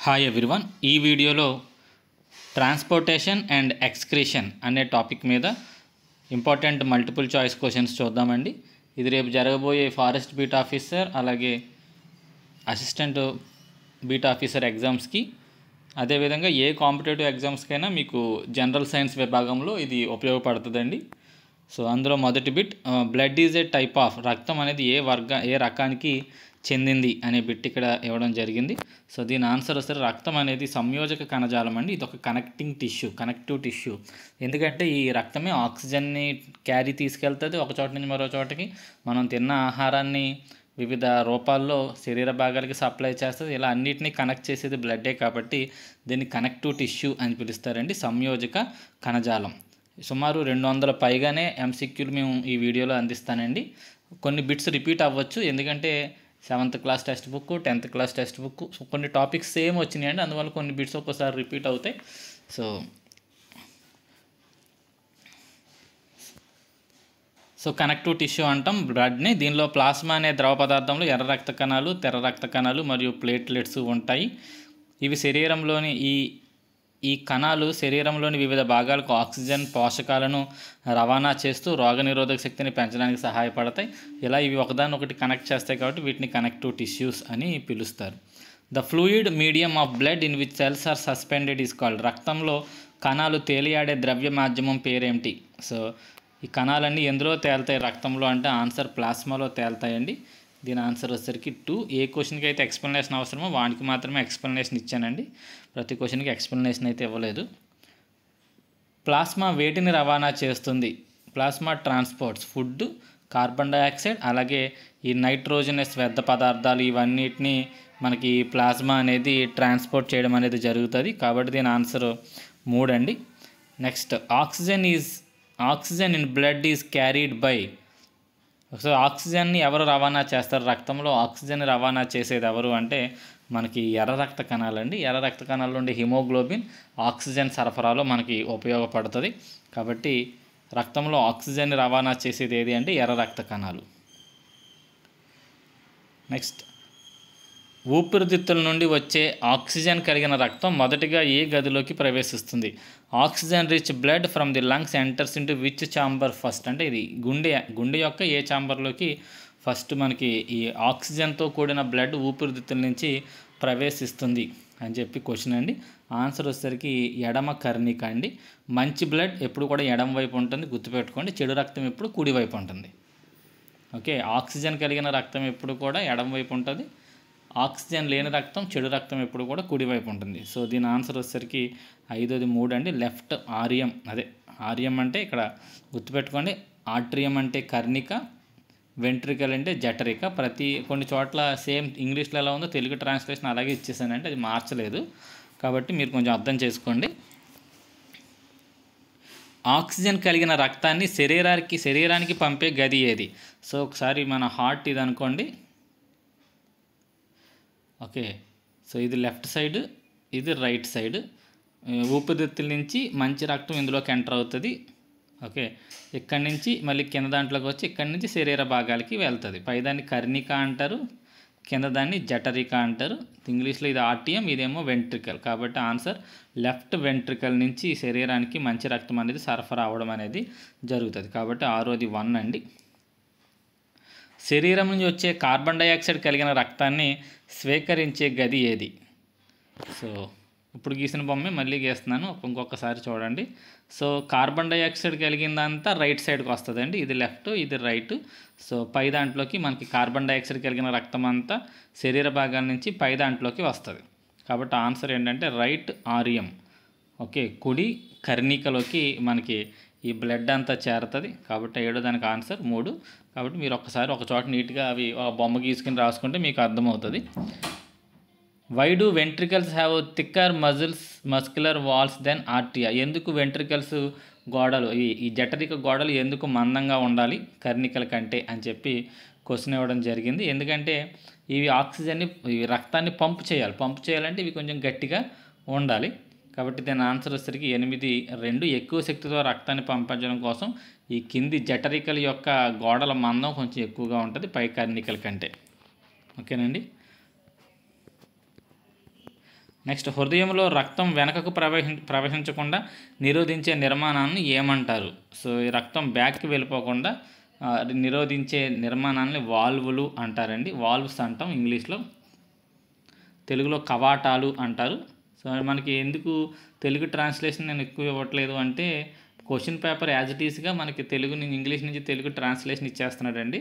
Hi everyone. ఈ వీడియోలో transportation and excretion అనే టాపిక్ మీద ఇంపార్టెంట్ మల్టిపుల్ చాయిస్ క్వశ్చన్స్ చూద్దామండి. ఇది రేపు జరగబోయే ఫారెస్ట్ బీట్ ఆఫీసర్ అలాగే అసిస్టెంట్ బీట్ ఆఫీసర్ ఎగ్జామ్స్కి, అదేవిధంగా ఏ కాంపిటేటివ్ ఎగ్జామ్స్కైనా మీకు జనరల్ సైన్స్ విభాగంలో ఇది ఉపయోగపడుతుందండి. సో అందులో మొదటి bit, blood is a type of, రక్తం అనేది ఏ రకానికి చెందింది అనే బిట్ ఇక్కడ ఇవ్వడం జరిగింది. సో దీని ఆన్సర్ వస్తే రక్తం అనేది సంయోజక కణజాలం అండి. ఇది ఒక కనెక్టివ్ టిష్యూ. ఎందుకంటే ఈ రక్తమే ఆక్సిజన్ని క్యారీ తీసుకెళ్తుంది ఒక చోట నుంచి మరో చోటకి. మనం తిన్న ఆహారాన్ని వివిధ రూపాల్లో శరీర భాగాలకి సప్లై చేస్తుంది. ఇలా అన్నిటినీ కనెక్ట్ చేసేది బ్లడ్డే కాబట్టి దీన్ని కనెక్టివ్ టిష్యూ అని పిలుస్తారండి, సంయోజక కణజాలం. సుమారు 200 పైగానే ఎంసీక్యూలు మేము ఈ వీడియోలో అందిస్తానండి. కొన్ని బిట్స్ రిపీట్ అవ్వచ్చు, ఎందుకంటే 7th class text book, 10th class text book కొన్ని టాపిక్స్ సేమ్ వచ్చినాయండి, అందువల్ల కొన్ని బిట్స్ ఒక్కోసారి రిపీట్ అవుతాయి. సో కనెక్టివ్ టిష్యూ అంటాం బ్లడ్ని. దీనిలో ప్లాస్మా అనే ద్రవ పదార్థంలో ఎర్ర రక్త కణాలు, తెర్ర రక్త కణాలు మరియు ప్లేట్లెట్స్ ఉంటాయి. ఇవి శరీరంలోని ఈ కణాలు శరీరంలోని వివిధ భాగాలకు ఆక్సిజన్ పోషకాలను రవాణా చేస్తూ రోగనిరోధక శక్తిని పెంచడానికి సహాయపడతాయి. ఇలా ఇవి ఒకదానొకటి కనెక్ట్ చేస్తాయి కాబట్టి వీటిని కనెక్టివ్ టిష్యూస్ అని పిలుస్తారు. The fluid medium of blood in which cells are suspended is called. రక్తంలో కణాలు తేలియాడే ద్రవ్య మాధ్యమం పేరేమిటి? సో ఈ కణాలన్నీ ఎందులో తేలుతాయి రక్తంలో అంటే ఆన్సర్ ప్లాస్మాలో తేలుతాయండి. దీని ఆన్సర్ వచ్చేసరికి 2. ఏ క్వశ్చన్కి అయితే ఎక్స్ప్లెనేషన్ అవసరమో వానికి మాత్రమే ఎక్స్ప్లెనేషన్ ఇచ్చానండి, ప్రతి క్వశ్చన్కి ఎక్స్ప్లెనేషన్ అయితే ఇవ్వలేదు. ప్లాస్మా వేటిని రవాణా చేస్తుంది? Plasma transports food, carbon dioxide, అలాగే ఈ నైట్రోజనస్ వ్యర్థ పదార్థాలు, ఇవన్నిటిని మనకి ప్లాస్మా అనేది ట్రాన్స్పోర్ట్ చేయడం అనేది జరుగుతుంది. కాబట్టి దీని ఆన్సర్ 3 అండి. Next, oxygen in blood is carried by. So ఆక్సిజన్ని ఎవరు రవాణా చేస్తారు? రక్తంలో ఆక్సిజన్ రవాణా చేసేది ఎవరు అంటే మనకి ఎర్ర రక్త కణాలండి. ఎర్ర రక్త కణాల్లో ఉండే హిమోగ్లోబిన్ ఆక్సిజన్ సరఫరాలో మనకి ఉపయోగపడుతుంది. కాబట్టి రక్తంలో ఆక్సిజన్ని రవాణా చేసేది ఏది అంటే ఎర్ర రక్త కణాలు. నెక్స్ట్, ఊపిరితిత్తుల నుండి వచ్చే ఆక్సిజన్ కలిగిన రక్తం మొదటిగా ఏ గదిలోకి ప్రవేశిస్తుంది? Oxygen rich blood from the lungs enters into which chamber first. అంటే ఇది గుండె యొక్క ఏ ఛాంబర్లోకి ఫస్ట్ మనకి ఈ ఆక్సిజన్తో కూడిన బ్లడ్ ఊపిరితిత్తుల నుంచి ప్రవేశిస్తుంది అని చెప్పి క్వశ్చన్ అండి. ఆన్సర్ వచ్చేసరికి ఎడమ కర్ణిక అండి. మంచి బ్లడ్ ఎప్పుడు కూడా ఎడమ వైపు ఉంటుంది, గుర్తుపెట్టుకోండి. చెడు రక్తం ఎప్పుడు కుడి వైపు ఉంటుంది. ఓకే, ఆక్సిజన్ కలిగిన రక్తం ఎప్పుడు కూడా ఎడమ వైపు ఉంటుంది, ఆక్సిజన్ లేని రక్తం, చెడు రక్తం ఎప్పుడు కూడా కుడివైపు ఉంటుంది. సో దీని ఆన్సర్ వచ్చేసరికి 5ది 3 అండి. లెఫ్ట్ ఆర్యం, ఆర్యం అంటే ఇక్కడ గుర్తుపెట్టుకోండి. ఆట్రియం అంటే కర్ణిక, వెంట్రికల్ అంటే జఠరిక. కొన్ని చోట్ల సేమ్ ఇంగ్లీష్లో ఎలా ఉందో తెలుగు ట్రాన్స్లేషన్ అలాగే ఇచ్చేసానంటే అది మార్చలేదు, కాబట్టి మీరు కొంచెం అర్థం చేసుకోండి. ఆక్సిజన్ కలిగిన రక్తాన్ని శరీరానికి పంపే గది ఏది? సో ఒకసారి మన హార్ట్ ఇది అనుకోండి. ఓకే, సో ఇది లెఫ్ట్ సైడ్, ఇది రైట్ సైడ్. ఊపిరితిత్తుల నుంచి మంచి రక్తం ఇందులోకి ఎంటర్ అవుతుంది. ఓకే, ఇక్కడి నుంచి మళ్ళీ కింద దాంట్లోకి వచ్చి ఇక్కడి నుంచి శరీర భాగాలకి వెళ్తుంది. పైదాన్ని కర్ణిక అంటారు, కింద దాన్ని జఠరిక అంటారు. ఇంగ్లీష్లో ఇది ఆర్టియం, ఇదేమో వెంట్రికల్. కాబట్టి ఆన్సర్ లెఫ్ట్ వెంట్రికల్ నుంచి శరీరానికి మంచి రక్తం అనేది సరఫరా అవ్వడం అనేది జరుగుతుంది. కాబట్టి 6ది 1 అండి. శరీరం నుంచి వచ్చే కార్బన్ డైఆక్సైడ్ కలిగిన రక్తాన్ని స్వీకరించే గది ఏది? సో ఇప్పుడు గీసిన బొమ్మే మళ్ళీ గీస్తున్నాను, ఇంకొకసారి చూడండి. సో కార్బన్ డైఆక్సైడ్ కలిగిందంతా రైట్ సైడ్కి వస్తుందండి. ఇది లెఫ్ట్, ఇది రైట్. సో పై దాంట్లోకి మనకి కార్బన్ డైఆక్సైడ్ కలిగిన రక్తం అంతా శరీర భాగాల నుంచి పై దాంట్లోకి వస్తుంది. కాబట్టి ఆన్సర్ ఏంటంటే రైట్ ఆర్యం. ఓకే, కుడి కర్ణికలోకి మనకి ఈ బ్లడ్ అంతా చేరుతుంది. కాబట్టి 7 దానికి ఆన్సర్ 3. కాబట్టి మీరు ఒక్కసారి ఒక చోట నీట్గా అవి బొమ్మ గీసుకుని రాసుకుంటే మీకు అర్థమవుతుంది. Why do ventricles have thicker muscular walls then ఆర్టియా? ఎందుకు వెంట్రికల్స్ గోడలు, ఈ జఠరిక గోడలు ఎందుకు మందంగా ఉండాలి కర్ణికల కంటే అని చెప్పి క్వశ్చన్ ఇవ్వడం జరిగింది. ఎందుకంటే ఇవి రక్తాన్ని పంపు చేయాలంటే ఇవి కొంచెం గట్టిగా ఉండాలి. కాబట్టి దీని ఆన్సర్ వచ్చేసరికి 8-2. ఎక్కువ శక్తితో రక్తాన్ని పంపించడం కోసం ఈ కింది జఠరికల యొక్క గోడల మందం కొంచెం ఎక్కువగా ఉంటుంది పై కర్ణికల కంటే. ఓకేనండి. నెక్స్ట్ హృదయంలో రక్తం వెనకకు ప్రవహించకుండా నిరోధించే నిర్మాణాన్ని ఏమంటారు? సో ఈ రక్తం బ్యాక్కి వెళ్ళిపోకుండా నిరోధించే నిర్మాణాన్ని వాల్వులు అంటారండి. వాల్వ్స్ అంటాం ఇంగ్లీష్లో, తెలుగులో కవాటాలు అంటారు. సో మనకి ఎందుకు తెలుగు ట్రాన్స్లేషన్ నేను ఎక్కువ ఇవ్వట్లేదు అంటే క్వశ్చన్ పేపర్ యాజ్ ఇట్ ఈస్గా మనకి తెలుగు నుంచి ఇంగ్లీష్ నుంచి తెలుగు ట్రాన్స్లేషన్ ఇచ్చేస్తున్నాడండి.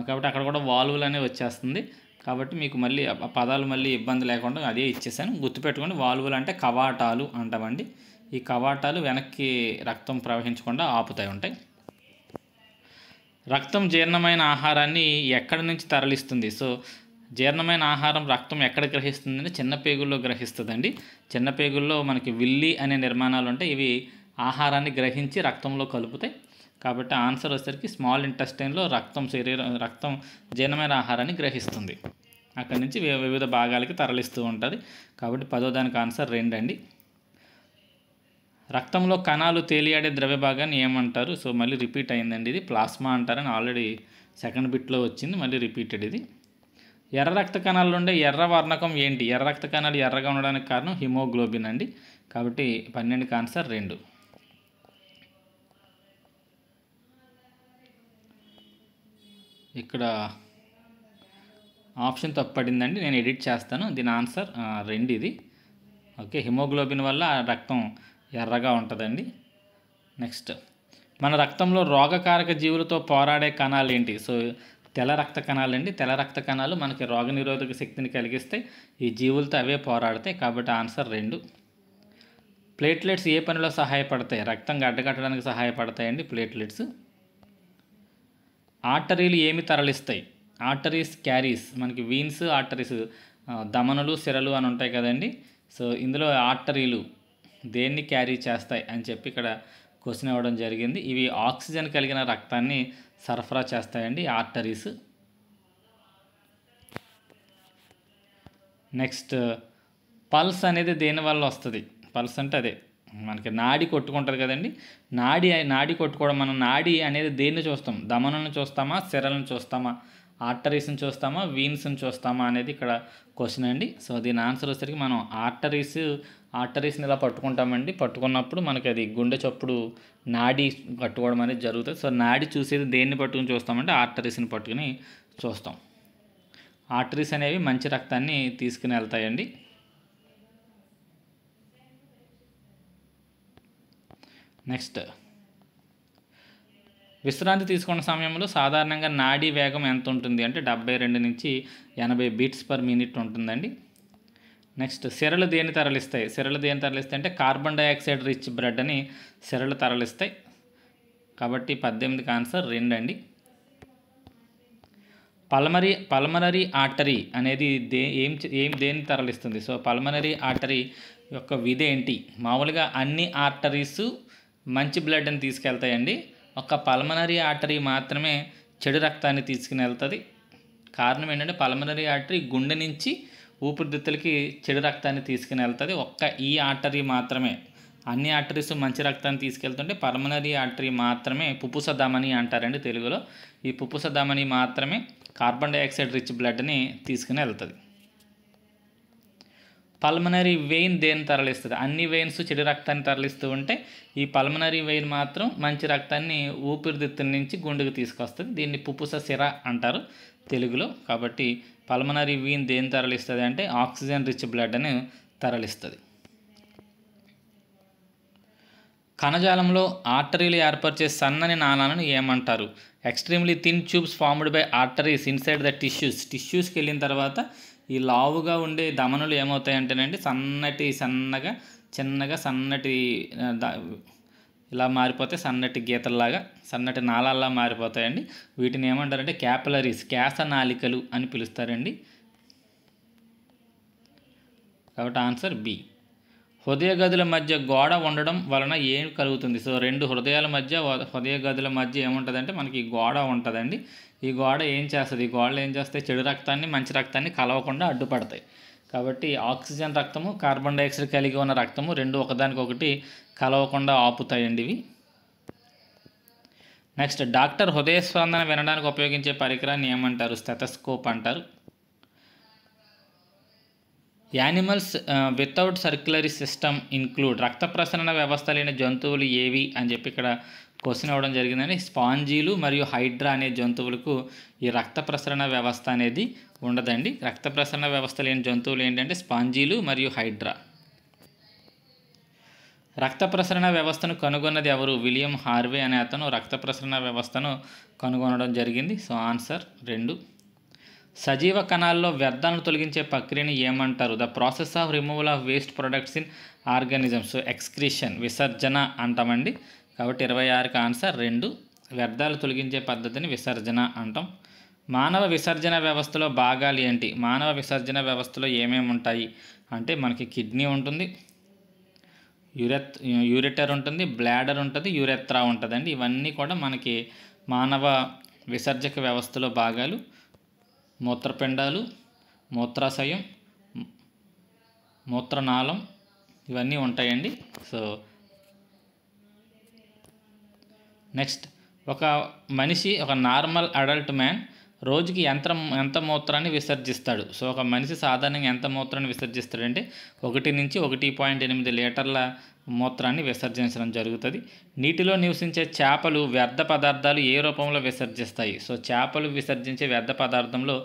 కాబట్టి అక్కడ కూడా వాల్వులు అనేవి వచ్చేస్తుంది. కాబట్టి మీకు మళ్ళీ ఆ పదాలు మళ్ళీ ఇబ్బంది లేకుండా అదే ఇచ్చేసాను. గుర్తుపెట్టుకోండి, వాల్వులు అంటే కవాటాలు అంటామండి. ఈ కవాటాలు వెనక్కి రక్తం ప్రవహించకుండా ఆపుతాయి ఉంటాయి. రక్తం జీర్ణమైన ఆహారాన్ని ఎక్కడి నుంచి తరలిస్తుంది? సో జీర్ణమైన ఆహారం రక్తం ఎక్కడ గ్రహిస్తుందంటే చిన్న పేగుల్లో గ్రహిస్తుందండి. చిన్న పేగుల్లో మనకి విల్లి అనే నిర్మాణాలు ఉంటాయి. ఇవి ఆహారాన్ని గ్రహించి రక్తంలో కలుపుతాయి. కాబట్టి ఆన్సర్ వచ్చేసరికి స్మాల్ ఇంటెస్టైన్లో రక్తం జీర్ణమైన ఆహారాన్ని గ్రహిస్తుంది. అక్కడి నుంచి వివిధ భాగాలకి తరలిస్తూ ఉంటుంది. కాబట్టి 10వ దానికి ఆన్సర్ 2 అండి. రక్తంలో కణాలు తేలియాడే ద్రవ్య భాగాన్ని ఏమంటారు? సో మళ్ళీ రిపీట్ అయిందండి. ఇది ప్లాస్మా అంటారని ఆల్రెడీ సెకండ్ బిట్లో వచ్చింది, మళ్ళీ రిపీటెడ్ ఇది. ఎర్ర రక్త కణాలు ఉండే ఎర్ర వర్ణకం ఏంటి? ఎర్ర రక్త కణాలు ఎర్రగా ఉండడానికి కారణం హిమోగ్లోబిన్ అండి. కాబట్టి 12కి ఆన్సర్ 2. ఇక్కడ ఆప్షన్ తప్పడిందండి, నేను ఎడిట్ చేస్తాను. దీని ఆన్సర్ 2 ఇది. ఓకే, హిమోగ్లోబిన్ వల్ల రక్తం ఎర్రగా ఉంటుందండి. నెక్స్ట్, మన రక్తంలో రోగకారక జీవులతో పోరాడే కణాలు ఏంటి? సో తెల్ల రక్త కణాలు అండి. తెల్ల రక్త కణాలు మనకి రోగనిరోధక శక్తిని కలిగిస్తాయి. ఈ జీవులతో అవే పోరాడతాయి. కాబట్టి ఆన్సర్ 2. ప్లేట్లెట్స్ ఏ పనిలో సహాయపడతాయి? రక్తం గడ్డకట్టడానికి సహాయపడతాయండి ప్లేట్లెట్స్. ఆర్టరీలు ఏమి తరలిస్తాయి? ఆర్టరీస్ క్యారీస్, మనకి వీన్స్, ఆర్టరీస్, ధమనులు, సిరలు అని ఉంటాయి కదండి. సో ఇందులో ఆర్టరీలు దేన్ని క్యారీ చేస్తాయి అని చెప్పి ఇక్కడ క్వశ్చన్ ఇవ్వడం జరిగింది. ఇవి ఆక్సిజన్ కలిగిన రక్తాన్ని సరఫరా చేస్తాయండి ఆర్టరీస్. నెక్స్ట్, పల్స్ అనేది దేనివల్ల వస్తుంది? పల్స్ అంటే అదే మనకి నాడి కొట్టుకుంటుంది కదండి. నాడి కొట్టుకోవడం, మనం నాడి అనేది దేన్ని చూస్తాం? ధమనులను చూస్తామా, సిరలను చూస్తామా, ఆర్టరీస్ని చూస్తామా, వీన్స్ని చూస్తామా అనేది ఇక్కడ క్వశ్చన్ అండి. సో దీని ఆన్సర్ వచ్చేసరికి మనం ఆర్టరీస్ని ఇలా పట్టుకుంటామండి. పట్టుకున్నప్పుడు మనకి అది గుండె చప్పుడు నాడి కట్టుకోవడం అనేది జరుగుతుంది. సో నాడి చూసేది దేన్ని పట్టుకుని చూస్తామంటే ఆర్టరీస్ని పట్టుకుని చూస్తాం. ఆర్టరీస్ అనేవి మంచి రక్తాన్ని తీసుకుని వెళ్తాయండి. నెక్స్ట్, విశ్రాంతి తీసుకున్న సమయంలో సాధారణంగా నాడీ వేగం ఎంత ఉంటుంది అంటే 72 నుంచి 80 బీట్స్ పర్ మినిట్ ఉంటుందండి. నెక్స్ట్, సిరలు దేన్ని తరలిస్తాయి? సిరలు దేన్ని తరలిస్తాయి అంటే కార్బన్ డైఆక్సైడ్ రిచ్ బ్లడ్ అని సిరలు తరలిస్తాయి. కాబట్టి 18కి ఆన్సర్ 2 అండి. పల్మనరీ ఆర్టరీ అనేది దేన్ని తరలిస్తుంది? సో పల్మనరీ ఆర్టరీ యొక్క విధి ఏంటి? మామూలుగా అన్ని ఆర్టరీస్ మంచి బ్లడ్ అని తీసుకెళ్తాయండి. ఒక పల్మనరీ ఆర్టరీ మాత్రమే చెడు రక్తాన్ని తీసుకుని వెళ్తుంది. కారణం ఏంటంటే పల్మనరీ ఆర్టరీ గుండె నుంచి ఊపిరితిత్తులకి చెడు రక్తాన్ని తీసుకుని వెళ్తుంది. ఒక్క ఈ ఆర్టరీ మాత్రమే, అన్ని ఆర్టరీస్ మంచి రక్తాన్ని తీసుకెళ్తుంటే పల్మనరీ ఆర్టరీ మాత్రమే, పుప్పుస ధమని అంటారండి తెలుగులో, ఈ పుప్పుస ధమని మాత్రమే కార్బన్ డైఆక్సైడ్ రిచ్ బ్లడ్ని తీసుకుని వెళ్తుంది. పల్మనరీ వెయిన్ దేన్ని తరలిస్తుంది? అన్ని వెయిన్స్ చెడు రక్తాన్ని తరలిస్తూ ఉంటే ఈ పల్మనరీ వెయిన్ మాత్రం మంచి రక్తాన్ని ఊపిరితిత్తుల నుంచి గుండెకు తీసుకొస్తుంది. దీన్ని పుప్పుస సిర అంటారు తెలుగులో. కాబట్టి పల్మనరీ వెయిన్ దేన్ని తరలిస్తుంది అంటే ఆక్సిజన్ రిచ్ బ్లడ్ అని తరలిస్తుంది. కణజాలంలో ఆర్టరీలు ఏర్పరిచే సన్నని నాళాలను ఏమంటారు? Extremely thin tubes formed by arteries inside the టిష్యూస్కి వెళ్ళిన తర్వాత ఈ లావుగా ఉండే ధమనులు ఏమవుతాయంటేనండి సన్నటి ఇలా మారిపోతే సన్నటి గీతల్లాగా, సన్నటి నాళాల్లా మారిపోతాయండి. వీటిని ఏమంటారంటే క్యాపిలరీస్, కేశనాళికలు అని పిలుస్తారండి. కాబట్టి ఆన్సర్ బి. హృదయ గదుల మధ్య గోడ ఉండడం వలన ఏం కలుగుతుంది? సో హృదయ గదుల మధ్య ఏముంటుందంటే మనకి గోడ ఉంటుందండి. ఈ గోడ ఏం చేస్తుంది? ఈ గోడలు ఏం చేస్తాయి? చెడు రక్తాన్ని మంచి రక్తాన్ని కలవకుండా అడ్డుపడతాయి. కాబట్టి ఆక్సిజన్ రక్తము, కార్బన్ డైఆక్సైడ్ కలిగి ఉన్న రక్తము రెండు ఒకదానికొకటి కలవకుండా ఆపుతాయండి ఇవి. నెక్స్ట్, డాక్టర్ హృదయ స్పందన వినడానికి ఉపయోగించే పరికరాన్ని ఏమంటారు? స్టెథోస్కోప్ అంటారు. యానిమల్స్ వితౌట్ సర్క్యులరీ సిస్టమ్ ఇంక్లూడ్ రక్త ప్రసరణ వ్యవస్థ లేని జంతువులు ఏవి అని చెప్పి ఇక్కడ క్వశ్చన్ ఇవ్వడం జరిగిందండి. స్పాంజీలు మరియు హైడ్రా అనే జంతువులకు ఈ రక్త ప్రసరణ వ్యవస్థ అనేది ఉండదండి. రక్త ప్రసరణ వ్యవస్థ లేని జంతువులు ఏంటంటే స్పాంజీలు మరియు హైడ్రా. రక్త ప్రసరణ వ్యవస్థను కనుగొన్నది ఎవరు? విలియం హార్వే అనే అతను రక్త ప్రసరణ వ్యవస్థను కనుగొనడం జరిగింది. So answer 2. సజీవ కణాల్లో వ్యర్థాలను తొలగించే ప్రక్రియని ఏమంటారు? The process of removal of waste products in organisms. Excretion, విసర్జన అంటామండి. కాబట్టి 26కి ఆన్సర్ 2. వ్యర్థాలు తొలగించే పద్ధతిని విసర్జన అంటాం. మానవ విసర్జన వ్యవస్థలో భాగాలు ఏంటి? మానవ విసర్జన వ్యవస్థలో ఏమేమి ఉంటాయి అంటే మనకి కిడ్నీ ఉంటుంది, యూరెటర్ ఉంటుంది, బ్లాడర్ ఉంటుంది, యూరెత్రా ఉంటుందండి. ఇవన్నీ కూడా మనకి మానవ విసర్జక వ్యవస్థలో భాగాలు. మూత్రపిండాలు, మూత్రాశయం, మూత్రనాళం ఇవన్నీ ఉంటాయండి. సో నెక్స్ట్, ఒక మనిషి, ఒక నార్మల్ అడల్ట్ మ్యాన్ రోజుకి ఎంత మూత్రాన్ని విసర్జిస్తాడు? సో ఒక మనిషి సాధారణంగా ఎంత మూత్రాన్ని విసర్జిస్తాడంటే 1 నుంచి 1.8 లీటర్ల మూత్రాన్ని విసర్జించడం జరుగుతుంది. నీటిలో నివసించే చేపలు వ్యర్థ పదార్థాలు ఏ రూపంలో విసర్జిస్తాయి? సో చేపలు విసర్జించే వ్యర్థ పదార్థంలో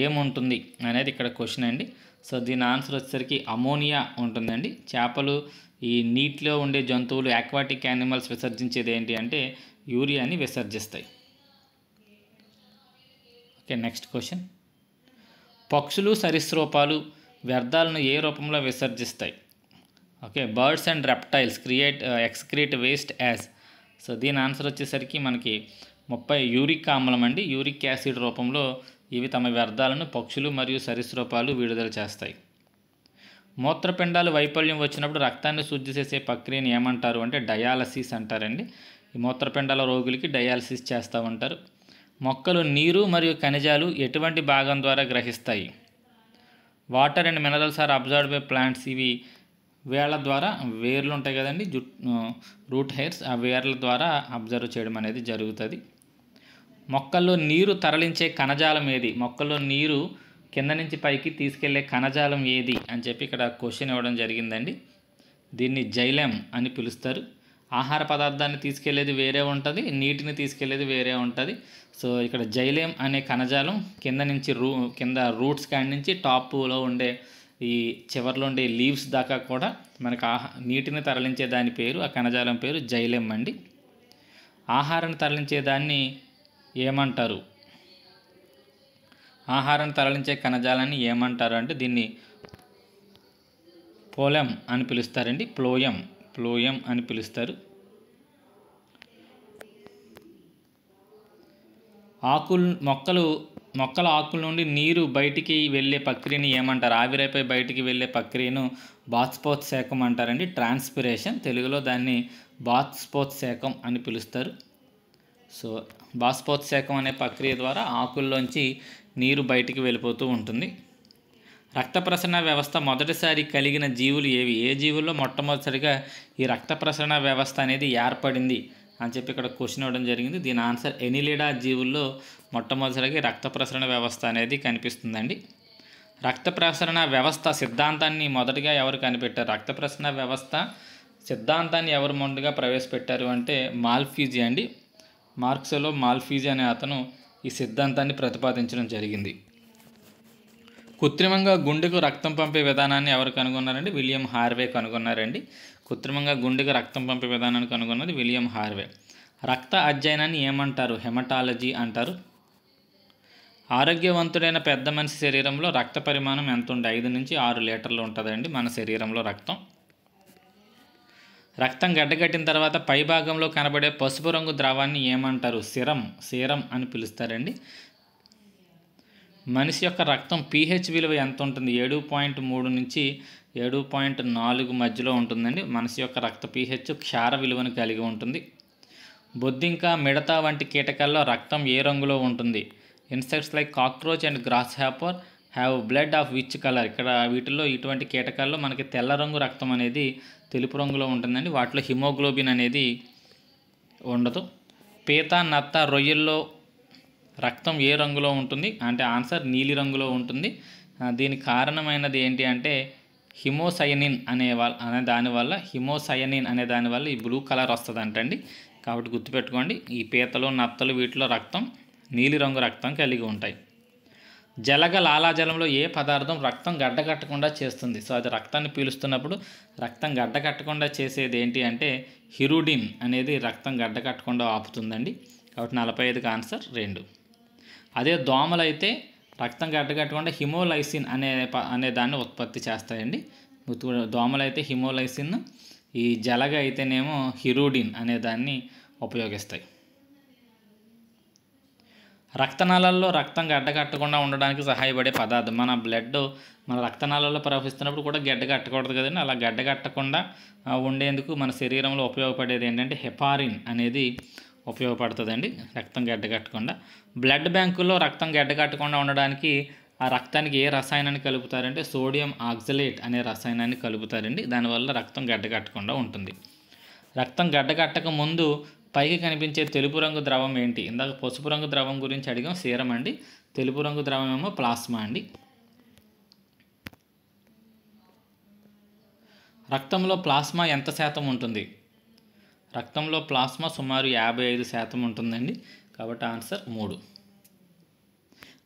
ఏముంటుంది అనేది ఇక్కడ క్వశ్చన్ అండి. సో దీని ఆన్సర్ వచ్చేసరికి అమోనియా ఉంటుందండి. చేపలు, ఈ నీటిలో ఉండే జంతువులు, ఆక్వాటిక్ యానిమల్స్ విసర్జించేది ఏంటి అంటే యూరియాని విసర్జిస్తాయి. Okay, next question. పక్షులు, సరీసృపాలు వ్యర్థాలను ఏ రూపంలో విసర్జిస్తాయి? Okay, birds and reptiles excrete waste as. So దీని ఆన్సర్ వచ్చేసరికి మనకి 30 యూరిక్ ఆమ్లం అండి. యూరిక్ యాసిడ్ రూపంలో ఇవి తమ వ్యర్థాలను పక్షులు మరియు సరీసృపాలు విడుదల చేస్తాయి. మూత్రపిండాలు వైఫల్యం వచ్చినప్పుడు రక్తాన్ని శుద్ధి చేసే ప్రక్రియను ఏమంటారు అంటే డయాలసిస్ అంటారండి. ఈ మూత్రపిండాల రోగులకి డయాలసిస్ చేస్తూ ఉంటారు. మొక్కలు నీరు మరియు ఖనిజాలు ఎటువంటి భాగం ద్వారా గ్రహిస్తాయి? Water and minerals are observed by plants. ఇవి వేళ్ల ద్వారా, వేర్లు ఉంటాయి కదండి, రూట్ హెయిర్స్, ఆ వేర్ల ద్వారా అబ్జర్వ్ చేయడం అనేది జరుగుతుంది. మొక్కల్లో నీరు తరలించే కణజాలం ఏది? మొక్కల్లో నీరు కింద నుంచి పైకి తీసుకెళ్లే కణజాలం ఏది అని చెప్పి ఇక్కడ క్వశ్చన్ ఇవ్వడం జరిగిందండి. దీన్ని జైలెమ్ అని పిలుస్తారు. ఆహార పదార్థాన్ని తీసుకెళ్లేది వేరే ఉంటుంది, నీటిని తీసుకెళ్లేది వేరే ఉంటుంది. సో ఇక్కడ జైలేం అనే కణజాలం కింద నుంచి కింద రూట్స్ కాడి నుంచి టాప్లో ఉండే ఈ చివర్లో ఉండే లీవ్స్ దాకా కూడా మనకు నీటిని తరలించే దాని పేరు, ఆ కణజాలం పేరు జైలేం అండి. ఆహారాన్ని తరలించే దాన్ని ఏమంటారు? ఆహారాన్ని తరలించే కణజాలాన్ని ఏమంటారు అంటే దీన్ని పోలెమ్ అని పిలుస్తారండి. ప్లోయం అని పిలుస్తారు. మొక్కల ఆకుల నుండి నీరు బయటికి వెళ్ళే ప్రక్రియని ఏమంటారు? ఆవిరైపోయి బయటికి వెళ్ళే ప్రక్రియను బాష్పోత్సేకం అంటారండి. ట్రాన్స్పిరేషన్, తెలుగులో దాన్ని బాష్పోత్సేకం అని పిలుస్తారు. సో బాష్పోత్సేకం అనే ప్రక్రియ ద్వారా ఆకుల్లోంచి నీరు బయటికి వెళ్ళిపోతూ ఉంటుంది. రక్త ప్రసరణ వ్యవస్థ మొదటిసారి కలిగిన జీవులు ఏవి? ఏ జీవుల్లో మొట్టమొదటిసారిగా ఈ రక్త ప్రసరణ వ్యవస్థ అనేది ఏర్పడింది అని చెప్పి ఇక్కడ క్వశ్చన్ ఇవ్వడం జరిగింది. దీని ఆన్సర్ ఎనిలిడా జీవుల్లో మొట్టమొదటిసారిగా రక్త ప్రసరణ వ్యవస్థ అనేది కనిపిస్తుందండి. రక్త ప్రసరణ వ్యవస్థ సిద్ధాంతాన్ని మొదటిగా ఎవరు కనిపెట్టారు? రక్త ప్రసరణ వ్యవస్థ సిద్ధాంతాన్ని ఎవరు ముందుగా ప్రవేశపెట్టారు అంటే మాల్పీజీ అండి. మార్క్సెలో మాల్పీజీ అనే అతను ఈ సిద్ధాంతాన్ని ప్రతిపాదించడం జరిగింది. కృత్రిమంగా గుండెకు రక్తం పంపే విధానాన్ని ఎవరు కనుగొన్నారండి? William Harvey కనుగొన్నారండి. కృత్రిమంగా గుండెకు రక్తం పంపే విధానాన్ని కనుగొన్నది విలియం హార్వే. రక్త అధ్యయనాన్ని ఏమంటారు? హెమటాలజీ అంటారు. ఆరోగ్యవంతుడైన పెద్ద మనిషి శరీరంలో రక్త పరిమాణం ఎంత ఉండే? 5 నుంచి 6 లీటర్లు ఉంటుందండి మన శరీరంలో రక్తం. రక్తం గడ్డకట్టిన తర్వాత పై భాగంలో కనబడే పసుపు రంగు ద్రవాన్ని ఏమంటారు? సీరం అని పిలుస్తారండి. మనిషి యొక్క రక్తం pH విలువ ఎంత ఉంటుంది? 7.3 నుంచి 7.4 మధ్యలో ఉంటుందండి. మనిషి యొక్క రక్త pH క్షార విలువను కలిగి ఉంటుంది. బొద్దింక, మిడత వంటి కీటకాల్లో రక్తం ఏ రంగులో ఉంటుంది? Insects like cockroach and grasshopper have blood of which colour? ఇక్కడ వీటిల్లో ఇటువంటి కీటకాల్లో మనకి తెల్ల రంగు రక్తం అనేది తెలుపు రంగులో ఉంటుందండి. వాటిలో హిమోగ్లోబిన్ అనేది ఉండదు. పీత, నత్త, రొయ్యల్లో రక్తం ఏ రంగులో ఉంటుంది అంటే ఆన్సర్ నీలి రంగులో ఉంటుంది. దీనికి కారణమైనది ఏంటి అంటే హిమోసయనిన్ అనే దానివల్ల ఈ బ్లూ కలర్ వస్తుందంటండి. కాబట్టి గుర్తుపెట్టుకోండి, ఈ పీతలు, నత్తలు వీటిలో రక్తం నీలిరంగు రక్తం కలిగి ఉంటాయి. జలగ లాలాజలంలో ఏ పదార్థం రక్తం గడ్డకట్టకుండా చేస్తుంది? సో అది రక్తాన్ని పీలుస్తున్నప్పుడు రక్తం గడ్డకట్టకుండా చేసేది ఏంటి అంటే హిరుడిన్ అనేది రక్తం గడ్డకట్టకుండా ఆపుతుందండి. కాబట్టి 45కి ఆన్సర్ 2. అదే దోమలైతే రక్తం గడ్డకట్టకుండా హిమోలైసిన్ అనే దాన్ని ఉత్పత్తి చేస్తాయండి. దోమలైతే హిమోలైసిన్, ఈ జలగ అయితేనేమో హిరుడిన్ అనే దాన్ని ఉపయోగిస్తాయి. రక్తనాళాల్లో రక్తం గడ్డకట్టకుండా ఉండడానికి సహాయపడే పదార్థం. మన రక్తనాళాల్లో ప్రవహిస్తున్నప్పుడు కూడా గడ్డకట్టకూడదు కదండి. అలా గడ్డకట్టకుండా ఉండేందుకు మన శరీరంలో ఉపయోగపడేది ఏంటంటే హెపారిన్ అనేది ఉపయోగపడుతుందండి రక్తం గడ్డకట్టకుండా. బ్లడ్ బ్యాంకుల్లో రక్తం గడ్డకట్టకుండా ఉండడానికి ఆ రక్తానికి ఏ రసాయనాన్ని కలుపుతారంటే సోడియం ఆక్సలేట్ అనే రసాయనాన్ని కలుపుతారండి. దానివల్ల రక్తం గడ్డకట్టకుండా ఉంటుంది. రక్తం గడ్డకట్టక ముందు పైకి కనిపించే తెలుపు రంగు ద్రవం ఏంటి? ఇందాక పసుపు రంగు ద్రవం గురించి అడిగాం, సీరం అండి. తెలుపు రంగు ద్రవం ఏమో ప్లాస్మా అండి. రక్తంలో ప్లాస్మా ఎంత శాతం ఉంటుంది? రక్తంలో ప్లాస్మా సుమారు 55% ఉంటుందండి. కాబట్టి ఆన్సర్ 3.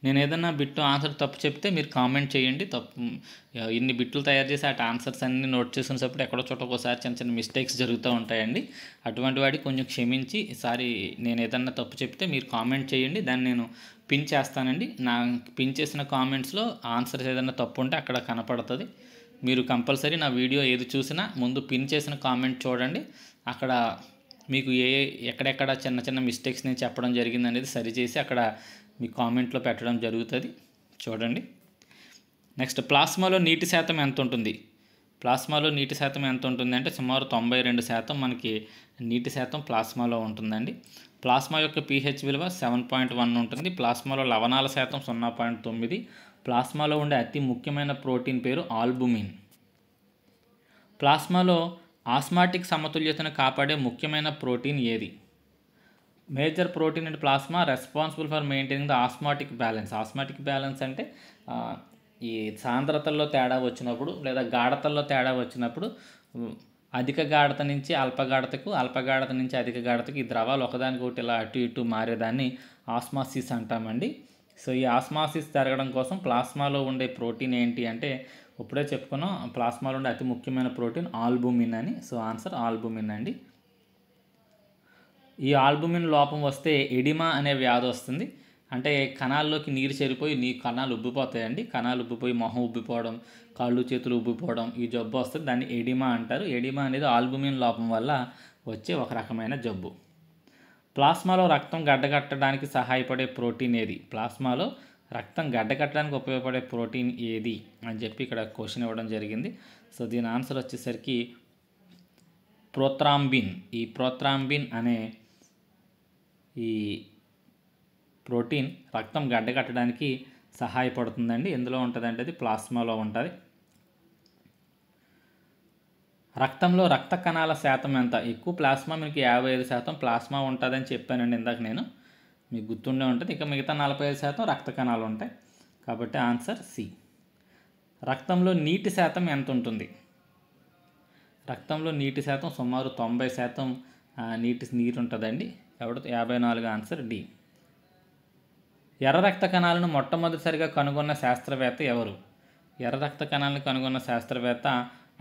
నేను ఏదన్నా బిట్టు ఆన్సర్ తప్పు చెప్తే మీరు కామెంట్ చేయండి. ఇన్ని బిట్లు తయారు చేసి ఆ ఆన్సర్స్ అన్నీ నోట్ చేసుకునేటప్పుడు ఎక్కడో చోట ఒకసారి చిన్న చిన్న మిస్టేక్స్ జరుగుతూ ఉంటాయండి. అటువంటి వాడికి కొంచెం క్షమించి ఈసారి నేను ఏదన్నా తప్పు చెప్తే మీరు కామెంట్ చేయండి. దాన్ని నేను పిన్ చేస్తానండి. నా పిన్ చేసిన కామెంట్స్లో ఆన్సర్స్ ఏదైనా తప్పు ఉంటే అక్కడ కనపడుతుంది. మీరు కంపల్సరీ నా వీడియో ఏది చూసినా ముందు పిన్ చేసిన కామెంట్ చూడండి. అక్కడ మీకు ఎక్కడెక్కడ చిన్న చిన్న మిస్టేక్స్ నేను చెప్పడం జరిగింది అనేది సరిచేసి అక్కడ మీ కామెంట్లో పెట్టడం జరుగుతుంది, చూడండి. నెక్స్ట్, ప్లాస్మాలో నీటి శాతం ఎంత ఉంటుంది? ప్లాస్మాలో నీటి శాతం ఎంత ఉంటుంది అంటే సుమారు 92% మనకి నీటి శాతం ప్లాస్మాలో ఉంటుందండి. ప్లాస్మా యొక్క pH విలువ 7.1 ఉంటుంది. ప్లాస్మాలో లవణాల శాతం 0.9. ప్లాస్మాలో ఉండే అతి ముఖ్యమైన ప్రోటీన్ పేరు ఆల్బుమిన్. ప్లాస్మాలో ఆస్మాటిక్ సమతుల్యతను కాపాడే ముఖ్యమైన ప్రోటీన్ ఏది? Major protein and plasma responsible for maintaining the osmotic balance. Osmotic balance అంటే ఈ సాంద్రతల్లో తేడా వచ్చినప్పుడు లేదా గాఢతల్లో తేడా వచ్చినప్పుడు అధిక గాఢత నుంచి అల్పగాఢతకు, అల్పగాఢత నుంచి అధిక గాఢతకు ఈ ద్రవాలు ఒకదానికొకటి ఇలా అటు ఇటు మారేదాన్ని ఆస్మాసిస్ అంటామండి. సో ఈ ఆస్మాసిస్ జరగడం కోసం ప్లాస్మాలో ఉండే ప్రోటీన్ ఏంటి అంటే ఇప్పుడే చెప్పుకున్నాం, ప్లాస్మాలో ఉండే అతి ముఖ్యమైన ప్రోటీన్ ఆల్బుమిన్ అని. సో ఆన్సర్ ఆల్బుమిన్ అండి. ఈ ఆల్బుమిన్ లోపం వస్తే ఎడిమా అనే వ్యాధి వస్తుంది. అంటే కణాల్లోకి నీరు చేరిపోయి కణాలు ఉబ్బిపోతాయండి. కణాలు ఉబ్బిపోయి మొహం ఉబ్బిపోవడం, కాళ్ళు చేతులు ఉబ్బిపోవడం, ఈ జబ్బు వస్తుంది. దాన్ని ఎడిమా అంటారు. ఎడిమా అనేది ఆల్బుమిన్ లోపం వల్ల వచ్చే ఒక రకమైన జబ్బు. ప్లాస్మాలో రక్తం గడ్డకట్టడానికి సహాయపడే ప్రోటీన్ ఏది? ప్లాస్మాలో రక్తం గడ్డకట్టడానికి ఉపయోగపడే ప్రోటీన్ ఏది అని చెప్పి ఇక్కడ క్వశ్చన్ ఇవ్వడం జరిగింది. సో దీని ఆన్సర్ వచ్చేసరికి ప్రోత్రాంబిన్. ఈ ప్రోత్రాంబిన్ అనే ఈ ప్రోటీన్ రక్తం గడ్డకట్టడానికి సహాయపడుతుందండి. ఎందులో ఉంటుందంటే అది ప్లాస్మాలో ఉంటుంది. రక్తంలో రక్త కణాల శాతం ఎంత? ఎక్కువ ప్లాస్మా, మీకు 55% ప్లాస్మా ఉంటుందని చెప్పానండి ఇందాక నేను, మీకు గుర్తుండే ఉంటుంది. ఇక మిగతా 45% రక్త కణాలు ఉంటాయి. కాబట్టి ఆన్సర్ సి. రక్తంలో నీటి శాతం ఎంత ఉంటుంది? రక్తంలో నీటి శాతం సుమారు 90% నీరు ఉంటుందండి. కాబట్టి 54 ఆన్సర్ డి. ఎర్ర రక్త కణాలను మొట్టమొదటిసారిగా కనుగొన్న శాస్త్రవేత్త ఎవరు? ఎర్ర రక్త కణాలను కనుగొన్న శాస్త్రవేత్త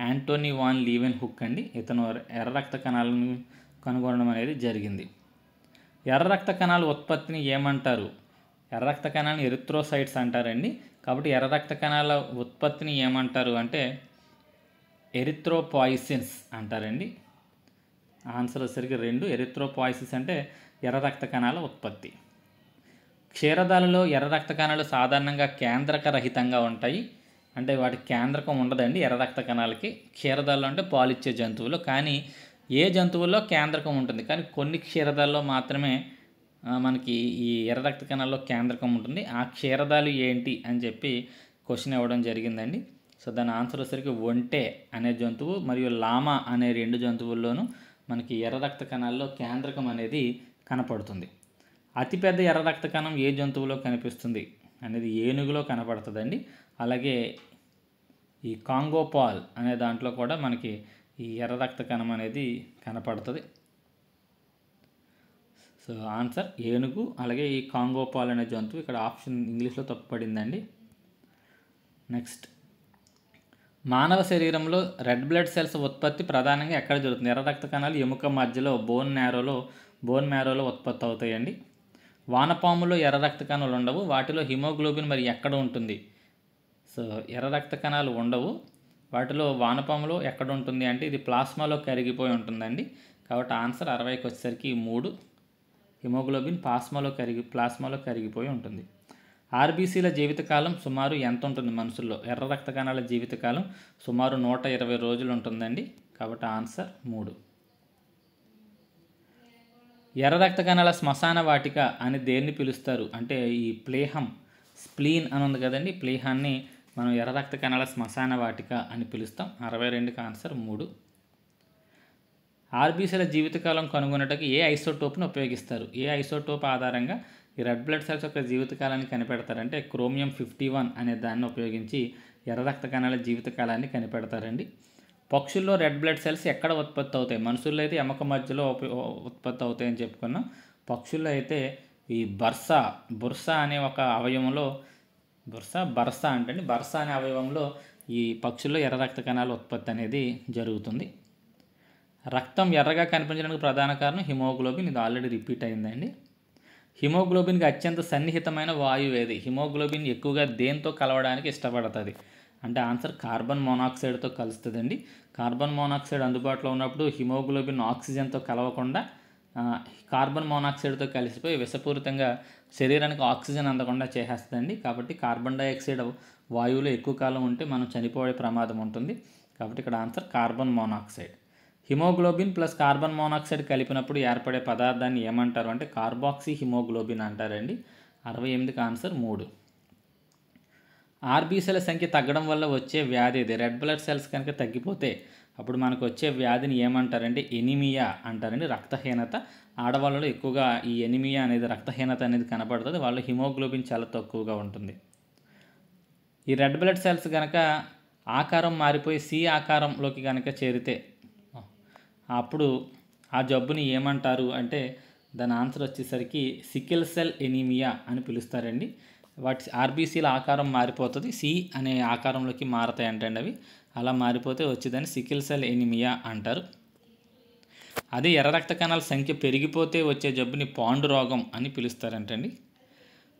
యాంటోనీ వాన్ లీవెన్ హుక్ అండి. ఇతను ఎర్ర రక్త కణాలను కనుగొనడం అనేది జరిగింది. ఎర్ర రక్త కణాల ఉత్పత్తిని ఏమంటారు? ఎర్ర రక్త కణాలను ఎరిథ్రోసైట్స్ అంటారండి. కాబట్టి ఎర్ర రక్త కణాల ఉత్పత్తిని ఏమంటారు అంటే ఎరిథ్రోపాయిసిన్స్ అంటారండి. ఆన్సర్ వచ్చేసరికి 2. ఎరిథ్రోపాయిసిస్ అంటే ఎర్ర రక్త కణాల ఉత్పత్తి. క్షీరదాలలో ఎర్ర రక్త కణాలు సాధారణంగా కేంద్రక రహితంగా ఉంటాయి. అంటే వాటి కేంద్రకం ఉండదండి ఎర్ర రక్త కణాలకి. క్షీరదాలు అంటే పాలిచ్చే జంతువులు, కానీ ఏ జంతువుల్లో కేంద్రకం ఉంటుంది, కానీ కొన్ని క్షీరదాల్లో మాత్రమే మనకి ఈ ఎర్ర రక్త కణాల్లో కేంద్రకం ఉంటుంది. ఆ క్షీరదాలు ఏంటి అని చెప్పి క్వశ్చన్ ఇవ్వడం జరిగిందండి. సో దాని ఆన్సర్ వచ్చేసరికి ఒంటె అనే జంతువు మరియు లామా అనే 2 జంతువుల్లోనూ మనకి ఎర్ర రక్త కణాల్లో కేంద్రకం అనేది కనపడుతుంది. అతిపెద్ద ఎర్ర రక్త కణం ఏ జంతువులో కనిపిస్తుంది అనేది ఏనుగులో కనపడుతుందండి. అలాగే ఈ కాంగోపాల్ అనే దాంట్లో కూడా మనకి ఈ ఎర్ర రక్త కణం అనేది కనపడుతుంది. సో ఆన్సర్ ఏనుగు. అలాగే ఈ కాంగోపాల్ అనే జంతువు ఇక్కడ ఆప్షన్ ఇంగ్లీష్లో తప్పుపడిందండి. నెక్స్ట్, మానవ శరీరంలో రెడ్ బ్లడ్ సెల్స్ ఉత్పత్తి ప్రధానంగా ఎక్కడ జరుగుతుంది? ఎర్ర రక్త కణాలు ఎముక మధ్యలో బోన్ మ్యారోలో ఉత్పత్తి అవుతాయండి. వానపాములో ఎర్ర రక్త కణాలు ఉండవు, వాటిలో హిమోగ్లోబిన్ మరి ఎక్కడ ఉంటుంది? సో ఎర్ర రక్త కణాలు ఉండవు, వాటిలో వానపాములో ఎక్కడ ఉంటుంది అంటే ఇది ప్లాస్మాలో కరిగిపోయి ఉంటుందండి. కాబట్టి ఆన్సర్ 60కి వచ్చేసరికి 3 హిమోగ్లోబిన్ ప్లాస్మాలో కరిగిపోయి ఉంటుంది. ఆర్బీసీల జీవితకాలం సుమారు ఎంత ఉంటుంది మనుషుల్లో? ఎర్ర రక్త కణాల జీవితకాలం సుమారు 120 రోజులు ఉంటుందండి. కాబట్టి ఆన్సర్ 3. ఎర్ర రక్త కణాల శ్మశాన వాటిక అని దేన్ని పిలుస్తారు అంటే ఈ స్ప్లీన్ అని ఉంది కదండి, ప్లీహాన్ని మనం ఎర్ర రక్త కణాల శ్మశాన వాటిక అని పిలుస్తాం. 62కి ఆన్సర్ 3. ఆర్బీసీల జీవితకాలం కనుగొనటకు ఏ ఐసోటోప్ను ఉపయోగిస్తారు? ఏ ఐసోటోప్ ఆధారంగా ఈ రెడ్ బ్లడ్ సెల్స్ యొక్క జీవితకాలాన్ని కనిపెడతారంటే క్రోమియం 51 అనే దాన్ని ఉపయోగించి ఎర్ర రక్త కణాల జీవితకాలాన్ని కనిపెడతారండి. పక్షుల్లో రెడ్ బ్లడ్ సెల్స్ ఎక్కడ ఉత్పత్తి అవుతాయి? మనుషుల్లో అయితే ఎముక మధ్యలో ఉత్పత్తి అవుతాయని చెప్పుకున్నాం. పక్షుల్లో అయితే ఈ బుర్సా అనే ఒక అవయవంలో బర్సా అనే అవయవంలో ఈ పక్షుల్లో ఎర్ర రక్త కణాల ఉత్పత్తి అనేది జరుగుతుంది. రక్తం ఎర్రగా కనిపించడానికి ప్రధాన కారణం హిమోగ్లోబిన్. ఇది ఆల్రెడీ రిపీట్ అయిందండి. హిమోగ్లోబిన్కి అత్యంత సన్నిహితమైన వాయువు ఏది? హిమోగ్లోబిన్ ఎక్కువగా దేంతో కలవడానికి ఇష్టపడుతుంది అంటే ఆన్సర్ కార్బన్ మోనాక్సైడ్తో కలుస్తుందండి. కార్బన్ మోనాక్సైడ్ అందుబాటులో ఉన్నప్పుడు హిమోగ్లోబిన్ ఆక్సిజన్తో కలవకుండా కార్బన్ మోనాక్సైడ్తో కలిసిపోయి విషపూరితంగా శరీరానికి ఆక్సిజన్ అందకుండా చేసేస్తుందండి. కాబట్టి కార్బన్ డైఆక్సైడ్ వాయువులో ఎక్కువ కాలం ఉంటే మనం చనిపోయే ప్రమాదం ఉంటుంది. కాబట్టి ఇక్కడ answer carbon monoxide. Haemoglobin plus carbon monoxide కలిపినప్పుడు ఏర్పడే పదార్థాన్ని ఏమంటారు అంటే కార్బాక్సీ హిమోగ్లోబిన్ అంటారండి. 68కి ఆన్సర్ 3. ఆర్బీసీల సంఖ్య తగ్గడం వల్ల వచ్చే వ్యాధి ఇది? రెడ్ బ్లడ్ సెల్స్ కనుక తగ్గిపోతే అప్పుడు మనకు వచ్చే వ్యాధిని ఏమంటారంటే ఎనిమియా అంటారండి, రక్తహీనత. ఆడవాళ్ళలో ఎక్కువగా ఈ ఎనిమియా అనేది రక్తహీనత అనేది కనపడుతుంది, వాళ్ళు హిమోగ్లోబిన్ చాలా తక్కువగా ఉంటుంది. ఈ రెడ్ బ్లడ్ సెల్స్ కనుక ఆకారం మారిపోయి సి ఆకారంలోకి కనుక చేరితే అప్పుడు ఆ జబ్బుని ఏమంటారు అంటే దాని ఆన్సర్ వచ్చేసరికి సికిల్ సెల్ ఎనీమియా అని పిలుస్తారండి. వాటి ఆర్బీసీల ఆకారం మారిపోతుంది, సి అనే ఆకారంలోకి మారతాయి అంటండి. అవి అలా మారిపోతే వచ్చేదాన్ని సికిల్ సెల్ ఎనీమియా అంటారు. అదే ఎర్ర రక్త కణాల సంఖ్య పెరిగిపోతే వచ్చే జబ్బుని పాండు రోగం అని పిలుస్తారంటండి.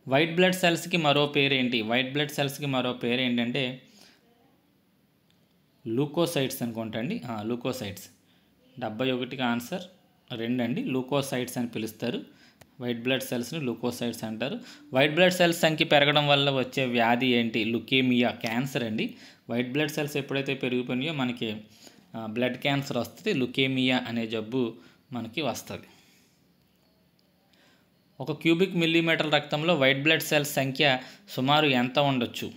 వైట్ బ్లడ్ సెల్స్కి మరో పేరు ఏంటి? వైట్ బ్లడ్ సెల్స్కి మరో పేరు ఏంటంటే లూకోసైట్స్ అనుకుంటండి. లూకోసైట్స్. 71కి ఆన్సర్ 2 అండి. లూకోసైట్స్ అని పిలుస్తారు. వైట్ బ్లడ్ సెల్స్ని లూకోసైట్స్ అంటారు. వైట్ బ్లడ్ సెల్స్ సంఖ్య పెరగడం వల్ల వచ్చే వ్యాధి ఏంటి? లుకేమియా, క్యాన్సర్ అండి. వైట్ బ్లడ్ సెల్స్ ఎప్పుడైతే పెరిగిపోయినాయో మనకి బ్లడ్ క్యాన్సర్ వస్తుంది, లుకేమియా అనే జబ్బు మనకి వస్తుంది. 1 క్యూబిక్ మిల్లీమీటర్ రక్తంలో వైట్ బ్లడ్ సెల్స్ సంఖ్య సుమారు ఎంత ఉండొచ్చు?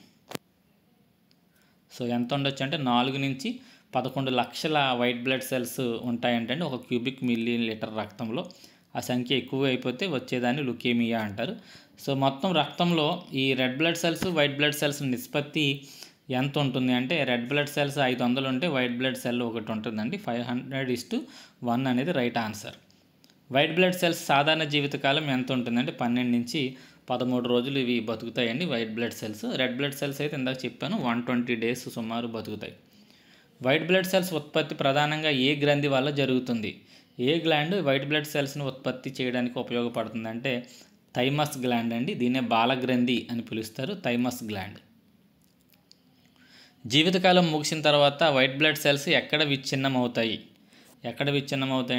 సో ఎంత ఉండొచ్చు అంటే 4 నుంచి 11 లక్షల వైట్ బ్లడ్ సెల్స్ ఉంటాయంటండి 1 క్యూబిక్ మిల్లీలీటర్ రక్తంలో. ఆ సంఖ్య ఎక్కువ అయిపోతే వచ్చేదాన్ని లుకేమియా అంటారు. సో మొత్తం రక్తంలో ఈ red blood cells white blood cells నిష్పత్తి ఎంత ఉంటుంది అంటే రెడ్ బ్లడ్ సెల్స్ 500 ఉంటే వైట్ బ్లడ్ సెల్ ఒకటి ఉంటుందండి. 500:1 అనేది right answer. White blood cells సాధారణ జీవితకాలం ఎంత ఉంటుందంటే 12 నుంచి 13 రోజులు ఇవి బతుకుతాయండి white blood cells. Red blood cells అయితే ఇందాక చెప్పాను 120 డేస్ సుమారు బతుకుతాయి. వైట్ బ్లడ్ సెల్స్ ఉత్పత్తి ప్రధానంగా ఏ గ్రంథి వల్ల జరుగుతుంది? ఏ గ్లాండ్ వైట్ బ్లడ్ సెల్స్ని ఉత్పత్తి చేయడానికి ఉపయోగపడుతుంది అంటే థైమస్ గ్లాండ్ అండి. దీన్నే బాలగ్రంథి అని పిలుస్తారు, థైమస్ గ్లాండ్. జీవితకాలం ముగిసిన తర్వాత వైట్ బ్లడ్ సెల్స్ ఎక్కడ విచ్ఛిన్నం అవుతాయి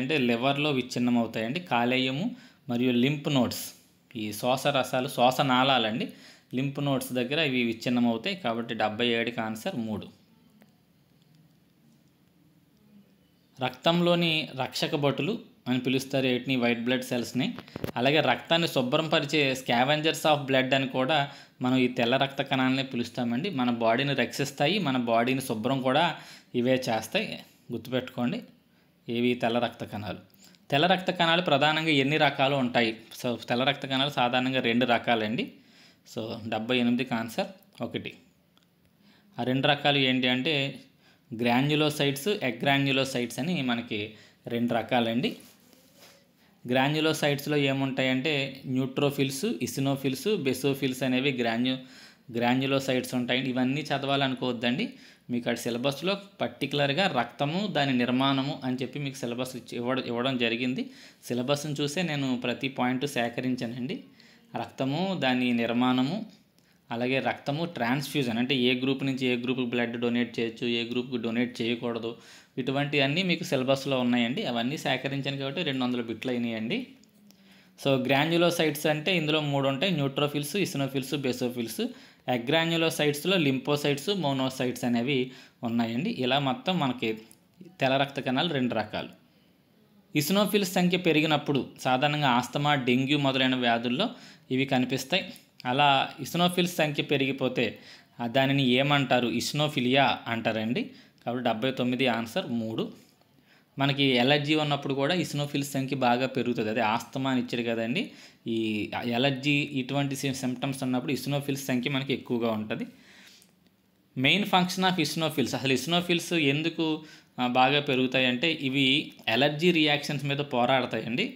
అంటే లివర్లో విచ్ఛిన్నం అవుతాయండి. కాలేయము మరియు లింఫ్ నోడ్స్, ఈ శ్వాసనాళాలండి, లింఫ్ నోడ్స్ దగ్గర ఇవి విచ్ఛిన్నం అవుతాయి. కాబట్టి 77కి ఆన్సర్ 3. రక్తంలోని రక్షక భటులు అని పిలుస్తారు వీటిని, వైట్ బ్లడ్ సెల్స్ని. అలాగే రక్తాన్ని శుభ్రం పరిచే స్కావెంజర్స్ ఆఫ్ బ్లడ్ అని కూడా మనం ఈ తెల్ల రక్త కణాలనే పిలుస్తామండి. మన బాడీని రక్షిస్తాయి, మన బాడీని శుభ్రం కూడా ఇవే చేస్తాయి. గుర్తుపెట్టుకోండి, ఇవి తెల్ల రక్త కణాలు. తెల్ల రక్త కణాలు ప్రధానంగా ఎన్ని రకాలు ఉంటాయి? సో తెల్ల రక్త కణాలు సాధారణంగా 2 రకాలండి. So 78కి answer 1. ఆ రెండు రకాలు ఏంటి అంటే గ్రాన్యులోసైట్స్, అగ్రాన్యులోసైట్స్ అని మనకి రెండు రకాలండి. గ్రాన్యులోసైట్స్లో ఏముంటాయంటే న్యూట్రోఫిల్స్, ఇసినోఫిల్స్, బెసోఫిల్స్ అనేవి గ్రాన్యులోసైట్స్ ఉంటాయండి. ఇవన్నీ చదవాలనుకోవద్దండి. మీకు అటు సిలబస్లో పర్టికులర్గా రక్తము, దాని నిర్మాణము అని చెప్పి మీకు సిలబస్ ఇవ్వడం జరిగింది. సిలబస్ని చూసే నేను ప్రతి పాయింట్ సేకరించానండి. రక్తము, దాని నిర్మాణము, అలాగే రక్తము ట్రాన్స్ఫ్యూజన్ అంటే ఏ గ్రూప్ నుంచి ఏ గ్రూప్కి బ్లడ్ డొనేట్ చేయొచ్చు, ఏ గ్రూప్కి డొనేట్ చేయకూడదు, ఇటువంటివన్నీ మీకు సిలబస్లో ఉన్నాయండి. అవన్నీ సేకరించాను కాబట్టి 200 బిట్లు అయినాయండి. సో గ్రాన్యులోసైట్స్ అంటే ఇందులో 3 ఉంటాయి: neutrophils, eosinophils, basophils. అగ్రాన్యులోసైట్స్లో lymphocytes, monocytes అనేవి ఉన్నాయండి. ఇలా మొత్తం మనకి తెల్ల రక్త కణాలు 2 రకాలు. ఇసినోఫిల్స్ సంఖ్య పెరిగినప్పుడు సాధారణంగా ఆస్తమా, డెంగ్యూ మొదలైన వ్యాధుల్లో ఇవి కనిపిస్తాయి. అలా ఇసినోఫిల్స్ సంఖ్య పెరిగిపోతే దానిని ఏమంటారు? ఇసినోఫిలియా అంటారండి. కాబట్టి 79 ఆన్సర్ 3. మనకి ఎలర్జీ ఉన్నప్పుడు కూడా ఇసినోఫిల్స్ సంఖ్య బాగా పెరుగుతుంది. అదే ఆస్తమా అని ఇచ్చాడు కదండి. ఈ ఎలర్జీ ఇటువంటి సిమ్టమ్స్ ఉన్నప్పుడు ఇసినోఫిల్స్ సంఖ్య మనకి ఎక్కువగా ఉంటుంది. మెయిన్ ఫంక్షన్ ఆఫ్ ఇసినోఫిల్స్, అసలు ఇసినోఫిల్స్ ఎందుకు బాగా పెరుగుతాయి అంటే ఇవి ఎలర్జీ రియాక్షన్స్ మీద పోరాడతాయండి.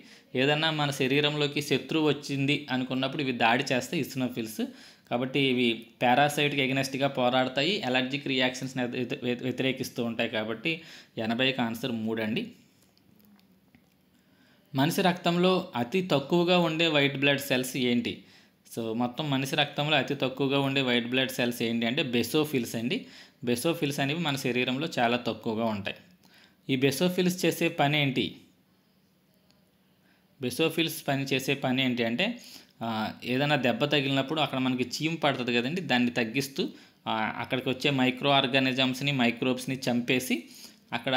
ఏదన్నా మన శరీరంలోకి శత్రువు వచ్చింది అనుకున్నప్పుడు ఇవి దాడి చేస్తాయి ఇసినోఫిల్స్. కాబట్టి ఇవి పారాసైట్కి ఎగనెస్ట్గా పోరాడతాయి, ఎలర్జిక్ రియాక్షన్స్ని వ్యతిరేకిస్తూ ఉంటాయి. కాబట్టి 80కి ఆన్సర్ 3 అండి. మనిషి రక్తంలో అతి తక్కువగా ఉండే వైట్ బ్లడ్ సెల్స్ ఏంటి? సో మొత్తం మనిషి రక్తంలో అతి తక్కువగా ఉండే వైట్ బ్లడ్ సెల్స్ ఏంటి అంటే బెసోఫిల్స్ అండి. బెసోఫిల్స్ అనేవి మన శరీరంలో చాలా తక్కువగా ఉంటాయి. ఈ బెసోఫిల్స్ చేసే పని ఏంటి? బెసోఫిల్స్ చేసే పని ఏంటి అంటే ఏదైనా దెబ్బ తగిలినప్పుడు అక్కడ మనకి చీము పడుతుంది కదండి, దాన్ని తగ్గిస్తూ అక్కడికి వచ్చే మైక్రో ఆర్గానిజమ్స్ని, మైక్రోబ్స్ని చంపేసి అక్కడ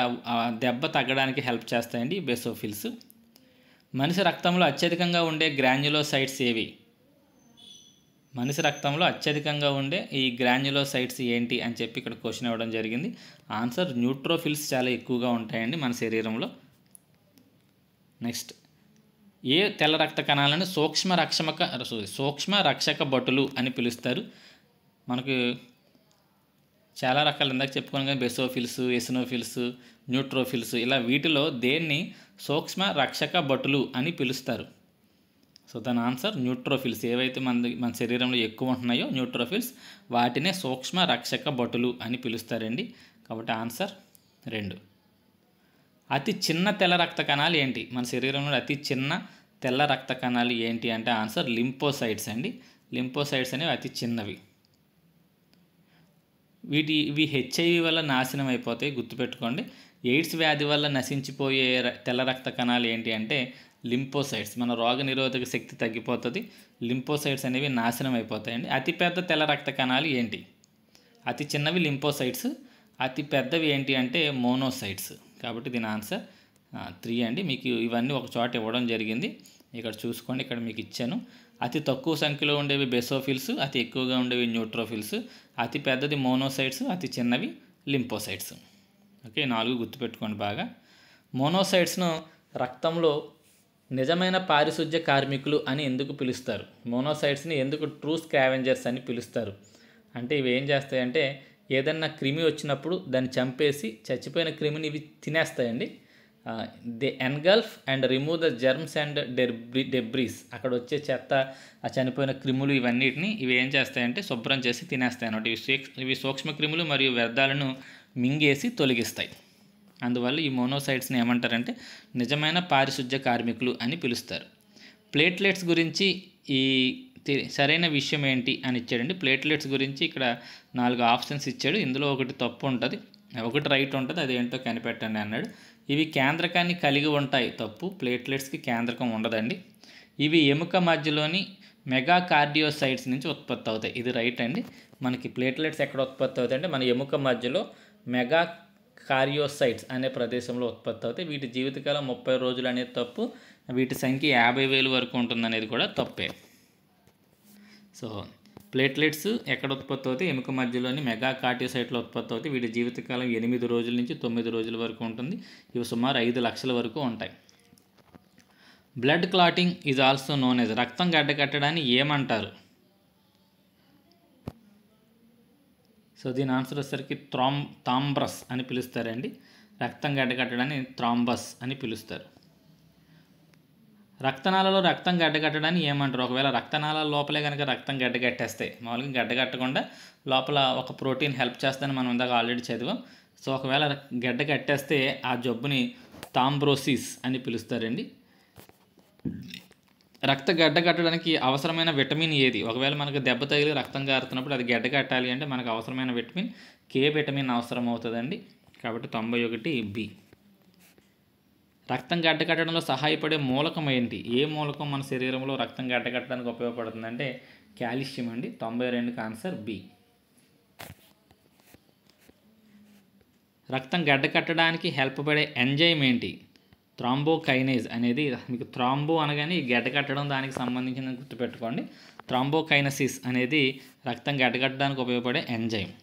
దెబ్బ తగ్గడానికి హెల్ప్ చేస్తాయండి బెసోఫిల్స్. మనిషి రక్తంలో అత్యధికంగా ఉండే గ్రాన్యులోసైట్స్ ఏవి? మనిషి రక్తంలో అత్యధికంగా ఉండే ఈ గ్రాన్యులోసైట్స్ ఏంటి అని చెప్పి ఇక్కడ క్వశ్చన్ ఇవ్వడం జరిగింది. ఆన్సర్ న్యూట్రోఫిల్స్ చాలా ఎక్కువగా ఉంటాయండి మన శరీరంలో. నెక్స్ట్, ఏ తెల్ల రక్త కణాలను సూక్ష్మ రక్షక భటులు అని పిలుస్తారు? మనకు చాలా రకాలు ఇందాక చెప్పుకోను కానీ బెసోఫిల్స్, ఎసినోఫిల్స్, న్యూట్రోఫిల్స్, ఇలా వీటిలో దేన్ని సూక్ష్మ రక్షక భటులు అని పిలుస్తారు? సో దాని ఆన్సర్ న్యూట్రోఫిల్స్. ఏవైతే మన శరీరంలో ఎక్కువ ఉంటున్నాయో న్యూట్రోఫిల్స్, వాటినే సూక్ష్మ రక్షక భటులు అని పిలుస్తారండి. కాబట్టి ఆన్సర్ 2. అతి చిన్న తెల్ల రక్త కణాలు ఏంటి? మన శరీరంలో అతి చిన్న తెల్ల రక్త కణాలు ఏంటి అంటే ఆన్సర్ లింపోసైట్స్ అండి. లింపోసైట్స్ అనేవి అతి చిన్నవి. ఇవి హెచ్ఐవి వల్ల నాశనం అయిపోతాయి, గుర్తుపెట్టుకోండి. ఎయిడ్స్ వ్యాధి వల్ల నశించిపోయే తెల్ల రక్త కణాలు ఏంటి అంటే లింపోసైట్స్. మన రోగ నిరోధక శక్తి తగ్గిపోతుంది, లింపోసైట్స్ అనేవి నాశనం అయిపోతాయండి. అతిపెద్ద తెల్ల రక్త కణాలు ఏంటి? అతి చిన్నవి లింపోసైట్స్, అతి పెద్దవి ఏంటి అంటే మోనోసైట్స్. కాబట్టి దీని ఆన్సర్ 3 అండి. మీకు ఇవన్నీ ఒక చోట ఇవ్వడం జరిగింది, ఇక్కడ చూసుకోండి. ఇక్కడ మీకు ఇచ్చాను. అతి తక్కువ సంఖ్యలో ఉండేవి బెసోఫిల్స్, అతి ఎక్కువగా ఉండేవి న్యూట్రోఫిల్స్, అతి పెద్దది మోనోసైట్స్, అతి చిన్నవి లింపోసైట్స్. ఓకే, 4 గుర్తుపెట్టుకోండి బాగా. మోనోసైట్స్ను రక్తంలో నిజమైన పారిశుధ్య కార్మికులు అని ఎందుకు పిలుస్తారు? మోనోసైట్స్ని ఎందుకు ట్రూ స్కావెంజర్స్ అని పిలుస్తారు అంటే ఇవి ఏం చేస్తాయంటే ఏదన్నా క్రిమి వచ్చినప్పుడు దాన్ని చంపేసి చచ్చిపోయిన క్రిమిని ఇవి తినేస్తాయండి. They engulf and remove the germs and debris. అక్కడ వచ్చే చెత్త, ఆ చనిపోయిన క్రిములు, ఇవన్నిటిని ఇవి ఏం చేస్తాయంటే శుభ్రం చేసి తినేస్తాయి అన్నమాట. ఇవి సూక్ష్మ క్రిములు మరియు వ్యర్థాలను మింగేసి తొలగిస్తాయి. అందువల్ల ఈ మోనోసైట్స్ని ఏమంటారంటే నిజమైన పారిశుధ్య కార్మికులు అని పిలుస్తారు. ప్లేట్లెట్స్ గురించి ఈ సరైన విషయం ఏంటి అని ఇచ్చాడండి. ప్లేట్లెట్స్ గురించి ఇక్కడ 4 ఆప్షన్స్ ఇచ్చాడు. ఇందులో ఒకటి తప్పు ఉంటుంది, ఒకటి రైట్ ఉంటుంది, అదేంటో కనిపెట్టండి అన్నాడు. ఇవి కేంద్రకాన్ని కలిగి ఉంటాయి. తప్పు, ప్లేట్లెట్స్కి కేంద్రకం ఉండదండి. ఇవి ఎముక మధ్యలోని మెగాకార్డియోసైట్స్ నుంచి ఉత్పత్తి అవుతాయి. ఇది రైట్ అండి. మనకి ప్లేట్లెట్స్ ఎక్కడ ఉత్పత్తి అవుతాయి అంటే మన ఎముక మధ్యలో మెగాకార్డియోసైట్స్ అనే ప్రదేశంలో ఉత్పత్తి అవుతాయి. వీటి జీవితకాలం 30 రోజులు అనేది తప్పు, వీటి సంఖ్య 50,000 వరకు ఉంటుందనేది కూడా తప్పే. సో ప్లేట్లెట్స్ ఎక్కడ ఉత్పత్తి అవుతాయి? ఎముక మధ్యలోని మెగాకార్డియోసైట్లో ఉత్పత్తి అవుతాయి. వీటి జీవితకాలం 8 రోజుల నుంచి 9 రోజుల వరకు ఉంటుంది. ఇవి సుమారు 5 లక్షల వరకు ఉంటాయి. Blood clotting is also known as. రక్తం గడ్డకట్టడాన్ని ఏమంటారు? సో దీని ఆన్సర్ వచ్చేసరికి థాంబ్రస్ అని పిలుస్తారండి. రక్తం గడ్డకట్టడాన్ని థ్రాంబస్ అని పిలుస్తారు. రక్తనాళాలలో రక్తం గడ్డకట్టడాన్ని ఏమంటారు? ఒకవేళ రక్తనాళాల లోపలే కనుక రక్తం గడ్డకట్టేస్తాయి, మామూలుగా గడ్డకట్టకుండా లోపల ఒక ప్రోటీన్ హెల్ప్ చేస్తుందని మనం ఇందాక ఆల్రెడీ చదివాం. సో ఒకవేళ గడ్డ కట్టేస్తే ఆ జబ్బుని థాంబ్రోసిస్ అని పిలుస్తారండి. రక్త గడ్డ కట్టడానికి అవసరమైన విటమిన్ ఏది? ఒకవేళ మనకు దెబ్బ తగిలి రక్తం కారుతున్నప్పుడు అది గడ్డ కట్టాలి అంటే మనకు అవసరమైన విటమిన్ కే విటమిన్ అవసరం అవుతుందండి. కాబట్టి 91 బి. రక్తం గడ్డ కట్టడంలో సహాయపడే మూలకం ఏంటి? ఏ మూలకం మన శరీరంలో రక్తం గడ్డ కట్టడానికి ఉపయోగపడుతుందంటే కాల్షియం అండి. 92కి ఆన్సర్ బి. రక్తం గడ్డ కట్టడానికి హెల్ప్ పడే ఎంజైమ్ ఏంటి? థ్రాంబోకైనేజ్ అనేది. మీకు థ్రాంబో అనగానే ఈ గడ్డ కట్టడం దానికి సంబంధించిన గుర్తుపెట్టుకోండి. థ్రాంబోకైనసిస్ అనేది రక్తం గడ్డకట్టడానికి ఉపయోగపడే ఎంజైమ్.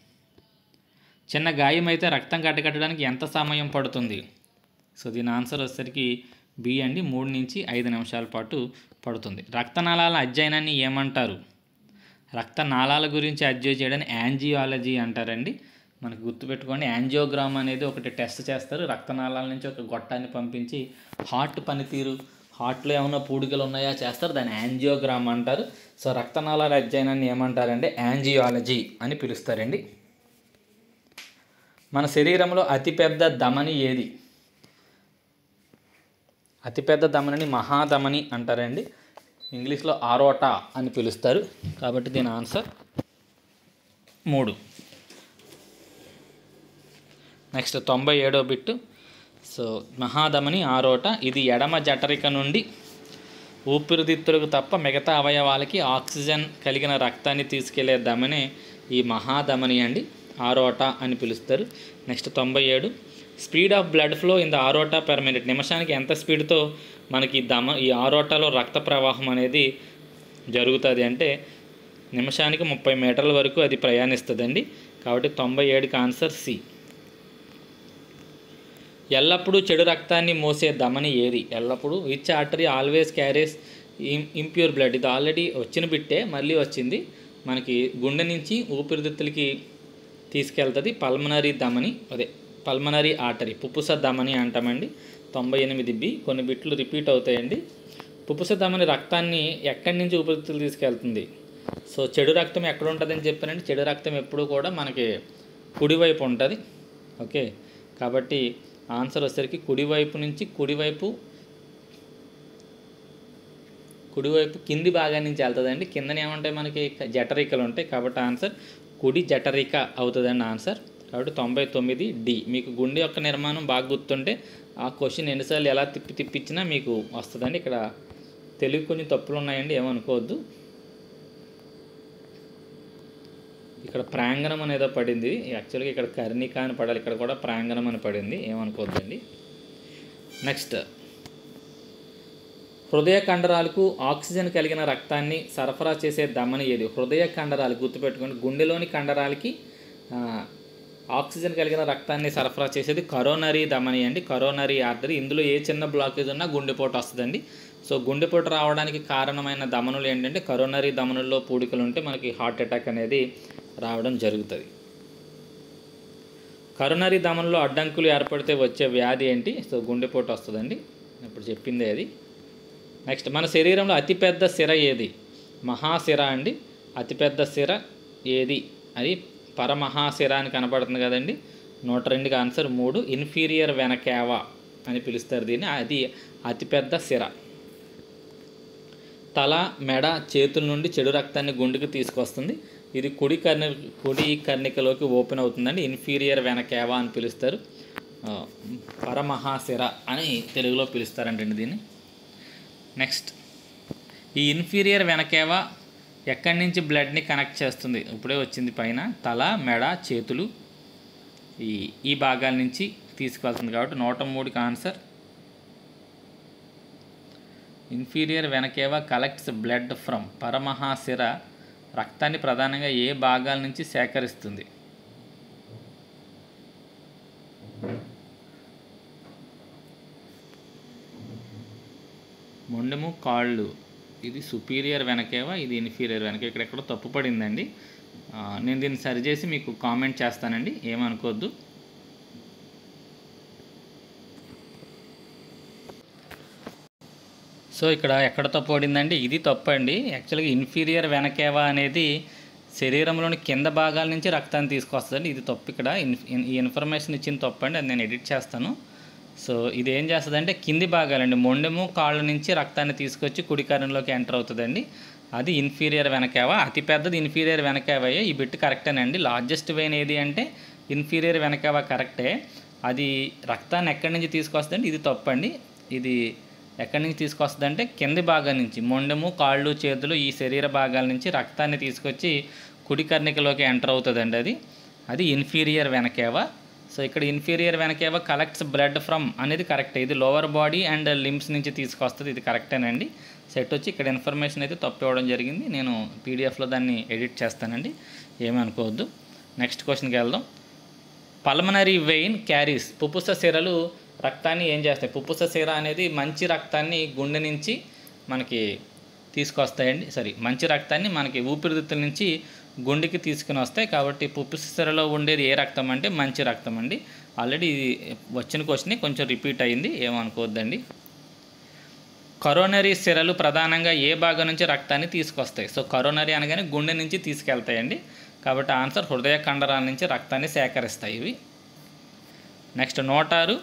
చిన్న గాయం అయితే రక్తం గడ్డకట్టడానికి ఎంత సమయం పడుతుంది? సో దీని ఆన్సర్ వచ్చేసరికి బి అండి. 3 నుంచి 5 నిమిషాల పాటు పడుతుంది. రక్తనాళాల అధ్యయనాన్ని ఏమంటారు? రక్తనాళాల గురించి అధ్యయనం చేయడాన్ని యాంజియాలజీ అంటారండి. మనకు గుర్తుపెట్టుకోండి, యాంజియోగ్రామ్ అనేది ఒకటి టెస్ట్ చేస్తారు. రక్తనాళాల నుంచి ఒక గొట్టాన్ని పంపించి హార్ట్ పనితీరు, హార్ట్లో ఏమైనా పూడికలు ఉన్నాయా చేస్తారు, దాన్ని యాంజియోగ్రామ్ అంటారు. సో రక్తనాళాల అధ్యయనాన్ని ఏమంటారంటే యాంజియాలజీ అని పిలుస్తారండి. మన శరీరంలో అతిపెద్ద ధమని ఏది? అతిపెద్ద ధమనిని మహాధమని అంటారండి. ఇంగ్లీష్లో ఆరోటా అని పిలుస్తారు. కాబట్టి దీని ఆన్సర్ 3. నెక్స్ట్ 97వ బిట్టు. సో మహాధమని ఆరోటా, ఇది ఎడమ జఠరిక నుండి ఊపిరితిత్తులకు తప్ప మిగతా అవయవాలకి ఆక్సిజన్ కలిగిన రక్తాన్ని తీసుకెళ్లే ధమనే ఈ మహాధమని అండి. ఆరోటా అని పిలుస్తారు. Next 97. Speed of blood flow in the ఆరోటా per minute. నిమిషానికి ఎంత స్పీడ్తో మనకి ఈ ఆరోటాలో రక్త ప్రవాహం అనేది జరుగుతుంది అంటే నిమిషానికి 30 మీటర్ల వరకు అది ప్రయాణిస్తుందండి. కాబట్టి 97కి ఆన్సర్ సి. ఎల్లప్పుడూ చెడు రక్తాన్ని మోసే ధమని ఏది? ఎల్లప్పుడూ which artery always carries impure blood. ఇది ఆల్రెడీ వచ్చిన బిట్టే, మళ్ళీ వచ్చింది. మనకి గుండె నుంచి ఊపిరితిత్తులకి తీసుకెళ్తుంది పల్మనరీ ధమని, పల్మనరీ ఆర్టరీ, పుప్పుస ధమని అంటామండి. 98 బి. కొన్ని బిట్లు రిపీట్ అవుతాయండి. పుప్పుస ధమని రక్తాన్ని ఎక్కడి నుంచి ఊపిరితిత్తులు తీసుకెళ్తుంది? సో చెడు రక్తం ఎక్కడ ఉంటుందని చెప్పానండి. చెడు రక్తం ఎప్పుడూ కూడా మనకి కుడివైపు ఉంటుంది. ఓకే, కాబట్టి ఆన్సర్ వచ్చేసరికి కుడివైపు నుంచి కుడివైపు కింది భాగం నుంచి వెళ్తుందండి. కిందనే ఏమంటాయి మనకి జఠరికలు ఉంటాయి. కాబట్టి ఆన్సర్ కుడి జఠరిక అవుతుందండి ఆన్సర్. కాబట్టి 99 డి. మీకు గుండె యొక్క నిర్మాణం బాగా గుర్తుంటే ఆ క్వశ్చన్ ఎన్నిసార్లు ఎలా తిప్పించినా మీకు వస్తుందండి. ఇక్కడ తెలుగు కొన్ని తప్పులు ఉన్నాయండి, ఏమనుకోవద్దు. ఇక్కడ ప్రాంగణం అనేదో పడింది, యాక్చువల్గా ఇక్కడ కర్ణిక అని పడాలి, ఇక్కడ కూడా ప్రాంగణం అని పడింది, ఏమనుకోవద్దండి. నెక్స్ట్, హృదయ కండరాలకు ఆక్సిజన్ కలిగిన రక్తాన్ని సరఫరా చేసే ధమని ఏది? హృదయ కండరాలు గుర్తుపెట్టుకోండి, గుండెలోని కండరాలకి ఆక్సిజన్ కలిగిన రక్తాన్ని సరఫరా చేసేది కరోనరీ ధమని అండి, కరోనరీ ఆర్టరీ. ఇందులో ఏ చిన్న బ్లాకేజ్ ఉన్నా గుండెపోటు వస్తుందండి. సో గుండెపోటు రావడానికి కారణమైన ధమనులు ఏంటంటే కరోనరీ ధమనుల్లో పూడికలు ఉంటే మనకి హార్ట్ అటాక్ అనేది రావడం జరుగుతుంది. కరోనరీ ధమనుల్లో అడ్డంకులు ఏర్పడితే వచ్చే వ్యాధి ఏంటి? సో గుండెపోటు వస్తుందండి, ఇప్పుడు చెప్పిందే అది. నెక్స్ట్, మన శరీరంలో అతిపెద్ద సిర ఏది? మహాశిర అండి. అతిపెద్ద సిర ఏది? అది పరమహాశిర అని కనపడుతుంది కదండి. 102కి ఆన్సర్ 3. ఇన్ఫీరియర్ వెనకేవా అని పిలుస్తారు దీన్ని, అది అతిపెద్ద సిర. తల, మెడ, చేతుల నుండి చెడు రక్తాన్ని గుండెకి తీసుకొస్తుంది. ఇది కుడి కర్ణికలోకి ఓపెన్ అవుతుందండి. ఇన్ఫీరియర్ వెనకేవా అని పిలుస్తారు. పరమహాశిర అని తెలుగులో పిలుస్తారంటండి దీన్ని. నెక్స్ట్, ఈ ఇన్ఫీరియర్ వెనకేవా ఎక్కడి నుంచి బ్లడ్ని కనెక్ట్ చేస్తుంది? ఇప్పుడే వచ్చింది పైన. తల, మెడ, చేతులు ఈ భాగాల నుంచి తీసుకెళ్తుంది. కాబట్టి 103కి answer. Inferior vena cava collects blood from. పరమహాశిర రక్తాన్ని ప్రధానంగా ఏ భాగాల నుంచి సేకరిస్తుంది? మొండెము, కాళ్ళు. ఇది సుపీరియర్ వెనకేవా, ఇది ఇన్ఫీరియర్ వెనక. ఇక్కడెక్కడో తప్పు పడిందండి. నేను దీన్ని సరిచేసి మీకు కామెంట్ చేస్తానండి, ఏమనుకోవద్దు. సో ఇక్కడ ఎక్కడ తప్పు పడిందండి, ఇది తప్పు అండి. యాక్చువల్గా ఇన్ఫీరియర్ వెనకేవా అనేది శరీరంలోని కింద భాగాల నుంచి రక్తాన్ని తీసుకొస్తుందండి. ఇది తప్పు. ఇక్కడ ఈ ఇన్ఫర్మేషన్ ఇచ్చిన తప్పు అండి, అది నేను ఎడిట్ చేస్తాను. సో ఇది ఏం చేస్తుందంటే కింది భాగాలండి, మొండెము కాళ్ళ నుంచి రక్తాన్ని తీసుకొచ్చి కుడి కరణంలోకి ఎంటర్ అవుతుందండి. అది ఇన్ఫీరియర్ వెనకేవా. అతిపెద్దది ఇన్ఫీరియర్ వెనకేవయ్యే. ఈ బిట్ కరెక్టేనండి. లార్జెస్ట్ వెయిన్ ఏది అంటే ఇన్ఫీరియర్ వెనకేవా కరెక్టే. అది రక్తాన్ని ఎక్కడి నుంచి తీసుకొస్తుందండి, ఇది తప్పు అండి. ఇది ఎక్కడి నుంచి తీసుకొస్తుందంటే కింది భాగం నుంచి, మొండెము కాళ్ళు చేతులు ఈ శరీర భాగాల నుంచి రక్తాన్ని తీసుకొచ్చి కుడి కర్ణికలోకి ఎంటర్ అవుతుందండి. అది ఇన్ఫీరియర్ వెనకేవా. సో ఇక్కడ inferior vena cava collects blood from అనేది కరెక్టే. ఇది లోవర్ బాడీ అండ్ లిమ్స్ నుంచి తీసుకొస్తుంది, ఇది కరెక్టేనండి. సెట్ వచ్చి ఇక్కడ ఇన్ఫర్మేషన్ అయితే తప్పు ఇవ్వడం జరిగింది. నేను పీడిఎఫ్లో దాన్ని ఎడిట్ చేస్తానండి, ఏమనుకోవద్దు. నెక్స్ట్ క్వశ్చన్కి వెళ్దాం. పల్మనరీ వెయిన్ క్యారీస్, పుప్పుస సిరలు రక్తాన్ని ఏం చేస్తాయి? పుప్పుస సిర అనేది మంచి రక్తాన్ని గుండె నుంచి మనకి తీసుకొస్తాయండి. మంచి రక్తాన్ని మనకి ఊపిరితిత్తుల నుంచి గుండెకి తీసుకుని వస్తాయి. కాబట్టి పుప్పుస సిరలో ఉండేది ఏ రక్తం అంటే మంచి రక్తం అండి. ఆల్రెడీ వచ్చిన క్వశ్చన్ కొంచెం రిపీట్ అయింది, ఏమనుకోవద్దండి. కరోనరీ సిరలు ప్రధానంగా ఏ భాగం నుంచి రక్తాన్ని తీసుకొస్తాయి? సో కరోనరీ అనగానే గుండె నుంచి తీసుకెళ్తాయండి. కాబట్టి ఆన్సర్ హృదయ కండరాల నుంచి రక్తాన్ని సేకరిస్తాయి ఇవి. నెక్స్ట్ 106,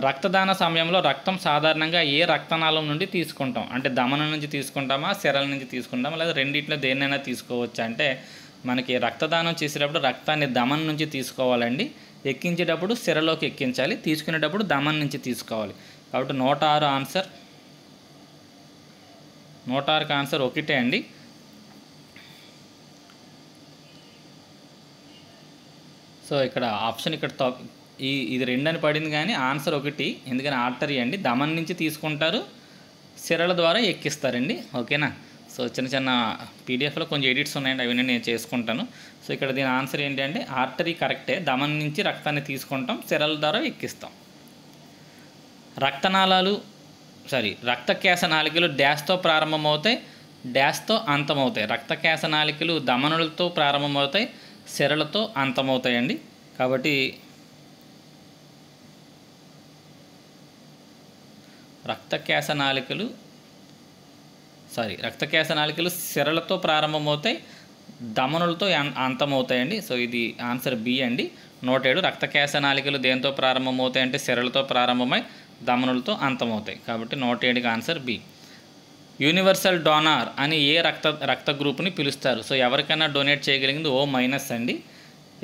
రక్తదాన సమయంలో రక్తం సాధారణంగా ఏ రక్తనాళం నుండి తీసుకుంటాం? అంటే దమనం నుంచి తీసుకుంటామా, సిరల నుంచి తీసుకుంటామా, లేదా రెండింటిలో దేన్నైనా తీసుకోవచ్చు? అంటే మనకి రక్తదానం చేసేటప్పుడు రక్తాన్ని దమనం నుంచి తీసుకోవాలండి. ఎక్కించేటప్పుడు సిరలోకి ఎక్కించాలి, తీసుకునేటప్పుడు దమనం నుంచి తీసుకోవాలి. కాబట్టి 106 ఆన్సర్. 106కి ఆన్సర్ ఒకటే అండి. సో ఇక్కడ ఆప్షన్ ఇక్కడ ఇది 2 అని పడింది కానీ ఆన్సర్ 1, ఎందుకని ఆర్టరీ అండి. దమన్ నుంచి తీసుకుంటారు, సిరల ద్వారా ఎక్కిస్తారండి. ఓకేనా? సో చిన్న పీడిఎఫ్లో కొంచెం ఎడిట్స్ ఉన్నాయండి, అవి నేను చేసుకుంటాను. సో ఇక్కడ దీని ఆన్సర్ ఏంటి అంటే ఆర్టరీ కరెక్టే. దమన్ నుంచి రక్తాన్ని తీసుకుంటాం, సిరల ద్వారా ఎక్కిస్తాం. రక్తకేశ నాళికలు డ్యాష్తో ప్రారంభమవుతాయి, డ్యాష్తో అంతమవుతాయి. రక్తకేశ నాళికలు దమనులతో ప్రారంభమవుతాయి, సిరలతో అంతమవుతాయండి. కాబట్టి రక్తకేశ నాళికలు సిరలతో ప్రారంభమవుతాయి, దమనులతో అంతమవుతాయండి. సో ఇది ఆన్సర్ బి అండి. 107, రక్తకేశ నాళికలు దేంతో ప్రారంభమవుతాయి అంటే సిరలతో ప్రారంభమై దమనులతో అంతమవుతాయి. కాబట్టి 107కి ఆన్సర్ బి. యూనివర్సల్ డోనార్ అని ఏ రక్త గ్రూప్ని పిలుస్తారు? సో ఎవరికైనా డొనేట్ చేయగలిగింది O- అండి.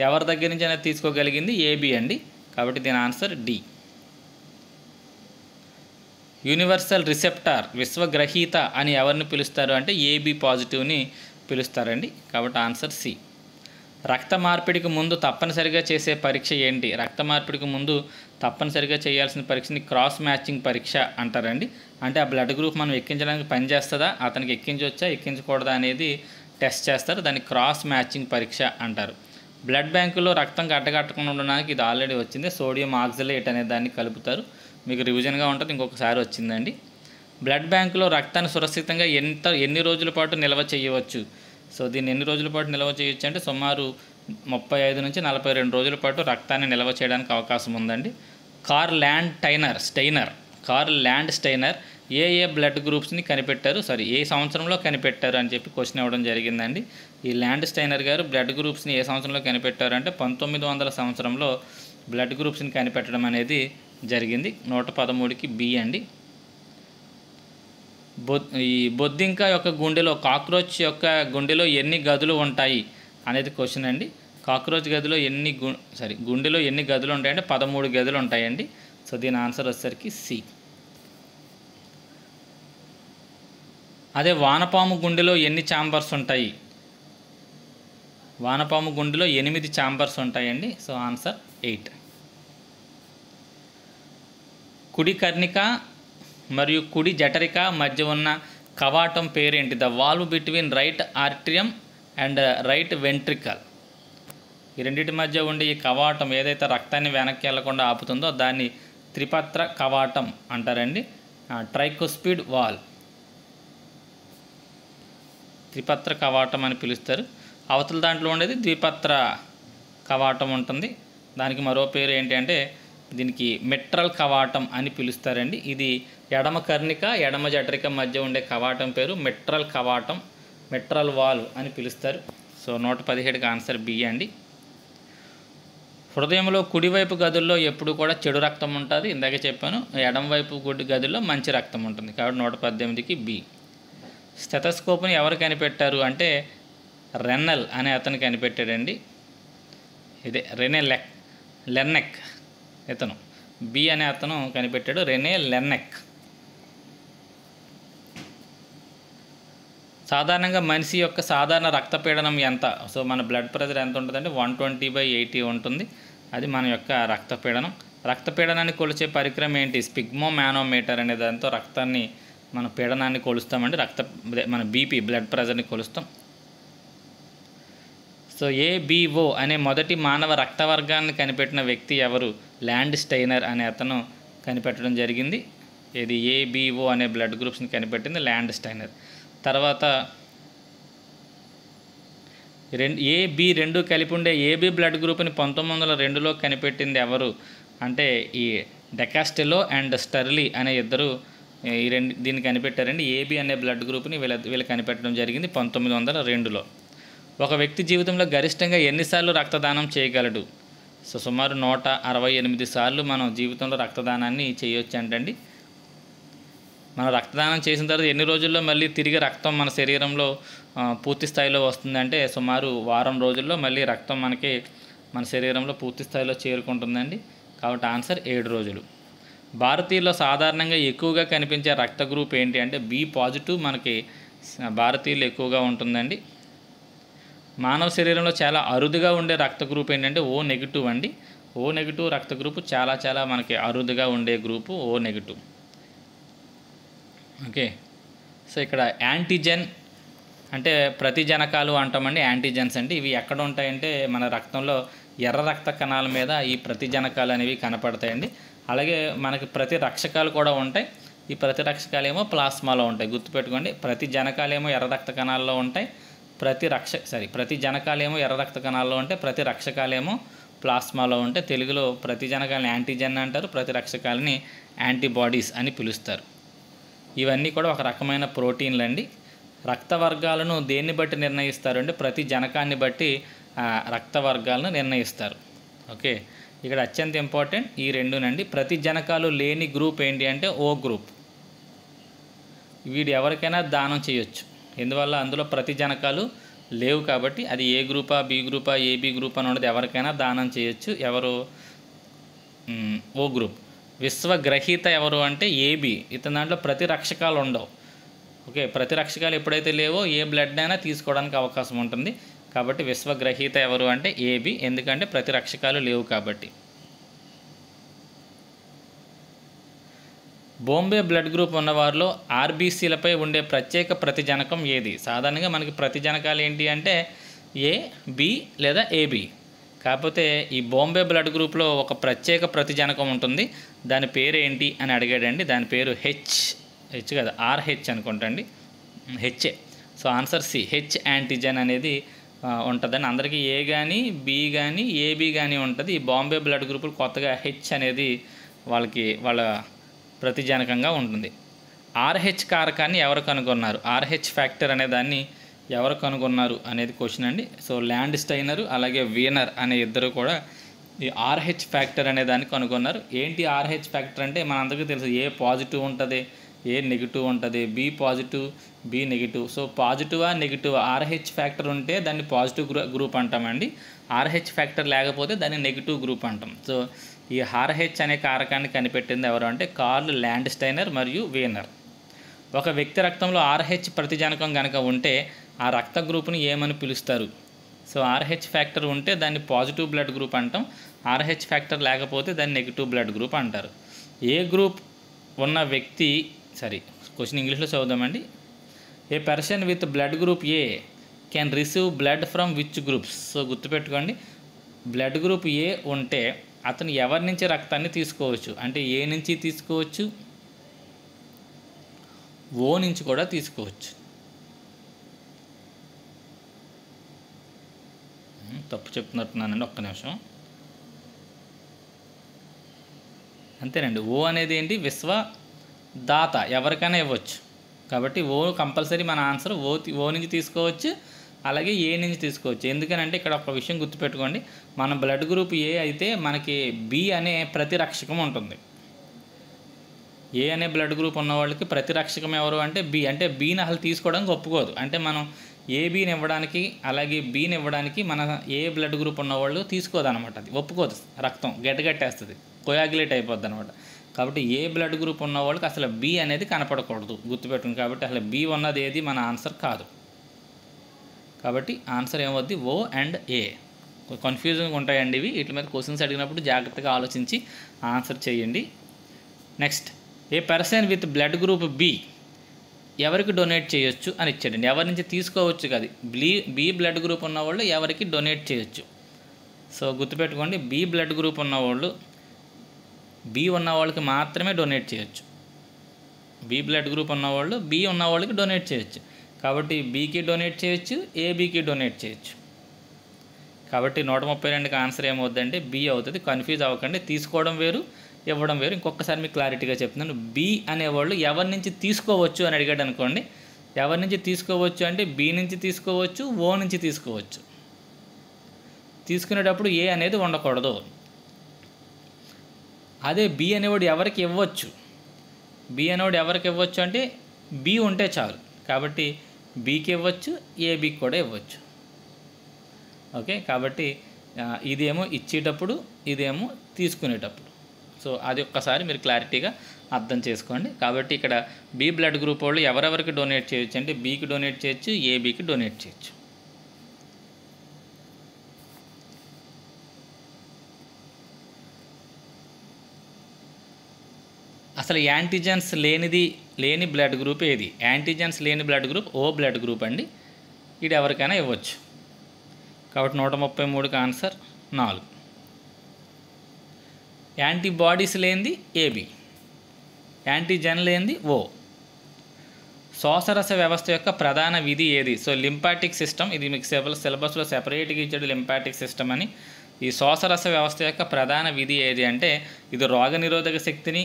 ఎవరి దగ్గర నుంచి అయినా తీసుకోగలిగింది AB అండి. కాబట్టి దీని ఆన్సర్ డి. యూనివర్సల్ రిసెప్టార్ విశ్వగ్రహీత అని ఎవరిని పిలుస్తారు అంటే AB పాజిటివ్ని పిలుస్తారండి. కాబట్టి ఆన్సర్ సి. రక్త మార్పిడికి ముందు తప్పనిసరిగా చేసే పరీక్ష ఏంటి? రక్త మార్పిడికి ముందు తప్పనిసరిగా చేయాల్సిన పరీక్షని క్రాస్ మ్యాచింగ్ పరీక్ష అంటారండి. అంటే ఆ బ్లడ్ గ్రూప్ మనం ఎక్కించడానికి పనిచేస్తుందా, అతనికి ఎక్కించవచ్చా ఎక్కించకూడదా అనేది టెస్ట్ చేస్తారు. దాన్ని క్రాస్ మ్యాచింగ్ పరీక్ష అంటారు. బ్లడ్ బ్యాంకులో రక్తం గడ్డగట్టకుండా ఉండడానికి ఇది ఆల్రెడీ వచ్చింది, సోడియం ఆక్సలేట్ అనే దాన్ని కలుపుతారు. మీకు రివిజన్గా ఉంటుంది, ఇంకొకసారి వచ్చిందండి. బ్లడ్ బ్యాంకులో రక్తాన్ని సురక్షితంగా ఎన్ని రోజుల పాటు నిల్వ చేయవచ్చు? సో దీన్ని ఎన్ని రోజుల పాటు నిల్వ చేయొచ్చు అంటే సుమారు 35 నుంచి 42 రోజుల పాటు రక్తాన్ని నిల్వ చేయడానికి అవకాశం ఉందండి. కార్ల్ ల్యాండ్ స్టైనర్ ఏ బ్లడ్ గ్రూప్స్ని కనిపెట్టారు? ఏ సంవత్సరంలో కనిపెట్టారు అని చెప్పి క్వశ్చన్ ఇవ్వడం జరిగిందండి. ఈ ల్యాండ్ స్టైనర్ గారు బ్లడ్ గ్రూప్స్ని ఏ సంవత్సరంలో కనిపెట్టారు అంటే 1900 సంవత్సరంలో బ్లడ్ గ్రూప్స్ని కనిపెట్టడం అనేది జరిగింది. 113కి బి అండి. ఈ బొద్దింక యొక్క గుండెలో, కాక్రోచ్ యొక్క గుండెలో ఎన్ని గదులు ఉంటాయి అనేది క్వశ్చన్ అండి. కాక్రోచ్ గదిలో గుండెలో ఎన్ని గదులు ఉంటాయంటే 13 గదులు ఉంటాయండి. సో దీని ఆన్సర్ వచ్చేసరికి సి. అదే వానపాము గుండెలో ఎన్ని ఛాంబర్స్ ఉంటాయి? వానపాము గుండెలో 8 ఛాంబర్స్ ఉంటాయండి. So answer 8. కుడి కర్ణిక మరియు కుడి జఠరిక మధ్య ఉన్న కవాటం పేరేంటి? The valve between right atrium and right ventricle. ఈ రెండింటి మధ్య ఉండే ఈ కవాటం ఏదైతే రక్తాన్ని వెనక్కి వెళ్లకుండా ఆపుతుందో దాన్ని త్రిపత్ర కవాటం అంటారండి. ట్రైకోస్పిడ్ వాల్, త్రిపత్ర కవాటం అని పిలుస్తారు. అవతల దాంట్లో ఉండేది ద్విపత్ర కవాటం ఉంటుంది. దానికి మరో పేరు ఏంటి అంటే దీనికి మిట్రల్ కవాటం అని పిలుస్తారండి. ఇది ఎడమ కర్ణిక ఎడమ జఠరిక మధ్య ఉండే కవాటం పేరు మిట్రల్ కవాటం, మిట్రల్ వాల్వ్ అని పిలుస్తారు. సో 117కి ఆన్సర్ బి అండి. హృదయంలో కుడివైపు గదుల్లో ఎప్పుడు కూడా చెడు రక్తం ఉంటుంది, ఇందాక చెప్పాను. ఎడమవైపు గదుల్లో మంచి రక్తం ఉంటుంది, కాబట్టి 118కి బి. స్టెథోస్కోప్ని ఎవరు కనిపెట్టారు అంటే రెన్నెల్ అనే అతను కనిపెట్టాడండి. ఇదే రెనే లెర్నెక్ ఇతను. బి అనే అతను కనిపెట్టాడు, రెనే లెర్నెక్. సాధారణంగా మనిషి యొక్క సాధారణ రక్తపీడనం ఎంత? సో మన బ్లడ్ ప్రెషర్ ఎంత ఉంటుందంటే 120/80 ఉంటుంది. అది మన యొక్క రక్తపీడనం. రక్తపీడనాన్ని కొలిచే పరికరం ఏంటి? స్పిగ్మోమానోమీటర్ అనే దాంతో రక్తాన్ని మన పీడనాన్ని కొలుస్తామండి. మన బీపీ బ్లడ్ ప్రెషర్ని కొలుస్తాం. సో ఏబిఓ అనే మొదటి మానవ రక్తవర్గాన్ని కనిపెట్టిన వ్యక్తి ఎవరు? ల్యాండ్ స్టైనర్ అనే అతను కనిపెట్టడం జరిగింది. ఇది ఏబిఓ అనే బ్లడ్ గ్రూప్స్ని కనిపెట్టింది ల్యాండ్ స్టైనర్. తర్వాత ఏబి రెండు కలిపి ఉండే ఏబి బ్లడ్ గ్రూప్ని 1902లో కనిపెట్టింది ఎవరు అంటే ఈ డెకాస్టెలో అండ్ స్టర్లీ అనే ఇద్దరు దీన్ని కనిపెట్టారండి. ఏబి అనే బ్లడ్ గ్రూప్ని వీళ్ళు కనిపెట్టడం జరిగింది 1902లో. ఒక వ్యక్తి జీవితంలో గరిష్టంగా ఎన్నిసార్లు రక్తదానం చేయగలడు? సో సుమారు 168 సార్లు మనం జీవితంలో రక్తదానాన్ని చేయొచ్చు అంటండి. మనం రక్తదానం చేసిన తర్వాత ఎన్ని రోజుల్లో మళ్ళీ తిరిగి రక్తం మన శరీరంలో పూర్తి స్థాయిలో వస్తుందంటే సుమారు వారం రోజుల్లో మళ్ళీ రక్తం మన శరీరంలో పూర్తి స్థాయిలో చేరుకుంటుందండి. కాబట్టి ఆన్సర్ 7 రోజులు. భారతీయుల్లో సాధారణంగా ఎక్కువగా కనిపించే రక్త గ్రూప్ ఏంటి అంటే బి పాజిటివ్ మనకి భారతీయులు ఎక్కువగా ఉంటుందండి. మానవ శరీరంలో చాలా అరుదుగా ఉండే రక్త గ్రూప్ ఏంటంటే ఓ నెగిటివ్ అండి. ఓ నెగిటివ్ రక్త గ్రూపు చాలా మనకి అరుదుగా ఉండే group O negative. Okay. So ఇక్కడ యాంటీజెన్ అంటే ప్రతిజనకాలు అంటామండి. యాంటీజెన్స్ అంటే ఇవి ఎక్కడ ఉంటాయంటే మన రక్తంలో ఎర్ర రక్త కణాల మీద ఈ ప్రతిజనకాలు అనేవి కనపడతాయండి. అలాగే మనకి ప్రతిరక్షకాలు కూడా ఉంటాయి. ఈ ప్రతిరక్షకాలేమో ప్లాస్మాలో ఉంటాయి. గుర్తుపెట్టుకోండి, ప్రతిజనకాలేమో ఎర్ర రక్త కణాల్లో ఉంటాయి, ప్రతిజనకాలేమో ఎర్ర రక్త కణాల్లో ఉంటాయి, ప్రతిరక్షకాలేమో ప్లాస్మాలో ఉంటాయి. తెలుగులో ప్రతిజనకాలని యాంటీజెన్ అంటారు, ప్రతిరక్షకాలని యాంటీబాడీస్ అని పిలుస్తారు. ఇవన్నీ కూడా ఒక రకమైన ప్రోటీన్లు అండి. రక్త వర్గాలను దేన్ని బట్టి నిర్ణయిస్తారు అంటే ప్రతి జనకాన్ని బట్టి రక్త వర్గాలను నిర్ణయిస్తారు. ఓకే, ఇక్కడ అత్యంత ఇంపార్టెంట్ ఈ రెండునండి. ప్రతి జనకాలు లేని గ్రూప్ ఏంటి అంటే ఓ గ్రూప్. వీడు ఎవరికైనా దానం చేయొచ్చు, ఎందువల్ల అందులో ప్రతి జనకాలు లేవు కాబట్టి. అది ఏ గ్రూపా బి గ్రూపా ఏబి గ్రూప్ అని ఉండదు, ఎవరికైనా దానం చేయొచ్చు. ఎవరు? ఓ గ్రూప్. విశ్వగ్రహీత ఎవరు అంటే ఏబి. ఇతని దాంట్లో ప్రతిరక్షకాలు ఉండవు. ఓకే, ప్రతిరక్షకాలు ఎప్పుడైతే లేవో ఏ బ్లడ్ అయినా తీసుకోవడానికి అవకాశం ఉంటుంది. కాబట్టి విశ్వగ్రహీత ఎవరు అంటే ఏబి, ఎందుకంటే ప్రతిరక్షకాలు లేవు కాబట్టి. బొంబే బ్లడ్ గ్రూప్ ఉన్నవారిలో ఆర్బీసీలపై ఉండే ప్రత్యేక ప్రతిజనకం ఏది? సాధారణంగా మనకి ప్రతిజనకాలు ఏంటి అంటే ఏ, బి లేదా ఏబి. కాకపోతే ఈ బొంబే బ్లడ్ గ్రూప్లో ఒక ప్రత్యేక ప్రతిజనకం ఉంటుంది. దాని పేరు ఏంటి అని అడిగాడండి. దాని పేరు హెచ్ కదా, ఆర్హెచ్ అనుకుంటండి, HA. So answer C, H antigen అనేది ఉంటుందని. అందరికీ ఏ కానీ బి కానీ ఏబి కానీ ఉంటుంది. ఈ బాంబే బ్లడ్ గ్రూపులు కొత్తగా హెచ్ అనేది వాళ్ళ ప్రతిజనకంగా ఉంటుంది. ఆర్హెచ్ కారకాన్ని ఎవరు కనుగొన్నారు? ఆర్హెచ్ ఫ్యాక్టర్ అనే దాన్ని ఎవరు కనుగొన్నారు అనేది క్వశ్చన్ అండి. సో ల్యాండ్ స్టైనర్ అలాగే వీనర్ అనే ఇద్దరు కూడా ఈ ఆర్హెచ్ ఫ్యాక్టర్ అనే దాన్ని కనుగొన్నారు. ఏంటి ఆర్హెచ్ ఫ్యాక్టర్ అంటే మనందరికీ తెలుసు, ఏ పాజిటివ్ ఉంటుంది, ఏ నెగిటివ్ ఉంటుంది, B positive B negative. So పాజిటివా నెగిటివ్ ఆర్హెచ్ ఫ్యాక్టర్ ఉంటే దాన్ని పాజిటివ్ గ్రూప్ అంటామండి. ఆర్హెచ్ ఫ్యాక్టర్ లేకపోతే దాన్ని నెగిటివ్ గ్రూప్ అంటాం. సో ఈ ఆర్హెచ్ అనే కారకాన్ని కనిపెట్టింది ఎవరు అంటే కార్ల్ ల్యాండ్ స్టైనర్ మరియు వీనర్. ఒక వ్యక్తి రక్తంలో ఆర్హెచ్ ప్రతిజనకం కనుక ఉంటే ఆ రక్త గ్రూప్ని ఏమని పిలుస్తారు? సో ఆర్హెచ్ ఫ్యాక్టర్ ఉంటే దాన్ని పాజిటివ్ బ్లడ్ గ్రూప్ అంటాం. ఆర్హెచ్ ఫ్యాక్టర్ లేకపోతే దాన్ని నెగిటివ్ బ్లడ్ గ్రూప్ అంటారు. ఏ గ్రూప్ ఉన్న వ్యక్తి, క్వశ్చన్ ఇంగ్లీష్లో చదువుదామండి. A person with blood group A can receive blood from which groups? So గుర్తుపెట్టుకోండి, బ్లడ్ గ్రూప్ ఏ ఉంటే అతను ఎవరి నుంచి రక్తాన్ని తీసుకోవచ్చు అంటే ఏ నుంచి తీసుకోవచ్చు, ఓ నుంచి కూడా తీసుకోవచ్చు. తప్పు చెప్తున్నట్టున్నానండి, ఒక్క నిమిషం. అంతేనండి. ఓ అనేది ఏంటి, విశ్వదాత, ఎవరికైనా ఇవ్వచ్చు. కాబట్టి ఓ కంపల్సరీ మన ఆన్సర్ ఓ నుంచి తీసుకోవచ్చు, అలాగే ఏ నుంచి తీసుకోవచ్చు. ఎందుకనంటే ఇక్కడ ఒక విషయం గుర్తుపెట్టుకోండి, మన బ్లడ్ గ్రూప్ ఏ అయితే మనకి బి అనే ప్రతిరక్షకం ఉంటుంది. ఏ అనే బ్లడ్ గ్రూప్ ఉన్న వాళ్ళకి ప్రతిరక్షకం ఎవరు అంటే బి. అంటే బీని అసలు తీసుకోవడానికి ఒప్పుకోదు. అంటే మనం ఏబీని ఇవ్వడానికి అలాగే బీని ఇవ్వడానికి మన ఏ బ్లడ్ గ్రూప్ ఉన్నవాళ్ళు తీసుకోదన్నమాట. అది ఒప్పుకోదు, రక్తం గడ్డగట్టేస్తుంది, కోయాగులేట్ అయిపోద్ది అనమాట. కాబట్టి ఏ బ్లడ్ గ్రూప్ ఉన్న వాళ్ళకి అసలు బి అనేది కనపడకూడదు, గుర్తుపెట్టుకుని. కాబట్టి అసలు బి ఉన్నది ఏది మన ఆన్సర్ కాదు. కాబట్టి ఆన్సర్ ఏమవుద్ది, ఓ అండ్ ఏ. కన్ఫ్యూజింగ్ ఉంటాయండి ఇవి. వీటి మీద క్వశ్చన్స్ అడిగినప్పుడు జాగ్రత్తగా ఆలోచించి ఆన్సర్ చేయండి. Next, a person with blood group B ఎవరికి డొనేట్ చేయొచ్చు అని ఇచ్చాడండి. ఎవరి నుంచి తీసుకోవచ్చు కాదు, బి బ్లడ్ గ్రూప్ ఉన్నవాళ్ళు ఎవరికి డొనేట్ చేయొచ్చు. సో గుర్తుపెట్టుకోండి, బి బ్లడ్ గ్రూప్ ఉన్నవాళ్ళు బి ఉన్న వాళ్ళకి మాత్రమే డొనేట్ చేయొచ్చు. బి బ్లడ్ గ్రూప్ ఉన్నవాళ్ళు బి ఉన్న వాళ్ళకి డొనేట్ చేయొచ్చు. కాబట్టి బీకి డొనేట్ చేయొచ్చు, ఏబీకి డొనేట్ చేయొచ్చు. కాబట్టి 132కి ఆన్సర్ ఏమవుద్దంటే బి అవుతుంది. కన్ఫ్యూజ్ అవ్వకండి, తీసుకోవడం వేరు, ఇవ్వడం వేరు. ఇంకొకసారి మీకు క్లారిటీగా చెప్తున్నాను. బి అనేవాళ్ళు ఎవరి నుంచి తీసుకోవచ్చు అని అడిగాడు అనుకోండి, ఎవరి నుంచి తీసుకోవచ్చు అంటే బి నుంచి తీసుకోవచ్చు, ఓ నుంచి తీసుకోవచ్చు. తీసుకునేటప్పుడు ఏ అనేది ఉండకూడదు. అదే బి అనేవాడు ఎవరికి ఇవ్వచ్చు, బి అనేవాడు ఎవరికి ఇవ్వచ్చు అంటే బి ఉంటే చాలు. కాబట్టి బీకి ఇవ్వచ్చు, ఏబీకి కూడా ఇవ్వచ్చు. ఓకే, కాబట్టి ఇదేమో ఇచ్చేటప్పుడు, ఇదేమో తీసుకునేటప్పుడు. సో అది ఒక్కసారి మీరు క్లారిటీగా అర్థం చేసుకోండి. కాబట్టి ఇక్కడ బి బ్లడ్ గ్రూప్ వాళ్ళు ఎవరెవరికి డొనేట్ చేయొచ్చు అంటే బీకి డొనేట్ చేయొచ్చు, ఏబీకి డొనేట్ చేయొచ్చు. అసలు యాంటీజెన్స్ లేని బ్లడ్ గ్రూప్ ఏది? యాంటీజెన్స్ లేని blood group O blood group అండి. ఇది ఎవరికైనా ఇవ్వచ్చు. కాబట్టి 133కి ఆన్సర్ 4. యాంటీబాడీస్ లేనిది ఏబి, యాంటీజెన్ లేనిది ఓ. శ్వాసరస వ్యవస్థ యొక్క ప్రధాన విధి ఏది? So lymphatic system. ఇది మీకు సిలబస్లో సెపరేట్గా ఇచ్చాడు, లింపాటిక్ సిస్టమ్ అని. ఈ శ్వాసరస వ్యవస్థ యొక్క ప్రధాన విధి ఏది అంటే ఇది రోగనిరోధక శక్తిని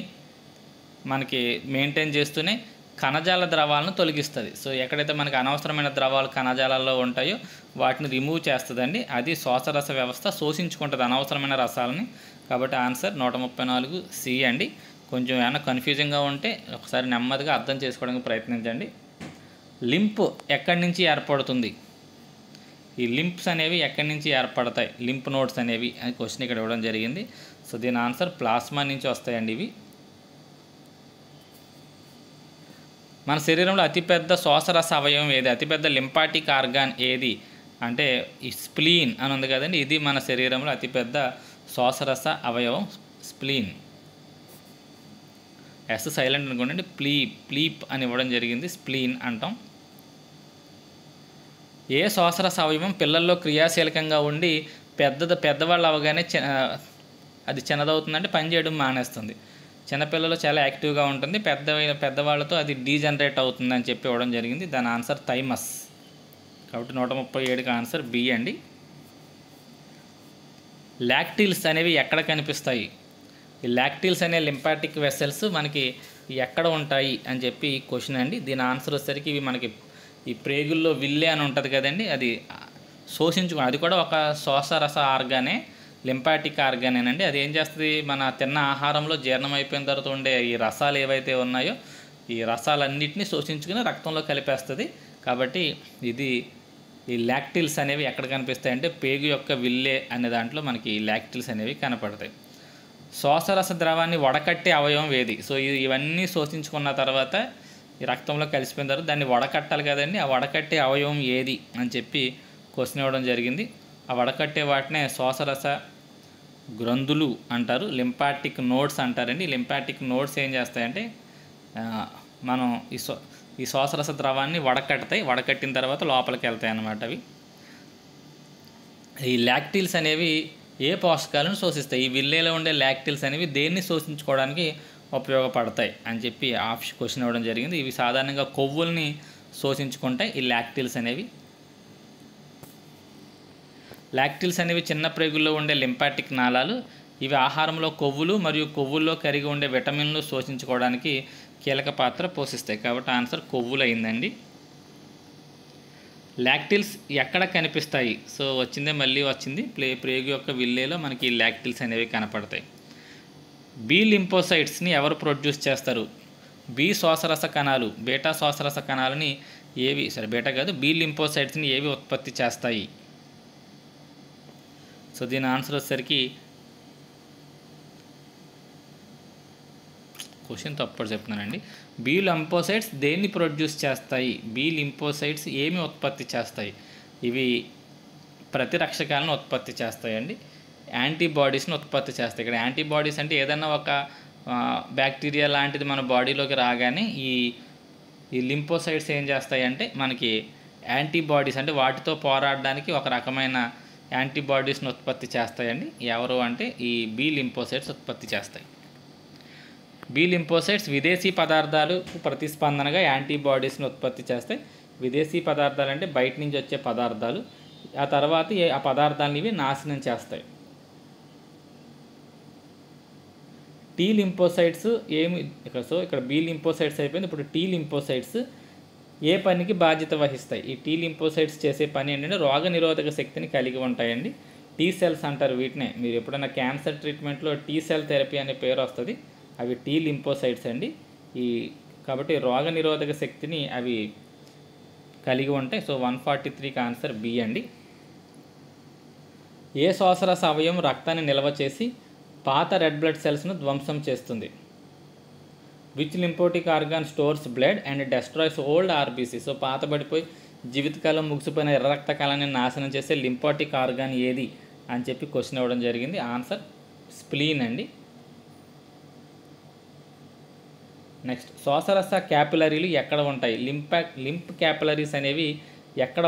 మనకి మెయింటైన్ చేస్తూనే కణజాల ద్రవాలను తొలగిస్తుంది. సో ఎక్కడైతే మనకి అనవసరమైన ద్రవాలు కణజాలాల్లో ఉంటాయో వాటిని రిమూవ్ చేస్తుందండి. అది శ్వాసరస వ్యవస్థ శోషించుకుంటుంది అనవసరమైన రసాలని. కాబట్టి ఆన్సర్ 134 సి అండి. కొంచెం ఏమైనా కన్ఫ్యూజింగ్గా ఉంటే ఒకసారి నెమ్మదిగా అర్థం చేసుకోవడానికి ప్రయత్నించండి. లింప్ ఎక్కడి నుంచి ఏర్పడుతుంది? ఈ లింప్స్ అనేవి ఎక్కడి నుంచి ఏర్పడతాయి, లింప్ నోడ్స్ అనేవి అని క్వశ్చన్ ఇక్కడ ఇవ్వడం జరిగింది. సో దీని ఆన్సర్ ప్లాస్మా నుంచి వస్తాయండి ఇవి. మన శరీరంలో అతిపెద్ద శ్వాసరస అవయవం ఏది? అతిపెద్ద లింపాటిక్ ఆర్గాన్ ఏది అంటే ఈ స్ప్లీన్ అని ఉంది కదండి. ఇది మన శరీరంలో అతిపెద్ద శ్వాసరస అవయవం స్ప్లీన్. ఎస్ సైలెంట్ అనుకోండి, ప్లీప్ అని ఇవ్వడం జరిగింది, స్ప్లీన్ అంటాం. ఏ శ్వాసరస అవయవం పిల్లల్లో క్రియాశీలకంగా ఉండి పెద్దవాళ్ళు అవగానే అది చిన్నదవుతుందంటే పనిచేయడం మానేస్తుంది? చిన్నపిల్లలు చాలా యాక్టివ్గా ఉంటుంది, పెద్దవాళ్ళతో అది డీజనరేట్ అవుతుందని చెప్పి ఇవ్వడం జరిగింది. దాని ఆన్సర్ థైమస్. కాబట్టి 137కి ఆన్సర్ బి అండి. లాక్టిల్స్ అనేవి ఎక్కడ కనిపిస్తాయి? ఈ లాక్టిల్స్ అనే లింపాటిక్ వెసల్స్ మనకి ఎక్కడ ఉంటాయి అని చెప్పి క్వశ్చన్ అండి. దీని ఆన్సర్ వచ్చేసరికి ఇవి మనకి ఈ ప్రేగుల్లో విల్లే అని ఉంటుంది కదండి, అది శోషించుకుని, అది కూడా ఒక శ్వాసరస ఆర్గానే, లింపాటిక్ ఆర్గానేనండి. అది ఏం చేస్తుంది, మన తిన్న ఆహారంలో జీర్ణం అయిపోయిన తర్వాత ఉండే ఈ రసాలు ఏవైతే ఉన్నాయో ఈ రసాలన్నింటినీ శోషించుకుని రక్తంలో కలిపేస్తుంది. కాబట్టి ఈ లాక్టిల్స్ అనేవి ఎక్కడ కనిపిస్తాయంటే పేగు యొక్క విల్లే అనే దాంట్లో మనకి ఈ లాక్టిల్స్ అనేవి కనపడతాయి. శ్వాసరస ద్రవాన్ని వడకట్టే అవయవం ఏది? సో ఇవన్నీ శోషించుకున్న తర్వాత ఈ రక్తంలో కలిసిపోయిన తర్వాత దాన్ని వడకట్టాలి కదండి. ఆ వడకట్టే అవయవం ఏది అని చెప్పి క్వశ్చన్ ఇవ్వడం జరిగింది. ఆ వడకట్టే వాటినే శ్వాసరస గ్రంథులు అంటారు, లింపాటిక్ నోడ్స్ అంటారండి. లింపాటిక్ నోడ్స్ ఏం చేస్తాయంటే మనం ఈ శ్వాసరస ద్రవాన్ని వడకడతాయి, వడకట్టిన తర్వాత లోపలికి వెళ్తాయి అన్నమాట అవి. ఈ లాక్టిల్స్ అనేవి ఏ పోషకాలను శోషిస్తాయి? ఈ విల్లేలో ఉండే లాక్టిల్స్ అనేవి దేన్ని శోషించుకోవడానికి ఉపయోగపడతాయి అని చెప్పి క్వశ్చన్ ఇవ్వడం జరిగింది. ఇవి సాధారణంగా కొవ్వుల్ని శోషించుకుంటాయి ఈ లాక్టిల్స్ అనేవి. లాక్టిల్స్ అనేవి చిన్న ప్రేగుల్లో ఉండే లింపాటిక్ నాళాలు. ఇవి ఆహారంలో కొవ్వులు మరియు కొవ్వుల్లో కరిగి ఉండే విటమిన్లు శోషించుకోవడానికి కీలక పాత్ర పోషిస్తాయి. కాబట్టి ఆన్సర్ కొవ్వులు అయిందండి. లాక్టిల్స్ ఎక్కడ కనిపిస్తాయి? సో మళ్ళీ వచ్చింది. ప్రేగు యొక్క విల్లేలో మనకి లాక్టిల్స్ అనేవి కనపడతాయి. బి లింపోసైట్స్ని ఎవరు ప్రొడ్యూస్ చేస్తారు? బి శ్వాసరస కణాలు, బీటా శ్వాసరస కణాలని బీటా కాదు, బి లింపోసైట్స్ని ఏవి ఉత్పత్తి చేస్తాయి? సో దీని ఆన్సర్ వచ్చేసరికి క్వశ్చన్ తప్పుడు చెప్తున్నానండి. బి లింపోసైట్స్ దేన్ని ప్రొడ్యూస్ చేస్తాయి? బి లింపోసైట్స్ ఏమి ఉత్పత్తి చేస్తాయి? ఇవి ప్రతిరక్షకాలను ఉత్పత్తి చేస్తాయండి. యాంటీబాడీస్ని ఉత్పత్తి చేస్తాయి. ఇక్కడ యాంటీబాడీస్ అంటే ఏదైనా ఒక బ్యాక్టీరియా లాంటిది మన బాడీలోకి రాగానే ఈ లింపోసైట్స్ ఏం చేస్తాయంటే మనకి యాంటీబాడీస్ అంటే వాటితో పోరాడడానికి ఒక రకమైన యాంటీబాడీస్ని ఉత్పత్తి చేస్తాయండి. ఎవరు అంటే ఈ బి లింపోసైట్స్ ఉత్పత్తి చేస్తాయి. బి లింపోసైట్స్ విదేశీ పదార్థాలకు ప్రతిస్పందనగా యాంటీబాడీస్ని ఉత్పత్తి చేస్తాయి. విదేశీ పదార్థాలు అంటే బయట నుంచి వచ్చే పదార్థాలు. ఆ తర్వాత ఆ పదార్థాలను ఇవి నాశనం చేస్తాయి. టీ లింపోసైట్స్ ఇక్కడ బి లింపోసైట్స్ అయిపోయింది. ఇప్పుడు టీ లింపోసైట్స్ ఏ పనికి బాధ్యత వహిస్తాయి? ఈ టీ లింపోసైట్స్ చేసే పని ఏంటంటే రోగ నిరోధక శక్తిని కలిగి ఉంటాయండి. టీ సెల్స్ అంటారు వీటినే. మీరు ఎప్పుడైనా క్యాన్సర్ ట్రీట్మెంట్లో టీ సెల్ థెరపీ అనే పేరు వస్తుంది. అవి టీ లింపోసైట్స్ అండి. కాబట్టి రోగ నిరోధక శక్తిని అవి కలిగి ఉంటాయి. సో 143కి ఆన్సర్ బి అండి. ఏ శ్వాసరస అవయవం రక్తాన్ని నిల్వ చేసి పాత రెడ్ బ్లడ్ సెల్స్ను ధ్వంసం చేస్తుంది? Which lymphatic organ stores blood and destroys old RBC? So పాతబడిపోయి జీవితకాలం ముగిసిపోయిన ఎర్ర రక్త కణాన్ని నాశనం చేసే లింపోటిక్ ఆర్గాన్ ఏది అని చెప్పి క్వశ్చన్ ఇవ్వడం జరిగింది. ఆన్సర్ స్ప్లీన్ అండి. నెక్స్ట్, శ్వాసరస క్యాపిలరీలు ఎక్కడ ఉంటాయి? లింప్ క్యాపిలరీస్ అనేవి ఎక్కడ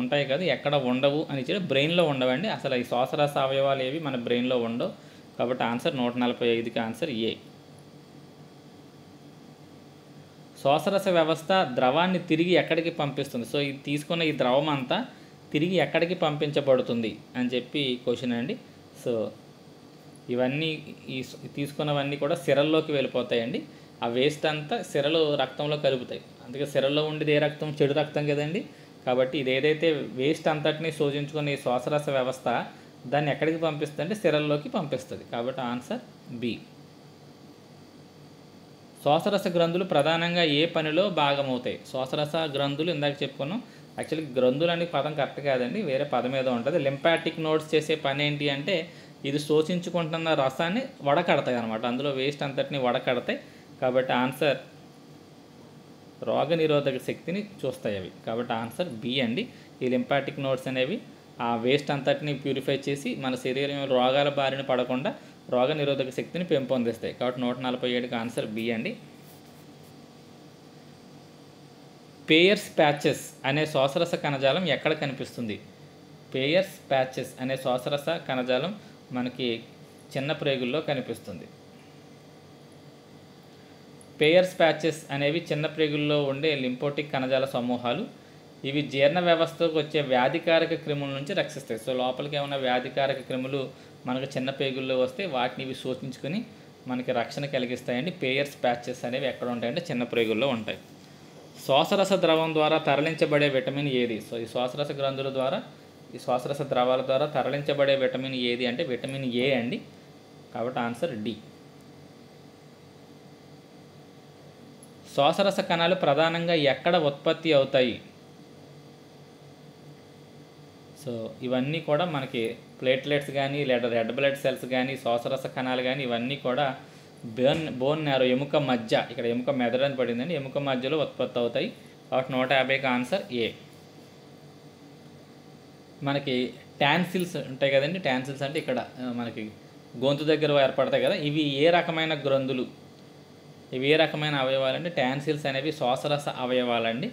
ఉంటాయి కదా, ఎక్కడ ఉండవు అని చెప్పి బ్రెయిన్లో ఉండవండి. అసలు ఈ శ్వాసరస అవయవాలు ఏవి మన బ్రెయిన్లో ఉండవు. కాబట్టి ఆన్సర్ 145కి ఆన్సర్ ఏ. శ్వాసరస వ్యవస్థ ద్రవాన్ని తిరిగి ఎక్కడికి పంపిస్తుంది? సో ఇది తీసుకున్న ఈ ద్రవం అంతా తిరిగి ఎక్కడికి పంపించబడుతుంది అని చెప్పి క్వశ్చన్ అండి. సో ఇవన్నీ తీసుకున్నవన్నీ కూడా సిరల్లోకి వెళ్ళిపోతాయండి. ఆ వేస్ట్ అంతా సిరలు రక్తంలో కలుపుతాయి. అందుకే సిరల్లో ఉండేది ఏ రక్తం? చెడు రక్తం కదండి. కాబట్టి ఇది ఏదైతే వేస్ట్ అంతటిని శోషించుకునే శ్వాసరస వ్యవస్థ దాన్ని ఎక్కడికి పంపిస్తుంది అంటే సిరల్లోకి పంపిస్తుంది. కాబట్టి ఆన్సర్ బి. శ్వాసరస గ్రంథులు ప్రధానంగా ఏ పనిలో భాగమవుతాయి? శ్వాసరస గ్రంథులు ఇందాక చెప్పుకున్నాం. యాక్చువల్లీ గ్రంథులు అనే పదం కరెక్ట్ కాదండి, వేరే పదం ఏదో ఉంటుంది. లింపాటిక్ నోడ్స్ చేసే పని ఏంటి అంటే ఇది శోషించుకుంటున్న రసాన్ని వడకడతాయి అన్నమాట. అందులో వేస్ట్ అంతటిని వడకడతాయి. కాబట్టి ఆన్సర్ రోగ నిరోధక శక్తిని చూస్తాయి అవి. కాబట్టి ఆన్సర్ బి అండి. ఈ లింపాటిక్ నోడ్స్ అనేవి ఆ వేస్ట్ అంతటిని ప్యూరిఫై చేసి మన శరీరం రోగాల బారిన పడకుండా రోగ నిరోధక శక్తిని పెంపొందిస్తాయి. కాబట్టి 147కి ఆన్సర్ బి అండి. పేయర్స్ ప్యాచెస్ అనే శ్వాసరస కణజాలం ఎక్కడ కనిపిస్తుంది? పేయర్స్ ప్యాచెస్ అనే శ్వాసరస కణజాలం మనకి చిన్న ప్రేగుల్లో కనిపిస్తుంది. పేయర్స్ ప్యాచెస్ అనేవి చిన్న ప్రేగుల్లో ఉండే లింపోటిక్ కణజాల సమూహాలు. ఇవి జీర్ణ వ్యవస్థకు వచ్చే వ్యాధికారక క్రిముల నుంచి రక్షిస్తాయి. సో లోపలికి ఏమైనా వ్యాధికారక క్రిములు మనకు చిన్న పేగుల్లో వస్తే వాటిని ఇవి శోషించుకొని మనకి రక్షణ కలిగిస్తాయండి. పేయర్స్ ప్యాచెస్ అనేవి ఎక్కడ ఉంటాయంటే చిన్న ప్రేగుల్లో ఉంటాయి. శ్వాసరస ద్రవం ద్వారా తరలించబడే విటమిన్ ఏది? సో ఈ శ్వాసరస గ్రంథుల ద్వారా ఈ శ్వాసరస ద్రవాల ద్వారా తరలించబడే విటమిన్ ఏది అంటే విటమిన్ ఏ అండి. కాబట్టి ఆన్సర్ డి. శ్వాసరస కణాలు ప్రధానంగా ఎక్కడ ఉత్పత్తి అవుతాయి? సో ఇవన్నీ కూడా మనకి ప్లేట్లెట్స్ కానీ లేదా రెడ్ బ్లడ్ సెల్స్ కానీ శ్వాసరస కణాలు కానీ ఇవన్నీ కూడా బోన్ నారో ఎముక మధ్య, ఇక్కడ ఎముక మెదడని పడిందండి, ఎముక మధ్యలో ఉత్పత్తి అవుతాయి. కాబట్టి 150కి ఆన్సర్ ఏ. మనకి టాన్సిల్స్ ఉంటాయి కదండి. టాన్సిల్స్ అంటే ఇక్కడ మనకి గొంతు దగ్గర ఏర్పడతాయి కదా, ఇవి ఏ రకమైన గ్రంథులు, ఇవి ఏ రకమైన అవయవాలు అంటే టాన్సిల్స్ అనేవి శ్వాసరస అవయవాలండి.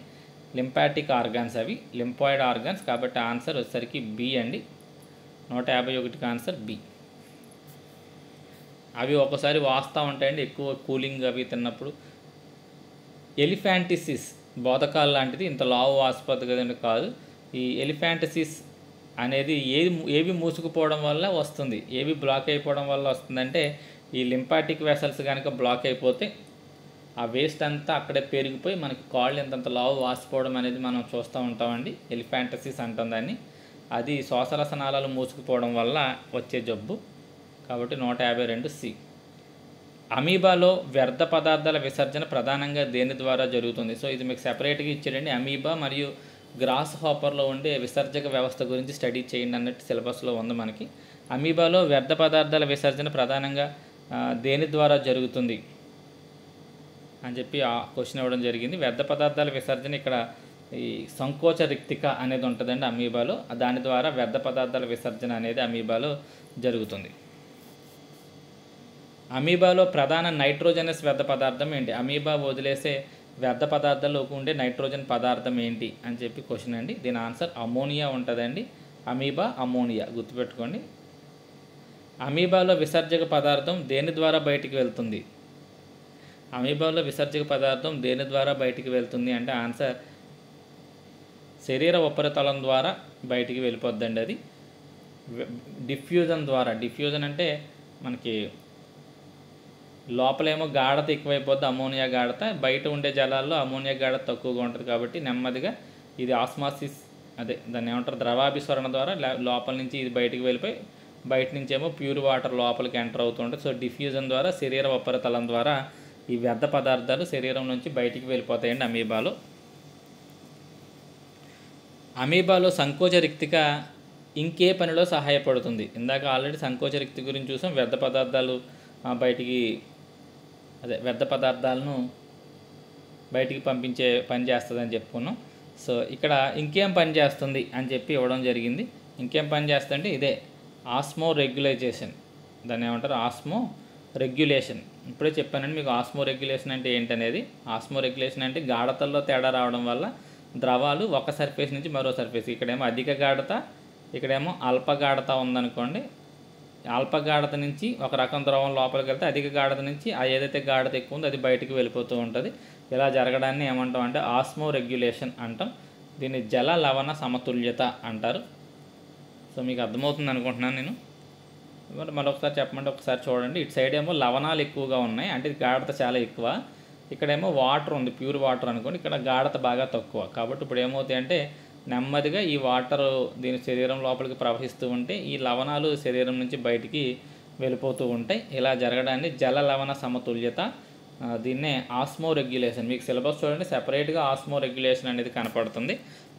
లింపాటిక్ ఆర్గాన్స్, అవి లింపాయిడ్ ఆర్గాన్స్. కాబట్టి ఆన్సర్ వచ్చేసరికి బి అండి. 151కి ఆన్సర్ బి. అవి ఒక్కోసారి వాస్తూ ఉంటాయండి ఎక్కువ కూలింగ్ అవి తిన్నప్పుడు. ఎలిఫాంటిసిస్ బోధకాలు లాంటిది, ఇంత లావు ఆసుపత్రి కదండి కాదు. ఈ ఎలిఫాంటిసిస్ అనేది ఏవి మూసుకుపోవడం వల్ల వస్తుంది, ఏవి బ్లాక్ అయిపోవడం వల్ల వస్తుందంటే ఈ లింపాటిక్ వెసల్స్ కనుక బ్లాక్ అయిపోతే ఆ వేస్ట్ అంతా అక్కడే పెరిగిపోయి మనకి కాళ్ళు ఇంతంత లావు వాసిపోవడం అనేది మనం చూస్తూ ఉంటామండి. ఎలిఫాంటసిస్ అంటాం దాన్ని. అది శ్వాసరస నాళాలు మూసుకుపోవడం వల్ల వచ్చే జబ్బు. కాబట్టి 152C. అమీబాలో వ్యర్థ పదార్థాల విసర్జన ప్రధానంగా దేని ద్వారా జరుగుతుంది? సో ఇది మీకు సెపరేట్గా ఇచ్చాడండి. అమీబా మరియు గ్రాస్ హాపర్లో ఉండే విసర్జక వ్యవస్థ గురించి స్టడీ చేయండి అన్నట్టు సిలబస్లో ఉంది మనకి. అమీబాలో వ్యర్థ పదార్థాల విసర్జన ప్రధానంగా దేని ద్వారా జరుగుతుంది అని చెప్పి ఆ క్వశ్చన్ ఇవ్వడం జరిగింది. వ్యర్థ పదార్థాల విసర్జన ఇక్కడ ఈ సంకోచ రిక్తిక అనేది ఉంటుందండి అమీబాలో. దాని ద్వారా వ్యర్థ పదార్థాల విసర్జన అనేది అమీబాలో జరుగుతుంది. అమీబాలో ప్రధాన నైట్రోజనస్ వ్యర్థ పదార్థం ఏంటి? అమీబా వదిలేసే వ్యర్థ పదార్థాల్లో ఉండే నైట్రోజన్ పదార్థం ఏంటి అని చెప్పి క్వశ్చన్ అండి. దీని ఆన్సర్ అమోనియా ఉంటుందండి. అమీబా అమోనియా గుర్తుపెట్టుకోండి. అమీబాలో విసర్జక పదార్థం దేని ద్వారా బయటికి వెళ్తుంది? అమీబాలో విసర్జక పదార్థం దేని ద్వారా బయటికి వెళ్తుంది అంటే ఆన్సర్ శరీర ఉపరితలం ద్వారా బయటికి వెళ్ళిపోద్దండి. అది డిఫ్యూజన్ ద్వారా. డిఫ్యూజన్ అంటే మనకి లోపలేమో గాఢత ఎక్కువైపోద్ది, అమోనియా గాఢత. బయట ఉండే జలాల్లో అమోనియా గాఢత తక్కువగా ఉంటుంది కాబట్టి నెమ్మదిగా ఇది ఆస్మాసిస్, అదే దాన్ని ఏమంటారు, ద్రవాభిసరణ ద్వారా లోపల నుంచి ఇది బయటికి వెళ్ళిపోయి బయట నుంచి ఏమో ప్యూర్ వాటర్ లోపలికి ఎంటర్ అవుతూ ఉంటుంది. సో డిఫ్యూజన్ ద్వారా శరీర ఉపరితలం ద్వారా ఈ వ్యర్థ పదార్థాలు శరీరం నుంచి బయటికి వెళ్ళిపోతాయండి అమీబాలో. అమీబాలో సంకోచ రిక్తిక ఇంకే పనిలో సహాయపడుతుంది? ఇందాక ఆల్రెడీ సంకోచ రిక్తి గురించి చూసాం. వ్యర్థ పదార్థాలు వ్యర్థ పదార్థాలను బయటికి పంపించే పని చేస్తుందని చెప్పుకున్నాం. సో ఇక్కడ ఇంకేం పని చేస్తుంది అని చెప్పి ఇవ్వడం జరిగింది. ఇంకేం పని చేస్తుందంటే ఇదే ఆస్మో రెగ్యులైజేషన్. దాన్ని ఏమంటారు? Osmo regulation. ఇప్పుడే చెప్పానండి మీకు ఆస్మో రెగ్యులేషన్ అంటే ఏంటనేది. ఆస్మో రెగ్యులేషన్ అంటే గాఢతల్లో తేడా రావడం వల్ల ద్రవాలు ఒక సర్ఫేస్ నుంచి మరో సర్ఫేస్, ఇక్కడేమో అధిక గాఢత, ఇక్కడేమో అల్ప గాఢత ఉందనుకోండి. అల్ప గాఢత నుంచి ఒక రకం ద్రవం లోపలికి వెళ్తే అధిక గాఢత నుంచి ఏదైతే గాఢత ఎక్కువ ఉందో అది బయటికి వెళ్ళిపోతూ ఉంటుంది. ఇలా జరగడాన్ని ఏమంటాం అంటే ఆస్మో రెగ్యులేషన్ అంటాం. దీన్ని జల లవణ సమతుల్యత అంటారు. సో మీకు అర్థమవుతుంది అనుకుంటున్నాను నేను. మరొకసారి చెప్పమంటే ఒకసారి చూడండి. ఇటు సైడ్ ఏమో లవణాలు ఎక్కువగా ఉన్నాయి, అంటే గాఢత చాలా ఎక్కువ. ఇక్కడేమో వాటర్ ఉంది, ప్యూర్ వాటర్ అనుకోండి. ఇక్కడ గాఢత బాగా తక్కువ. కాబట్టి ఇప్పుడు ఏమవుతాయి అంటే నెమ్మదిగా ఈ వాటర్ దీని శరీరం లోపలికి ప్రవహిస్తూ ఉంటే ఈ లవణాలు శరీరం నుంచి బయటికి వెళ్ళిపోతూ ఉంటాయి. ఇలా జరగడాన్ని జల లవణ సమతుల్యత, దీన్నే ఆస్మో రెగ్యులేషన్. మీకు సిలబస్ చూడండి, సెపరేట్గా ఆస్మో రెగ్యులేషన్ అనేది కనపడుతుంది.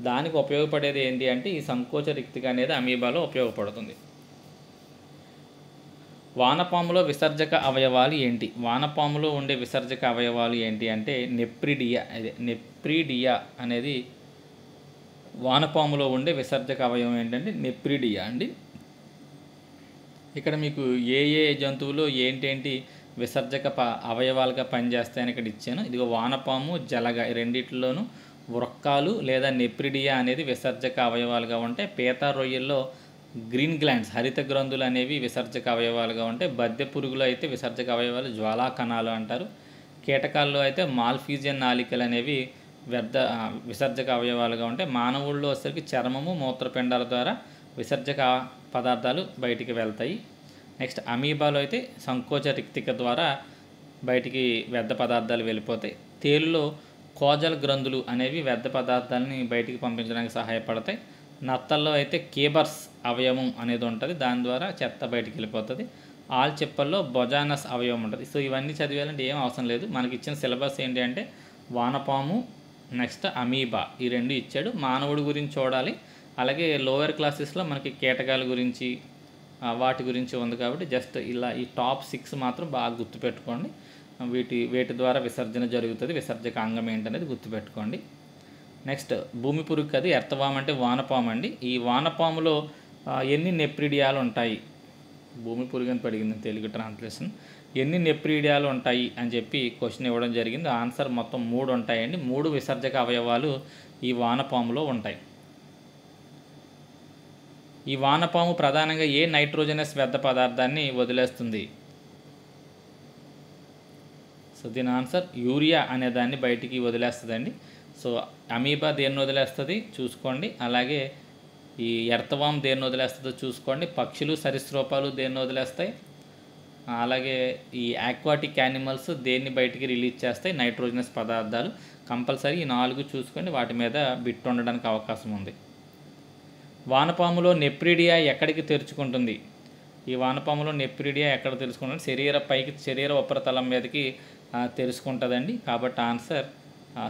దానికి ఉపయోగపడేది ఏంటి అంటే ఈ సంకోచ రిక్తిక అనేది అమీబాలో ఉపయోగపడుతుంది. వానపాములో విసర్జక అవయవాలు ఏంటి? వానపాములో ఉండే విసర్జక అవయవాలు ఏంటి అంటే నెప్రిడియా. అదే నెప్రిడియా అనేది వానపాములో ఉండే విసర్జక అవయవం ఏంటంటే నెప్రిడియా అండి. ఇక్కడ మీకు ఏ జంతువులు ఏంటేంటి విసర్జక అవయవాలుగా పనిచేస్తాయని ఇక్కడ ఇచ్చాను. ఇదిగో వానపాము, జలగ, రెండిట్లోనూ వృక్కాలు లేదా నెప్రిడియా అనేది విసర్జక అవయవాలుగా ఉంటాయి. పీత రొయ్యల్లో గ్రీన్ గ్లాండ్స్, హరిత గ్రంథులు అనేవి విసర్జక అవయవాలుగా ఉంటాయి. బద్దె పురుగులో అయితే విసర్జక అవయవాలు జ్వాలా కణాలు అంటారు. కీటకాల్లో అయితే మాల్ఫీజియన్ నాళికలు అనేవి విసర్జక అవయవాలుగా ఉంటాయి. మానవుల్లో వచ్చేసరికి చర్మము, మూత్రపిండాల ద్వారా విసర్జక పదార్థాలు బయటికి వెళ్తాయి. నెక్స్ట్ అమీబాలో అయితే సంకోచ రిక్తిక ద్వారా బయటికి వ్యర్థ పదార్థాలు వెళ్ళిపోతాయి. తేలులో కోజల్ గ్రంథులు అనేవి వ్యర్థ పదార్థాలని బయటికి పంపించడానికి సహాయపడతాయి. నత్తల్లో అయితే కేబర్స్ అవయవం అనేది ఉంటుంది, దాని ద్వారా చెత్త బయటికి వెళ్ళిపోతుంది. ఆల్చిప్పల్లో బొజానస్ అవయవం ఉంటుంది. సో ఇవన్నీ చదివేయాలంటే ఏం అవసరం లేదు. మనకి ఇచ్చిన సిలబస్ ఏంటి అంటే వానపాము, నెక్స్ట్ అమీబా, ఈ రెండు ఇచ్చాడు. మానవుడి గురించి చూడాలి. అలాగే లోయర్ క్లాసెస్లో మనకి కీటకాల గురించి వాటి గురించి ఉంది కాబట్టి జస్ట్ ఇలా ఈ టాప్ 6 మాత్రం బాగా గుర్తుపెట్టుకోండి. వీటి ద్వారా విసర్జన జరుగుతుంది. విసర్జక అంగం ఏంటనేది గుర్తుపెట్టుకోండి. నెక్స్ట్ భూమి పురుగు అది ఎర్తవామ్ అంటే వానపాము అండి. ఈ వానపాములో ఎన్ని నెప్రిడియాలు ఉంటాయి? భూమి పురుగు అని పడిగింది తెలుగు ట్రాన్స్లేషన్. ఎన్ని నెప్రిడియాలు ఉంటాయి అని చెప్పి క్వశ్చన్ ఇవ్వడం జరిగింది. ఆన్సర్ మొత్తం 3 ఉంటాయండి. 3 విసర్జక అవయవాలు ఈ వానపాములో ఉంటాయి. ఈ వానపాము ప్రధానంగా ఏ నైట్రోజనస్ వ్యర్థ పదార్థాన్ని వదిలేస్తుంది? సో దీని ఆన్సర్ యూరియా అనే దాన్ని బయటికి వదిలేస్తుందండి. సో అమీబా దేన్ని వదిలేస్తుంది చూసుకోండి. అలాగే ఈ ఈ ఎర్తవామ్ దేన్ని వదిలేస్తుందో చూసుకోండి. పక్షులు, సరీసృపాలు దేన్ని వదిలేస్తాయి, అలాగే ఈ ఆక్వాటిక్ యానిమల్స్ దేన్ని బయటికి రిలీజ్ చేస్తాయి, నైట్రోజనస్ పదార్థాలు. కంపల్సరీ ఈ 4 చూసుకొని వాటి మీద బిట్ ఉండడానికి అవకాశం ఉంది. వానపాములో నెప్రిడియా ఎక్కడికి తెరుచుకుంటుంది? ఈ వానపాములో నెప్రిడియా ఎక్కడ తెరుచుకుంటుంది? శరీర ఉపరితలం మీదకి తెరుచుకుంటుందండి. కాబట్టి ఆన్సర్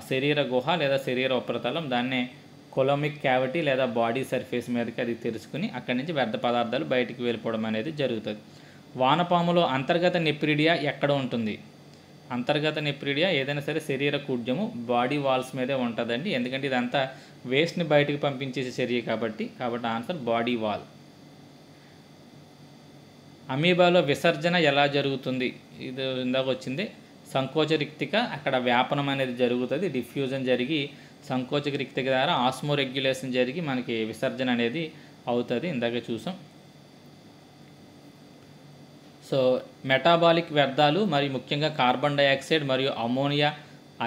శరీర గుహ లేదా శరీర ఉపరితలం, దాన్నే కొలోమిక్ క్యావిటీ లేదా బాడీ సర్ఫేస్ మీదకి అది తెరుచుకుని అక్కడి నుంచి వ్యర్థ పదార్థాలు బయటికి వెళ్ళిపోవడం అనేది జరుగుతుంది. వానపాములో అంతర్గత నెప్రిడియా ఎక్కడ ఉంటుంది? అంతర్గత నెప్రిడియా ఏదైనా సరే శరీర కుడ్యము బాడీ వాల్స్ మీదే ఉంటుందండి. ఎందుకంటే ఇదంతా వేస్ట్ని బయటికి పంపించేసే చర్య కాబట్టి ఆన్సర్ బాడీ వాల్. అమీబాలో విసర్జన ఎలా జరుగుతుంది? ఇది ఇందాక వచ్చింది. సంకోచ రిక్తిక, అక్కడ వ్యాపనం అనేది జరుగుతుంది, డిఫ్యూజన్ జరిగి సంకోచ రిక్తిక ద్వారా ఆస్మో రెగ్యులేషన్ జరిగి మనకి విసర్జన అనేది అవుతుంది, ఇందాక చూసాం. సో మెటాబాలిక్ వ్యర్థాలు మరియు ముఖ్యంగా కార్బన్ డైఆక్సైడ్ మరియు అమోనియా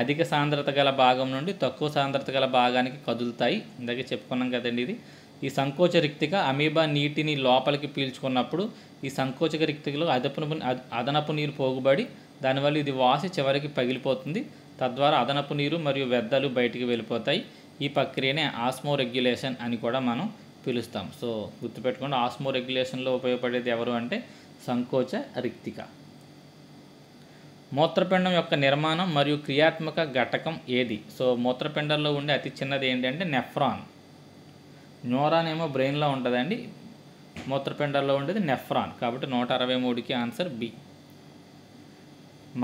అధిక సాంద్రత గల భాగం నుండి తక్కువ సాంద్రత గల భాగానికి కదులుతాయి, ఇందాక చెప్పుకున్నాం కదండి. ఇది ఈ సంకోచ రిక్తిక అమీబా నీటిని లోపలికి పీల్చుకున్నప్పుడు ఈ సంకోచక రిక్తికలో అదనపు నీరు పోగుబడి దానివల్ల ఇది వాసి చివరికి పగిలిపోతుంది. తద్వారా అదనపు నీరు మరియు వ్యర్థాలు బయటికి వెళ్ళిపోతాయి. ఈ ప్రక్రియనే ఆస్మో రెగ్యులేషన్ అని కూడా మనం పిలుస్తాం. సో గుర్తుపెట్టుకోండి, ఆస్మో రెగ్యులేషన్లో ఉపయోగపడేది ఎవరు అంటే సంకోచ రిక్తిక. మూత్రపిండం యొక్క నిర్మాణం మరియు క్రియాత్మక ఘటకం ఏది? సో మూత్రపిండంలో ఉండే అతి చిన్నది ఏంటంటే నెఫ్రాన్. న్యూరాన్ ఏమో బ్రెయిన్లో ఉంటుందండి, మూత్రపిండాల్లో ఉండేది నెఫ్రాన్. కాబట్టి 163కి ఆన్సర్ బి.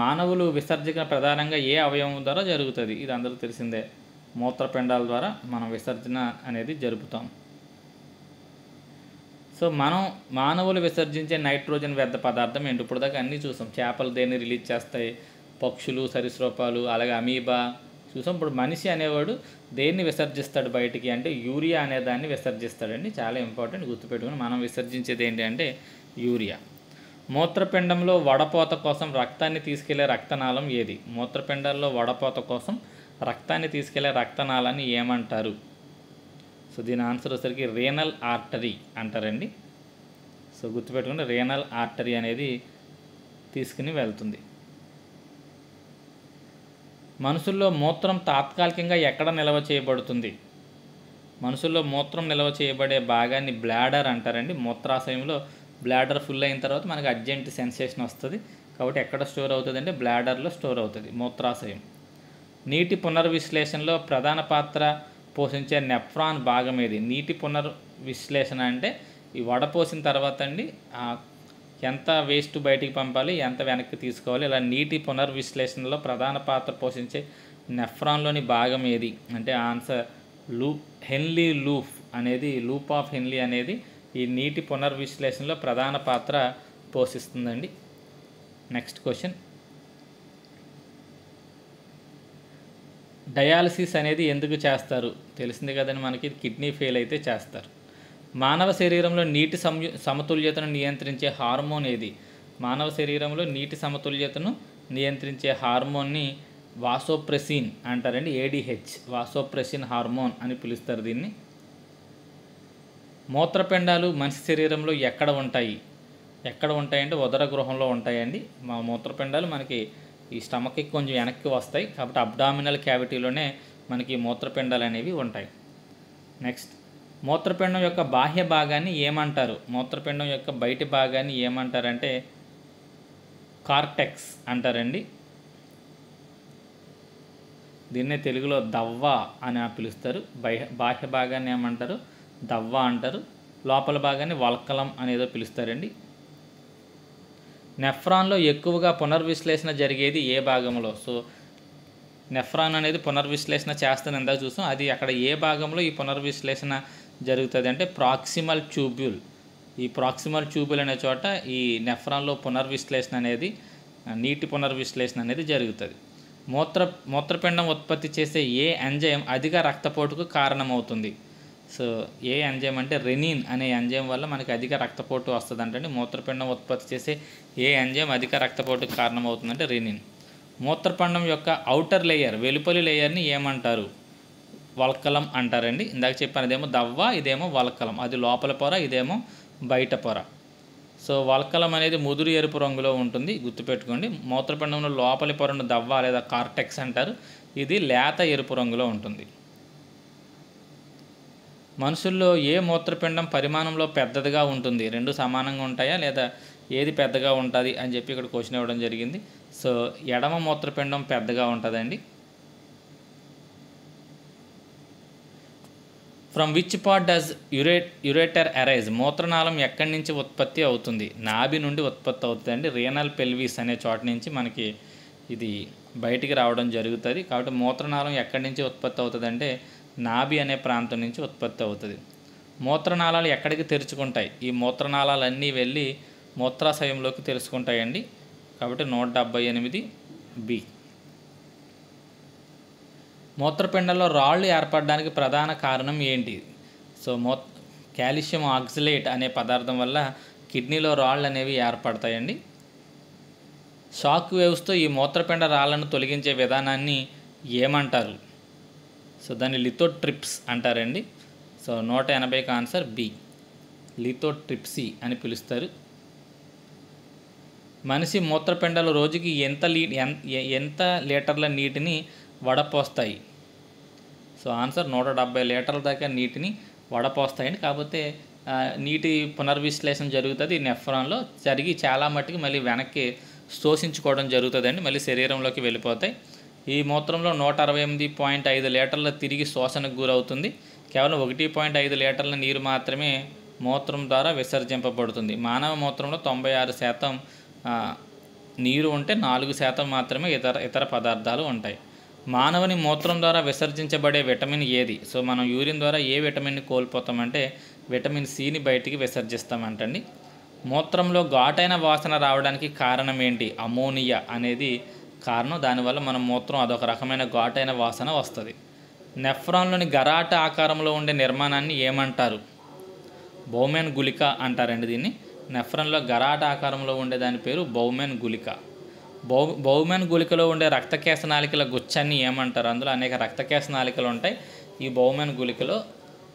మానవులు విసర్జన ప్రధానంగా ఏ అవయవం ద్వారా జరుగుతుంది? ఇది అందరికీ తెలిసిందే, మూత్రపిండాల ద్వారా మనం విసర్జన అనేది జరుపుతాం. సో మానవులు విసర్జించే నైట్రోజన్ వ్యర్థ పదార్థం ఏంటి? ఇప్పుడు దాకా అన్నీ చూసాం. చేపలు దేన్ని రిలీజ్ చేస్తాయి, పక్షులు, సరీసృపాలు, అలాగే అమీబా చూసాం. ఇప్పుడు మనిషి అనేవాడు దేన్ని విసర్జిస్తాడు బయటికి అంటే యూరియా అనే దాన్ని విసర్జిస్తాడండి. చాలా ఇంపార్టెంట్, గుర్తుపెట్టుకుని. మనం విసర్జించేది ఏంటి అంటే యూరియా. మూత్రపిండంలో వడపోత కోసం రక్తాన్ని తీసుకెళ్లే రక్తనాళం ఏది? మూత్రపిండాల్లో వడపోత కోసం రక్తాన్ని తీసుకెళ్లే రక్తనాళాన్ని ఏమంటారు? సో దీని ఆన్సర్ వచ్చేసరికి రీనల్ ఆర్టరీ అంటారండి. సో గుర్తుపెట్టుకుంటే రీనల్ ఆర్టరీ అనేది తీసుకుని వెళ్తుంది. మనుషుల్లో మూత్రం తాత్కాలికంగా ఎక్కడ నిల్వ చేయబడుతుంది? మనుషుల్లో మూత్రం నిల్వ చేయబడే భాగాన్ని బ్లాడర్ అంటారండి. మూత్రాశయంలో బ్లాడర్ ఫుల్ అయిన తర్వాత మనకు అర్జెంట్ సెన్సేషన్ వస్తుంది. కాబట్టి ఎక్కడ స్టోర్ అవుతుంది అంటే బ్లాడర్లో స్టోర్ అవుతుంది, మూత్రాశయం. నీటి పునర్విశ్లేషణలో ప్రధాన పాత్ర పోషించే నెఫ్రాన్ భాగం ఏది? నీటి పునర్విశ్లేషణ అంటే ఈ వడపోసిన తర్వాత అండి ఎంత వేస్ట్ బయటికి పంపాలి, ఎంత వెనక్కి తీసుకోవాలి, ఇలా నీటి పునర్విశ్లేషణలో ప్రధాన పాత్ర పోషించే నెఫ్రాన్లోని భాగం ఏది అంటే ఆన్సర్ హెన్లీ లూప్ అనేది, లూప్ ఆఫ్ హెన్లీ అనేది ఈ నీటి పునర్విశ్లేషణలో ప్రధాన పాత్ర పోషిస్తుందండి. నెక్స్ట్ క్వశ్చన్, డయాలసిస్ అనేది ఎందుకు చేస్తారు? తెలిసింది కదండి మనకి, కిడ్నీ ఫెయిల్ అయితే చేస్తారు. మానవ శరీరంలో నీటి సమతుల్యతను నియంత్రించే హార్మోన్ ఏది? మానవ శరీరంలో నీటి సమతుల్యతను నియంత్రించే హార్మోన్ని వాసోప్రెసిన్ అంటారండి, ఏడిహెచ్, వాసోప్రెసిన్ హార్మోన్ అని పిలుస్తారు దీన్ని. మూత్రపిండాలు మనిషి శరీరంలో ఎక్కడ ఉంటాయి? ఎక్కడ ఉంటాయంటే ఉదర గృహంలో ఉంటాయండి. మా మూత్రపిండాలు మనకి ఈ స్టమక్కి కొంచెం వెనక్కి వస్తాయి, కాబట్టి అబ్డామినల్ క్యావిటీలోనే మనకి మూత్రపిండాలు అనేవి ఉంటాయి. నెక్స్ట్, మూత్రపిండం యొక్క బాహ్య భాగాన్ని ఏమంటారు? మూత్రపిండం యొక్క బయటి భాగాన్ని ఏమంటారంటే కార్టెక్స్ అంటారండి. దీన్నే తెలుగులో దవ్వ అని పిలుస్తారు. బాహ్య భాగాన్ని ఏమంటారు? దవ్వ అంటారు. లోపల భాగాన్ని వల్కలం అనేదో పిలుస్తారండి. నెఫ్రాన్లో ఎక్కువగా పునర్విశ్లేషణ జరిగేది ఏ భాగంలో? సో నెఫ్రాన్ అనేది పునర్విశ్లేషణ చేస్తాను ఇందాక చూసాం, అది అక్కడ ఏ భాగంలో ఈ పునర్విశ్లేషణ జరుగుతుంది అంటే ప్రాక్సిమల్ ట్యూబ్యూల్. ఈ ప్రాక్సిమల్ ట్యూబ్యూల్ అనే చోట ఈ నెఫ్రాన్లో పునర్విశ్లేషణ అనేది, నీటి పునర్విశ్లేషణ అనేది జరుగుతుంది. మూత్రపిండం ఉత్పత్తి చేసే ఏ ఎంజైమ్ అధిక రక్తపోటుకు కారణమవుతుంది? సో ఏ ఎంజైమ్ అంటే రెనిన్ అనే ఎంజైమ్ వల్ల మనకి అధిక రక్తపోటు వస్తుంది అంటే, మూత్రపిండం ఉత్పత్తి చేసే ఏ ఎంజైమ్ అధిక రక్తపోటుకు కారణమవుతుందంటే రెనిన్. మూత్రపిండం యొక్క ఔటర్ లేయర్, వెలుపలి లేయర్ని ఏమంటారు? వల్కలం అంటారండి. ఇందాక చెప్పాను ఇదేమో దవ్వ, ఇదేమో వల్కలం. అది లోపల పొర, ఇదేమో బయట పొర. సో వల్కలం అనేది ముదురు ఎరుపు రంగులో ఉంటుంది, గుర్తుపెట్టుకోండి. మూత్రపిండంలో లోపలి పొరను దవ్వ లేదా కార్టెక్స్ అంటారు. ఇది లేత ఎరుపు రంగులో ఉంటుంది. మనుషుల్లో ఏ మూత్రపిండం పరిమాణంలో పెద్దదిగా ఉంటుంది? రెండు సమానంగా ఉంటాయా లేదా ఏది పెద్దగా ఉంటుంది అని చెప్పి ఇక్కడ క్వశ్చన్ ఇవ్వడం జరిగింది. సో ఎడమ మూత్రపిండం పెద్దగా ఉంటుందండి. From which part does ureter arise? మూత్రనాళం ఎక్కడి నుంచి ఉత్పత్తి అవుతుంది? నాభి నుండి ఉత్పత్తి అవుతుందండి. రీనల్ పెల్విస్ అనే చోట నుంచి మనకి ఇది బయటికి రావడం జరుగుతుంది. కాబట్టి మూత్రనాళం ఎక్కడి నుంచి ఉత్పత్తి అవుతుందంటే నాభి అనే ప్రాంతం నుంచి ఉత్పత్తి అవుతుంది. మూత్రనాళాలు ఎక్కడికి తెరుచుకుంటాయి? ఈ మూత్రనాళాలన్నీ వెళ్ళి మూత్రాశయంలోకి తెరుచుకుంటాయండి. కాబట్టి 178 బి. మూత్రపిండంలో రాళ్ళు ఏర్పడడానికి ప్రధాన కారణం ఏంటి? సో కాల్షియం ఆక్సలేట్ అనే పదార్థం వల్ల కిడ్నీలో రాళ్ళు అనేవి ఏర్పడతాయండి. షాక్ వేవ్స్తో ఈ మూత్రపిండ రాళ్లను తొలగించే విధానాన్ని ఏమంటారు? సో దాన్ని లిథోట్రిప్స్ అంటారండి. సో 180కి ఆన్సర్ బి, లిథోట్రిప్సీ అని పిలుస్తారు. మనిషి మూత్రపిండాలు రోజుకి ఎంత లీటర్ల నీటిని వడపోస్తాయి? సో ఆన్సర్ 170 లీటర్ల దాకా నీటిని వడపోస్తాయండి. కాకపోతే నీటి పునర్విశ్లేషణ జరుగుతుంది ఈ నెఫ్రాన్లో, జరిగి చాలా మట్టుకు మళ్ళీ వెనక్కి శోషించుకోవడం జరుగుతుందండి, మళ్ళీ శరీరంలోకి వెళ్ళిపోతాయి. ఈ మూత్రంలో 168.5 లీటర్ల తిరిగి శోషణకు గురవుతుంది. కేవలం 1.5 లీటర్ల నీరు మాత్రమే మూత్రం ద్వారా విసర్జింపబడుతుంది. మానవ మూత్రంలో 96% నీరు ఉంటే 4% మాత్రమే ఇతర పదార్థాలు ఉంటాయి. మానవుని మూత్రం ద్వారా విసర్జించబడే విటమిన్ ఏది? సో మనం యూరిన్ ద్వారా ఏ విటమిన్ని కోల్పోతామంటే విటమిన్ సిని బయటికి విసర్జిస్తామంటండి. మూత్రంలో ఘాటైన వాసన రావడానికి కారణం ఏంటి? అమోనియా అనేది కారణం. దానివల్ల మన మూత్రం అదొక రకమైన ఘాటైన వాసన వస్తుంది. నెఫ్రాన్లోని గరాట ఆకారంలో ఉండే నిర్మాణాన్ని ఏమంటారు? బౌమెన్ గుళిక అంటారండి దీన్ని. నెఫ్రాన్లో గరాట ఆకారంలో ఉండే దాని పేరు బౌమెన్ గుళిక. బౌమెన్ గుళికలో ఉండే రక్తకేశ నాళికల గుచ్చాన్ని ఏమంటారు? అందులో అనేక రక్తకేశ నాళికలు ఉంటాయి. ఈ బౌమెన్ గుళికలో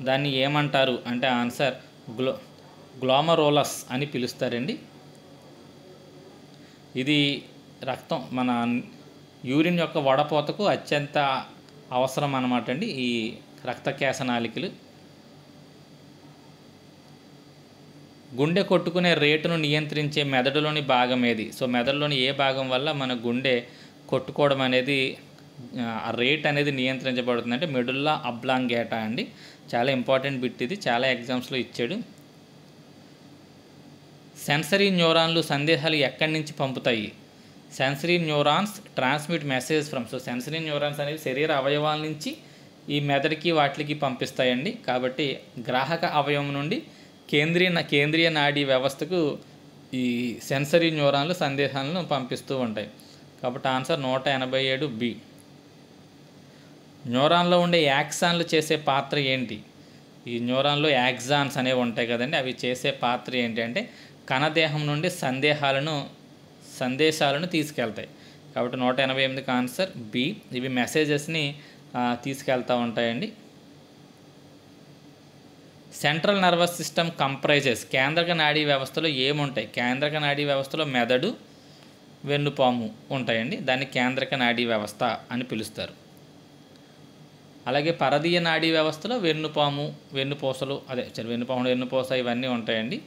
దాన్ని ఏమంటారు అంటే ఆన్సర్ గ్లోమరోలస్ అని పిలుస్తారండి. ఇది రక్తం మన యూరిన్ యొక్క వడపోతకు అత్యంత అవసరం అన్నమాట అండి ఈ రక్తకేశ నాళికలు. గుండె కొట్టుకునే రేటును నియంత్రించే మెదడులోని భాగం ఏది? సో మెదడులోని ఏ భాగం వల్ల మన గుండె కొట్టుకోవడం అనేది ఆ రేట్ అనేది నియంత్రించబడుతుంది అంటే మెడుల్లా అబ్లాంగేటా అండి. చాలా ఇంపార్టెంట్ బిట్ ఇది, చాలా ఎగ్జామ్స్లో ఇచ్చాడు. సెన్సరీ న్యూరాన్లు సందేశాలు ఎక్కడి నుంచి పంపుతాయి? Sensory neurons transmit message from. So sensory neurons అనేవి శరీర అవయవాల నుంచి ఈ మెదడుకి వాటికి పంపిస్తాయండి. కాబట్టి గ్రాహక అవయవం నుండి కేంద్రీయ నాడీ వ్యవస్థకు ఈ సెన్సరీ న్యూరాన్లు సందేశాలను పంపిస్తూ ఉంటాయి. కాబట్టి ఆన్సర్ 187 బి. న్యూరాన్లో ఉండే యాక్సాన్లు చేసే పాత్ర ఏంటి? ఈ న్యూరాన్లో యాక్సాన్స్ అనేవి ఉంటాయి కదండి, అవి చేసే పాత్ర ఏంటి అంటే కణదేహం నుండి సందేశాలను తీసుకెళ్తాయి. కాబట్టి 188కి ఆన్సర్ బి. ఇవి మెసేజెస్ని తీసుకెళ్తూ ఉంటాయండి. Central nervous system comprises. కేంద్రక నాడీ వ్యవస్థలో ఏముంటాయి? కేంద్రక నాడీ వ్యవస్థలో మెదడు, వెన్నుపాము ఉంటాయండి. దాన్ని కేంద్రక నాడీ వ్యవస్థ అని పిలుస్తారు. అలాగే పరదీయ నాడీ వ్యవస్థలో వెన్నుపాము, వెన్నుపూసలు వెన్నుపూస ఇవన్నీ ఉంటాయండి.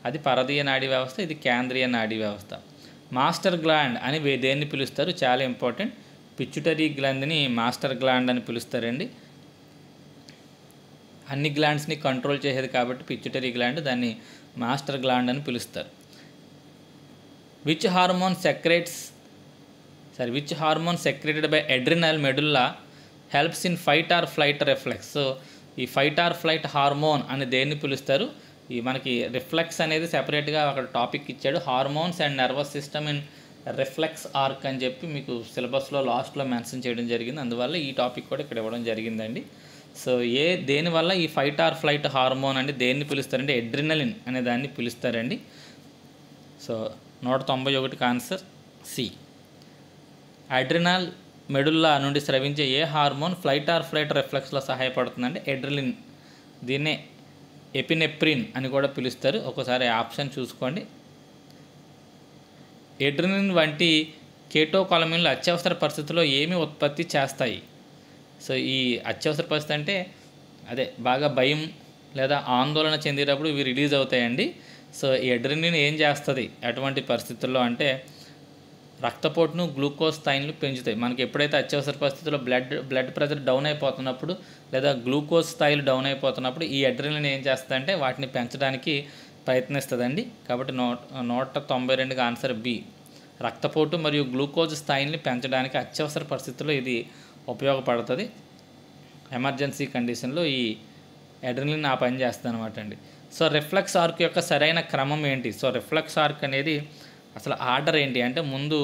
అది పరదీయ నాడీ వ్యవస్థ, ఇది కేంద్రీయ నాడీ వ్యవస్థ. మాస్టర్ గ్లాండ్ అని దేన్ని పిలుస్తారు? చాలా ఇంపార్టెంట్. పిచ్యుటరీ గ్లాండ్ని మాస్టర్ గ్లాండ్ అని పిలుస్తారండి. అన్ని గ్లాండ్స్ని కంట్రోల్ చేసేది కాబట్టి పిచ్యుటరీ గ్లాండ్, దాన్ని మాస్టర్ గ్లాండ్ అని పిలుస్తారు. Which hormone secreted by adrenal medulla helps in fight or flight reflex. So ఈ ఫైట్ ఆర్ ఫ్లైట్ హార్మోన్ అని దేన్ని పిలుస్తారు? ఈ మనకి రిఫ్లెక్స్ అనేది సెపరేట్గా ఒక టాపిక్ ఇచ్చాడు, hormones and nervous system in reflex arc అని చెప్పి మీకు సిలబస్లో లాస్ట్లో మెన్షన్ చేయడం జరిగింది. అందువల్ల ఈ టాపిక్ కూడా ఇక్కడ ఇవ్వడం జరిగిందండి. సో దేనివల్ల ఈ ఫైట్ ఆర్ ఫ్లైట్ హార్మోన్ అంటే దేన్ని పిలుస్తారంటే అడ్రినలిన్ అనే దాన్ని పిలుస్తారండి. సో 191కి ఆన్సర్ సి. అడ్రినల్ మెడుల్లా నుండి స్రవించే ఏ హార్మోన్ ఫ్లైట్ ఆర్ ఫ్లైట్ రిఫ్లెక్స్లో సహాయపడుతుందంటే ఎడ్రిలిన్. దీన్నే ఎపినెఫ్రిన్ అని కూడా పిలుస్తారు. ఒకసారి ఆప్షన్ చూసుకోండి. ఎడ్రిలిన్ వంటి కేటోకాలమిన్లు అత్యవసర పరిస్థితుల్లో ఏమి ఉత్పత్తి చేస్తాయి? సో ఈ అత్యవసర పరిస్థితి అంటే అదే బాగా భయం లేదా ఆందోళన చెందేటప్పుడు ఇవి రిలీజ్ అవుతాయండి. సో ఈ ఎడ్రిలిన్ ఏం చేస్తుంది అటువంటి పరిస్థితుల్లో అంటే రక్తపోటును, గ్లూకోజ్ స్థాయిలను పెంచుతాయి. మనకి ఎప్పుడైతే అత్యవసర పరిస్థితుల్లో బ్లడ్ ప్రెషర్ డౌన్ అయిపోతున్నప్పుడు లేదా గ్లూకోజ్ స్థాయిలు డౌన్ అయిపోతున్నప్పుడు ఈ ఎడ్రిలిన్ ఏం చేస్తుందంటే వాటిని పెంచడానికి ప్రయత్నిస్తుందండి. కాబట్టి 192గా ఆన్సర్ బి. రక్తపోటు మరియు గ్లూకోజ్ స్థాయిని పెంచడానికి అత్యవసర పరిస్థితుల్లో ఇది ఉపయోగపడుతుంది. ఎమర్జెన్సీ కండిషన్లో ఈ ఎడ్రిలిన్ ఆ పని చేస్తుంది అనమాట అండి. సో రిఫ్లెక్స్ ఆర్క్ యొక్క సరైన క్రమం ఏంటి? సో రిఫ్లెక్స్ ఆర్క్ అనేది అసలు ఆర్డర్ ఏంటి అంటే ముందు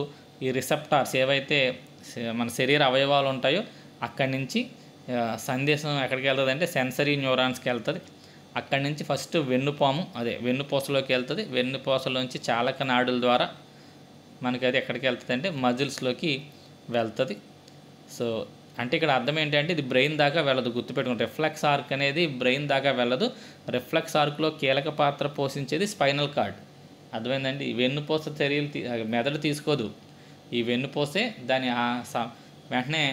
ఈ రిసెప్టార్స్ ఏవైతే మన శరీర అవయవాలు ఉంటాయో అక్కడి నుంచి సందేశం ఎక్కడికి వెళ్తుంది అంటే సెన్సరీ న్యూరాన్స్కి వెళ్తుంది. అక్కడి నుంచి ఫస్ట్ వెన్నుపూసలోకి వెళ్తుంది. వెన్నుపూసలోంచి చాలక నాడుల ద్వారా మనకి అది ఎక్కడికి వెళ్తుంది అంటే మజిల్స్లోకి వెళ్తుంది. సో అంటే ఇక్కడ అర్థం ఏంటంటే ఇది బ్రెయిన్ దాకా వెళ్ళదు. గుర్తుపెట్టుకోండి, రిఫ్లెక్స్ ఆర్క్ అనేది బ్రెయిన్ దాకా వెళ్ళదు. రిఫ్లెక్స్ ఆర్క్లో కీలక పాత్ర పోషించేది స్పైనల్ కార్డ్. అర్థమైందండి. ఈ వెన్నుపూస చర్యలు మెదడు తీసుకోదు. ఈ వెన్నుపూసే దాని వెంటనే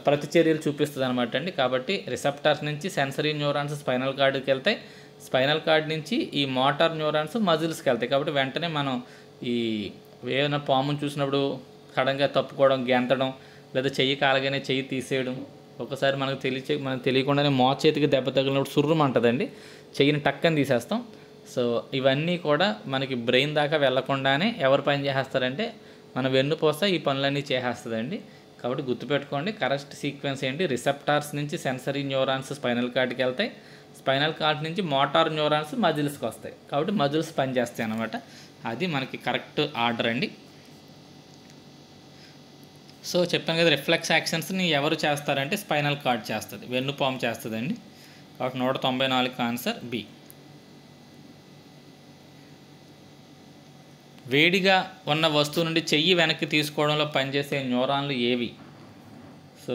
ప్రతిచర్యలు చూపిస్తుంది అనమాట అండి. కాబట్టి రిసెప్టార్స్ నుంచి సెన్సరీ న్యూరాన్స్ స్పైనల్ కార్డుకి వెళ్తాయి. స్పైనల్ కార్డ్ నుంచి ఈ మోటార్ న్యూరాన్స్ మజిల్స్కి వెళ్తాయి. కాబట్టి వెంటనే మనం ఈ ఏమైనా పామును చూసినప్పుడు సడన్గా తప్పుకోవడం, గెంతడం, లేదా చెయ్యి కాలగానే చెయ్యి తీసేయడం, ఒకసారి మనకు తెలియకుండానే చేతికి దెబ్బ తగిలినప్పుడు సుర్రుమంటుందండి, చెయ్యిని టక్కని తీసేస్తాం. సో ఇవన్నీ కూడా మనకి బ్రెయిన్ దాకా వెళ్లకుండానే ఎవరు పని చేసేస్తారంటే మన వెన్నుపూస ఈ పనులన్నీ చేసేస్తుందండి. కాబట్టి గుర్తుపెట్టుకోండి, కరెక్ట్ సీక్వెన్స్ ఏంటి? రిసెప్టార్స్ నుంచి సెన్సరీ న్యూరాన్స్ స్పైనల్ కార్డ్కి వెళ్తాయి. స్పైనల్ కార్డ్ నుంచి మోటార్ న్యూరాన్స్ మజిల్స్కి వస్తాయి. కాబట్టి మజిల్స్ పనిచేస్తాయి అన్నమాట. అది మనకి కరెక్ట్ ఆర్డర్ అండి. సో చెప్పాను కదా, రిఫ్లెక్స్ యాక్షన్స్ని ఎవరు చేస్తారంటే స్పైనల్ కార్డ్ చేస్తుంది, వెన్నుపాము చేస్తుందండి. కాబట్టి 194కి ఆన్సర్ బి. వేడిగా ఉన్న వస్తువు నుండి చెయ్యి వెనక్కి తీసుకోవడంలో పనిచేసే న్యూరాన్లు ఏవి? సో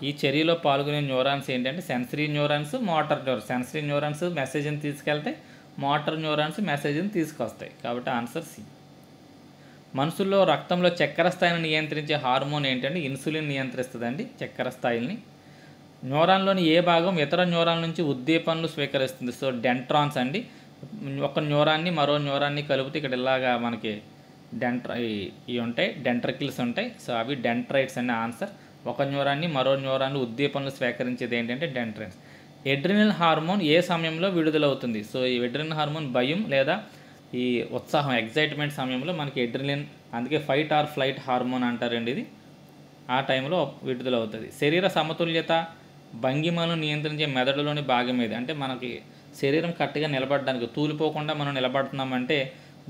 ఈ చర్యలో పాల్గొనే న్యూరాన్స్ ఏంటంటే sensory neurons, motor neurons. Sensory neurons మెసేజ్ని తీసుకెళ్తాయి, మోటార్ న్యూరాన్స్ మెసేజ్ని తీసుకొస్తాయి. కాబట్టి ఆన్సర్ సి. మనుషుల్లో రక్తంలో చక్కెర స్థాయిని నియంత్రించే హార్మోన్ ఏంటంటే ఇన్సులిన్ నియంత్రిస్తుందండి చక్కెర స్థాయిల్ని. న్యూరాన్లోని ఏ భాగం ఇతర న్యూరాన్ నుంచి ఉద్దీపనలు స్వీకరిస్తుంది? సో డెంట్రాన్స్ అండి. ఒక న్యూరాన్ని మరో న్యూరాన్ని కలిపితే ఇక్కడ ఇలాగా మనకి ఇవి ఉంటాయి, డెంట్రికిల్స్ ఉంటాయి. సో అవి డెంట్రైట్స్ అనే ఆన్సర్. ఒక న్యూరాన్ని మరో న్యూరాన్లు ఉద్దీపనలు స్వీకరించేది ఏంటంటే డెంట్రైట్స్. ఎడ్రినల్ హార్మోన్ ఏ సమయంలో విడుదలవుతుంది? సో ఈ ఎడ్రినల్ హార్మోన్ భయం లేదా ఈ ఉత్సాహం, ఎగ్జైట్మెంట్ సమయంలో మనకి ఎడ్రిలిన్, అందుకే ఫైట్ ఆర్ ఫ్లైట్ హార్మోన్ అంటారండి ఇది, ఆ టైంలో విడుదలవుతుంది. శరీర సమతుల్యత భంగిమలను నియంత్రించే మెదడులోని భాగం ఏది? అంటే మనకి శరీరం కరెక్ట్గా నిలబడడానికి, తూలిపోకుండా మనం నిలబడుతున్నామంటే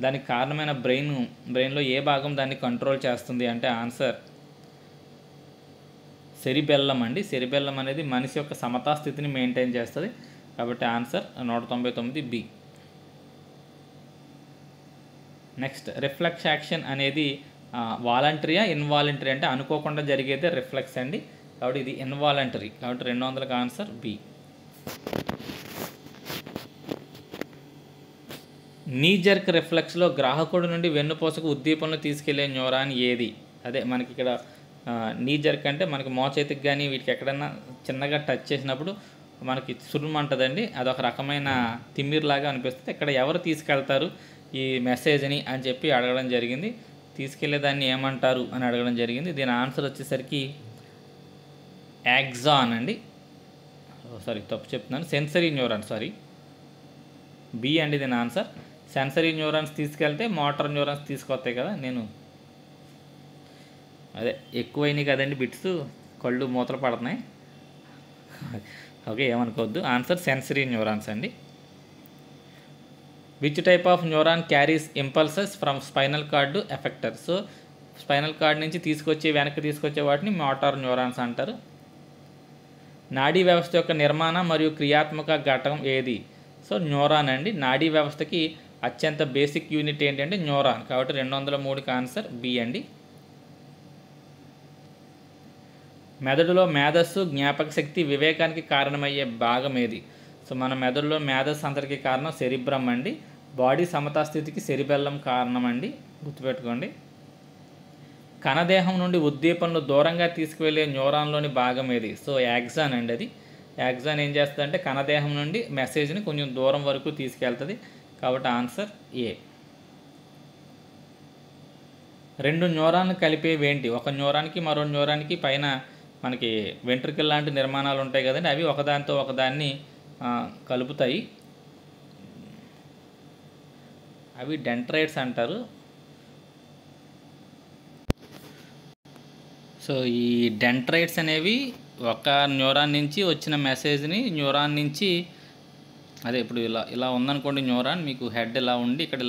దానికి కారణమైన బ్రెయిన్లో ఏ భాగం దాన్ని కంట్రోల్ చేస్తుంది అంటే ఆన్సర్ సెరిబెల్లం అండి. సెరిబెల్లం అనేది మనిషి యొక్క సమతా స్థితిని మెయింటైన్ చేస్తుంది. కాబట్టి answer 199 B. Next, reflex action అనేది వాలంటరీయా ఇన్వాలంటరీ? అంటే అనుకోకుండా జరిగేదే రిఫ్లెక్స్ అండి. కాబట్టి ఇది ఇన్వాలంటరీ. కాబట్టి 200కి ఆన్సర్ బి. నీ జర్క్ రిఫ్లెక్స్లో గ్రాహకుడి నుండి వెన్నుపూసకు ఉద్దీపనలు తీసుకెళ్లే న్యూరాన్ ఏది? అదే మనకి ఇక్కడ నీ జర్క్ అంటే మనకి మోచేతికి కానీ వీటికి ఎక్కడన్నా చిన్నగా టచ్ చేసినప్పుడు మనకి సురుమంటుందండి. అదొక రకమైన తిమ్మిరిలాగా అనిపిస్తుంది. ఇక్కడ ఎవరు తీసుకెళ్తారు ఈ మెసేజ్ని అని చెప్పి అడగడం జరిగింది. తీసుకెళ్లేదాన్ని ఏమంటారు అని అడగడం జరిగింది. దీని ఆన్సర్ వచ్చేసరికి యాక్సాన్ అండి. తప్పు చెప్తున్నాను, సెన్సరీ న్యూరాన్స్, బి అండి దీని ఆన్సర్. సెన్సరీ న్యూరాన్స్ తీసుకెళ్తే మోటార్ న్యూరాన్స్ తీసుకొస్తాయి కదా. నేను ఎక్కువైనాయి కదండి బిట్స్, కళ్ళు మూతలు పడుతున్నాయి. ఓకే, ఏమనుకోవద్దు. ఆన్సర్ సెన్సరీ న్యూరాన్స్ అండి. Which type of neuron carries impulses from spinal cord to effector? So spinal cord నుంచి వెనక్కి తీసుకొచ్చే వాటిని మోటార్ న్యూరాన్స్ అంటారు. నాడీ వ్యవస్థ యొక్క నిర్మాణ మరియు క్రియాత్మక ఘటకం ఏది? సో న్యూరాన్ అండి. నాడీ వ్యవస్థకి అత్యంత బేసిక్ యూనిట్ ఏంటంటే న్యూరాన్. కాబట్టి 203కి ఆన్సర్ బి అండి. మెదడులో మేధస్సు, జ్ఞాపక శక్తి, వివేకానికి కారణమయ్యే భాగం ఏది? సో మన మెదడులో మేధస్సు అంతటికి కారణం సెరిబ్రమ్ అండి. బాడీ సమతా స్థితికి సెరిబెల్లం కారణం అండి, గుర్తుపెట్టుకోండి. కణదేహం నుండి ఉద్దీపనలు దూరంగా తీసుకువెళ్ళే న్యూరాన్లోని భాగం ఏది? సో యాక్సాన్ అండి. అది యాక్సాన్ ఏం చేస్తుందంటే కణదేహం నుండి మెసేజ్ని కొంచెం దూరం వరకు తీసుకెళ్తుంది. కాబట్టి ఆన్సర్ ఏ. రెండు న్యూరాన్లు కలిపేవి ఏంటి? ఒక న్యూరాన్కి మరో న్యూరాన్కి పైన మనకి వెంట్రుకల్ లాంటి నిర్మాణాలు ఉంటాయి కదండి, అవి ఒకదానితో ఒకదాన్ని కలుపుతాయి. అవి డెండ్రైట్స్ అంటారు. సో ఈ డెండ్రైట్స్ అనేవి ఒక న్యూరాన్ నుంచి వచ్చిన మెసేజ్ని న్యూరాన్ నుంచి, అదే ఇప్పుడు ఇలా ఇలా ఉందనుకోండి న్యూరాన్, మీకు హెడ్ ఇలా ఉండి ఇక్కడ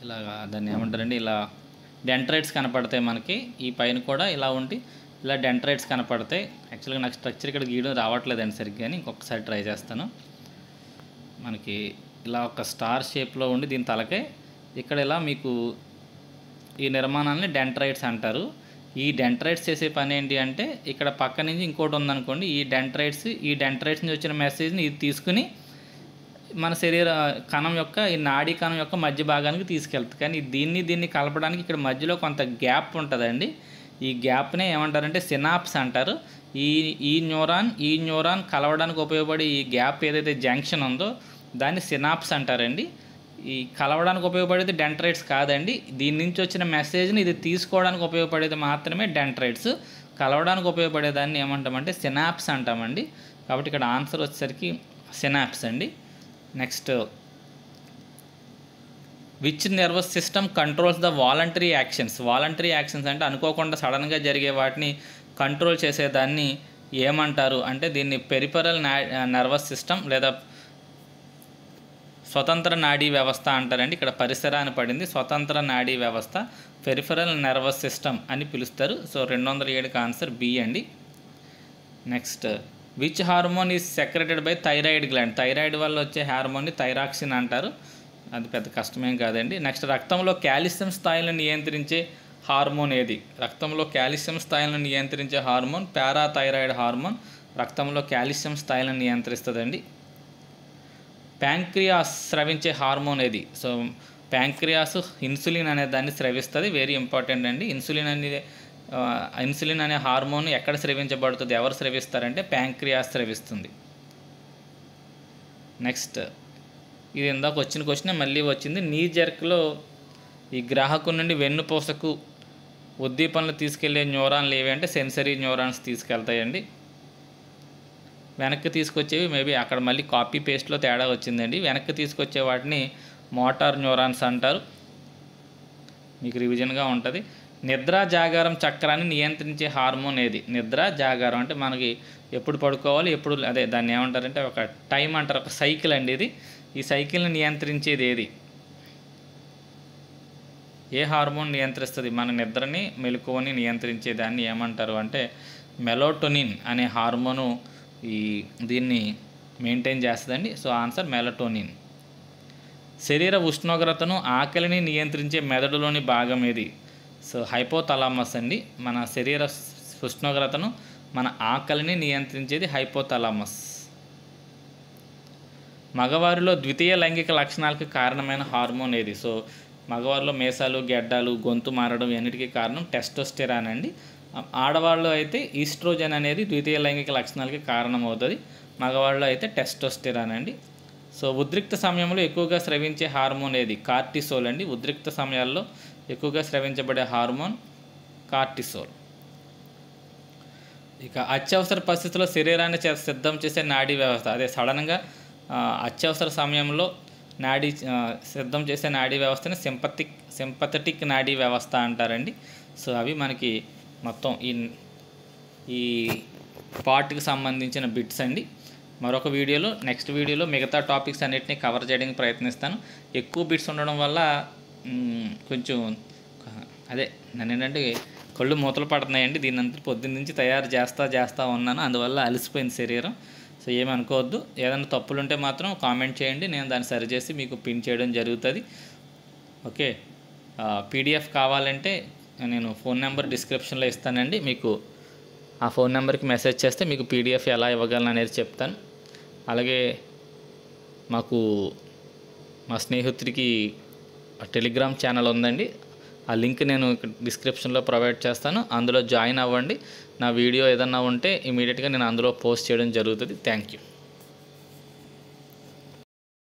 ఇలాగా దాన్ని ఏమంటారండి, ఇలా డెండ్రైట్స్ కనపడతాయి మనకి. ఈ పైన కూడా ఇలా ఉండి ఇలా డెండ్రైట్స్ కనపడతాయి. యాక్చువల్గా నాకు స్ట్రక్చర్ ఇక్కడ గీయడం రావట్లేదండి సరిగ్గా, కానీ ఇంకొకసారి ట్రై చేస్తాను. మనకి ఇలా ఒక స్టార్ షేప్లో ఉండి దీని తలకే ఇక్కడ ఇలా మీకు ఈ నిర్మాణాలని డెండ్రైట్స్ అంటారు. ఈ డెండ్రైట్స్ చేసే పని ఏంటి అంటే ఇక్కడ పక్క నుంచి ఇంకోటి ఉందనుకోండి, ఈ డెండ్రైట్స్ నుంచి వచ్చిన మెసేజ్ని ఇది తీసుకుని మన శరీర కణం యొక్క ఈ నాడీ కణం యొక్క మధ్య భాగానికి తీసుకెళ్తుంది. కానీ దీన్ని కలపడానికి ఇక్కడ మధ్యలో కొంత గ్యాప్ ఉంటుందండి. ఈ గ్యాప్నే ఏమంటారంటే సినాప్స్ అంటారు. ఈ న్యూరాన్ కలవడానికి ఉపయోగపడే ఈ గ్యాప్ ఏదైతే జంక్షన్ ఉందో దాన్ని సినాప్స్ అంటారండి. ఈ కలవడానికి ఉపయోగపడేది డెండ్రైట్స్ కాదండి. దీని నుంచి వచ్చిన మెసేజ్ని ఇది తీసుకోవడానికి ఉపయోగపడేది మాత్రమే డెండ్రైట్స్. కలవడానికి ఉపయోగపడేదాన్ని ఏమంటామంటే సినాప్స్ అంటామండి. కాబట్టి ఇక్కడ ఆన్సర్ వచ్చేసరికి సినాప్స్ అండి. Next, which nervous system controls the voluntary actions? Voluntary actions అంటే అనుకోకుండా సడన్గా జరిగే వాటిని కంట్రోల్ చేసేదాన్ని ఏమంటారు అంటే దీన్ని పెరిఫరల్ నర్వస్ సిస్టమ్ లేదా స్వతంత్ర నాడీ వ్యవస్థ అంటారండి. ఇక్కడ పరిసరాన్ని పడింది, స్వతంత్ర నాడీ వ్యవస్థ, పెరిఫరల్ నర్వస్ సిస్టమ్ అని పిలుస్తారు. సో 207కి ఆన్సర్ బి అండి. Next, which hormone is secreted by thyroid gland? Thyroid వల్ల వచ్చే హార్మోన్ని థైరాక్సిన్ అంటారు. అది పెద్ద కష్టమేం కాదండి. నెక్స్ట్, రక్తంలో కాల్షియం స్థాయిలను నియంత్రించే హార్మోన్ ఏది? రక్తంలో కాల్షియం స్థాయిలను నియంత్రించే హార్మోన్ పారాథైరాయిడ్ హార్మోన్ రక్తంలో కాల్షియం స్థాయిలను నియంత్రిస్తుందండి. ప్యాంక్రియాస్ స్రవించే హార్మోన్ ఏది? సో ప్యాంక్రియాస్ ఇన్సులిన్ అనే దాన్ని స్రవిస్తుంది. వెరీ ఇంపార్టెంట్ అండి. ఇన్సులిన్ అనే హార్మోన్ ఎక్కడ స్రవించబడుతుంది, ఎవరు స్రవిస్తారంటే ప్యాంక్రియాస్ స్రవిస్తుంది. నెక్స్ట్, ఇది ఇందాక వచ్చిన క్వశ్చన్ మళ్ళీ వచ్చింది. నీ జర్క్లో ఈ గ్రాహకు నుండి వెన్నుపూసకు ఉద్దీపనలు తీసుకెళ్లే న్యూరాన్లు ఏవి అంటే సెన్సరీ న్యూరాన్స్ తీసుకెళ్తాయండి. వెనక్కి తీసుకొచ్చేవి మేబీ అక్కడ మళ్ళీ కాపీ పేస్ట్లో తేడా వచ్చిందండి. వెనక్కి తీసుకొచ్చే వాటిని మోటార్ న్యూరాన్స్ అంటారు. మీకు రివిజన్గా ఉంటుంది. నిద్ర జాగారం చక్రాన్ని నియంత్రించే హార్మోన్ ఏది? నిద్ర జాగారం అంటే మనకి ఎప్పుడు పడుకోవాలి, ఎప్పుడు అదే దాన్ని ఏమంటారంటే ఒక టైం అంటారు, ఒక సైకిల్ అండి ఇది. ఈ సైకిల్ని నియంత్రించేది ఏది? ఏ హార్మోన్ నియంత్రిస్తుంది మన నిద్రని, మెలకువని నియంత్రించే దాన్ని ఏమంటారు అంటే మెలటోనిన్ అనే హార్మోను దీన్ని మెయింటైన్ చేస్తుందండి. So answer melatonin. శరీర ఉష్ణోగ్రతను, ఆకలిని నియంత్రించే మెదడులోని భాగం ఏది? సో హైపోథలామస్ అండి. మన శరీర ఉష్ణోగ్రతను, మన ఆకలిని నియంత్రించేది హైపోథలామస్. మగవారిలో ద్వితీయ లైంగిక లక్షణాలకు కారణమైన హార్మోన్ ఏది? సో మగవారిలో మీసాలు, గెడ్డాలు, గొంతు మారడం అన్నిటికీ కారణం టెస్టోస్టెరాన్ అండి. ఆడవాళ్ళు అయితే ఈస్ట్రోజన్ అనేది ద్వితీయ లైంగిక లక్షణాలకి కారణమవుతుంది. మగవాళ్ళు అయితే టెస్టోస్టెరాన్ అండి. సో ఉద్రిక్త సమయంలో ఎక్కువగా స్రవించే హార్మోన్ ఏది? కార్టిసోల్ అండి. ఉద్రిక్త సమయాల్లో ఎక్కువగా స్రవించబడే హార్మోన్ కార్టిసోల్. ఇక అత్యవసర పరిస్థితుల్లో శరీరాన్ని సిద్ధం చేసే నాడీ వ్యవస్థ, అదే సడన్గా అత్యవసర సమయంలో సిద్ధం చేసే నాడీ వ్యవస్థని సింపథెటిక్ నాడీ వ్యవస్థ అంటారండి. సో అవి మనకి మొత్తం ఈ పార్ట్కి సంబంధించిన బిట్స్ అండి. మరొక వీడియోలో, నెక్స్ట్ వీడియోలో మిగతా టాపిక్స్ అన్నిటినీ కవర్ చేయడానికి ప్రయత్నిస్తాను. ఎక్కువ బిట్స్ ఉండడం వల్ల కొంచెం నన్ను ఏంటంటే కళ్ళు మూతలు పడుతున్నాయండి. దీని అంతా పొద్దున్న నుంచి తయారు చేస్తూ ఉన్నాను, అందువల్ల అలసిపోయింది శరీరం. సో ఏమి అనుకోవద్దు. ఏదైనా తప్పులు ఉంటే మాత్రం కామెంట్ చేయండి, నేను దాన్ని సరిచేసి మీకు పిన్ చేయడం జరుగుతుంది. ఓకే, పీడిఎఫ్ కావాలంటే నేను ఫోన్ నెంబర్ డిస్క్రిప్షన్లో ఇస్తానండి. మీకు ఆ ఫోన్ నెంబర్కి మెసేజ్ చేస్తే మీకు పీడిఎఫ్ ఎలా ఇవ్వగలను అనేది చెప్తాను. అలాగే మా స్నేహితుడికి టెలిగ్రామ్ ఛానల్ ఉందండి. ఆ లింక్ నేను డిస్క్రిప్షన్లో ప్రొవైడ్ చేస్తాను. అందులో జాయిన్ అవ్వండి. నా వీడియో ఏదన్నా ఉంటే ఇమీడియట్గా నేను అందులో పోస్ట్ చేయడం జరుగుతుంది. Thank you.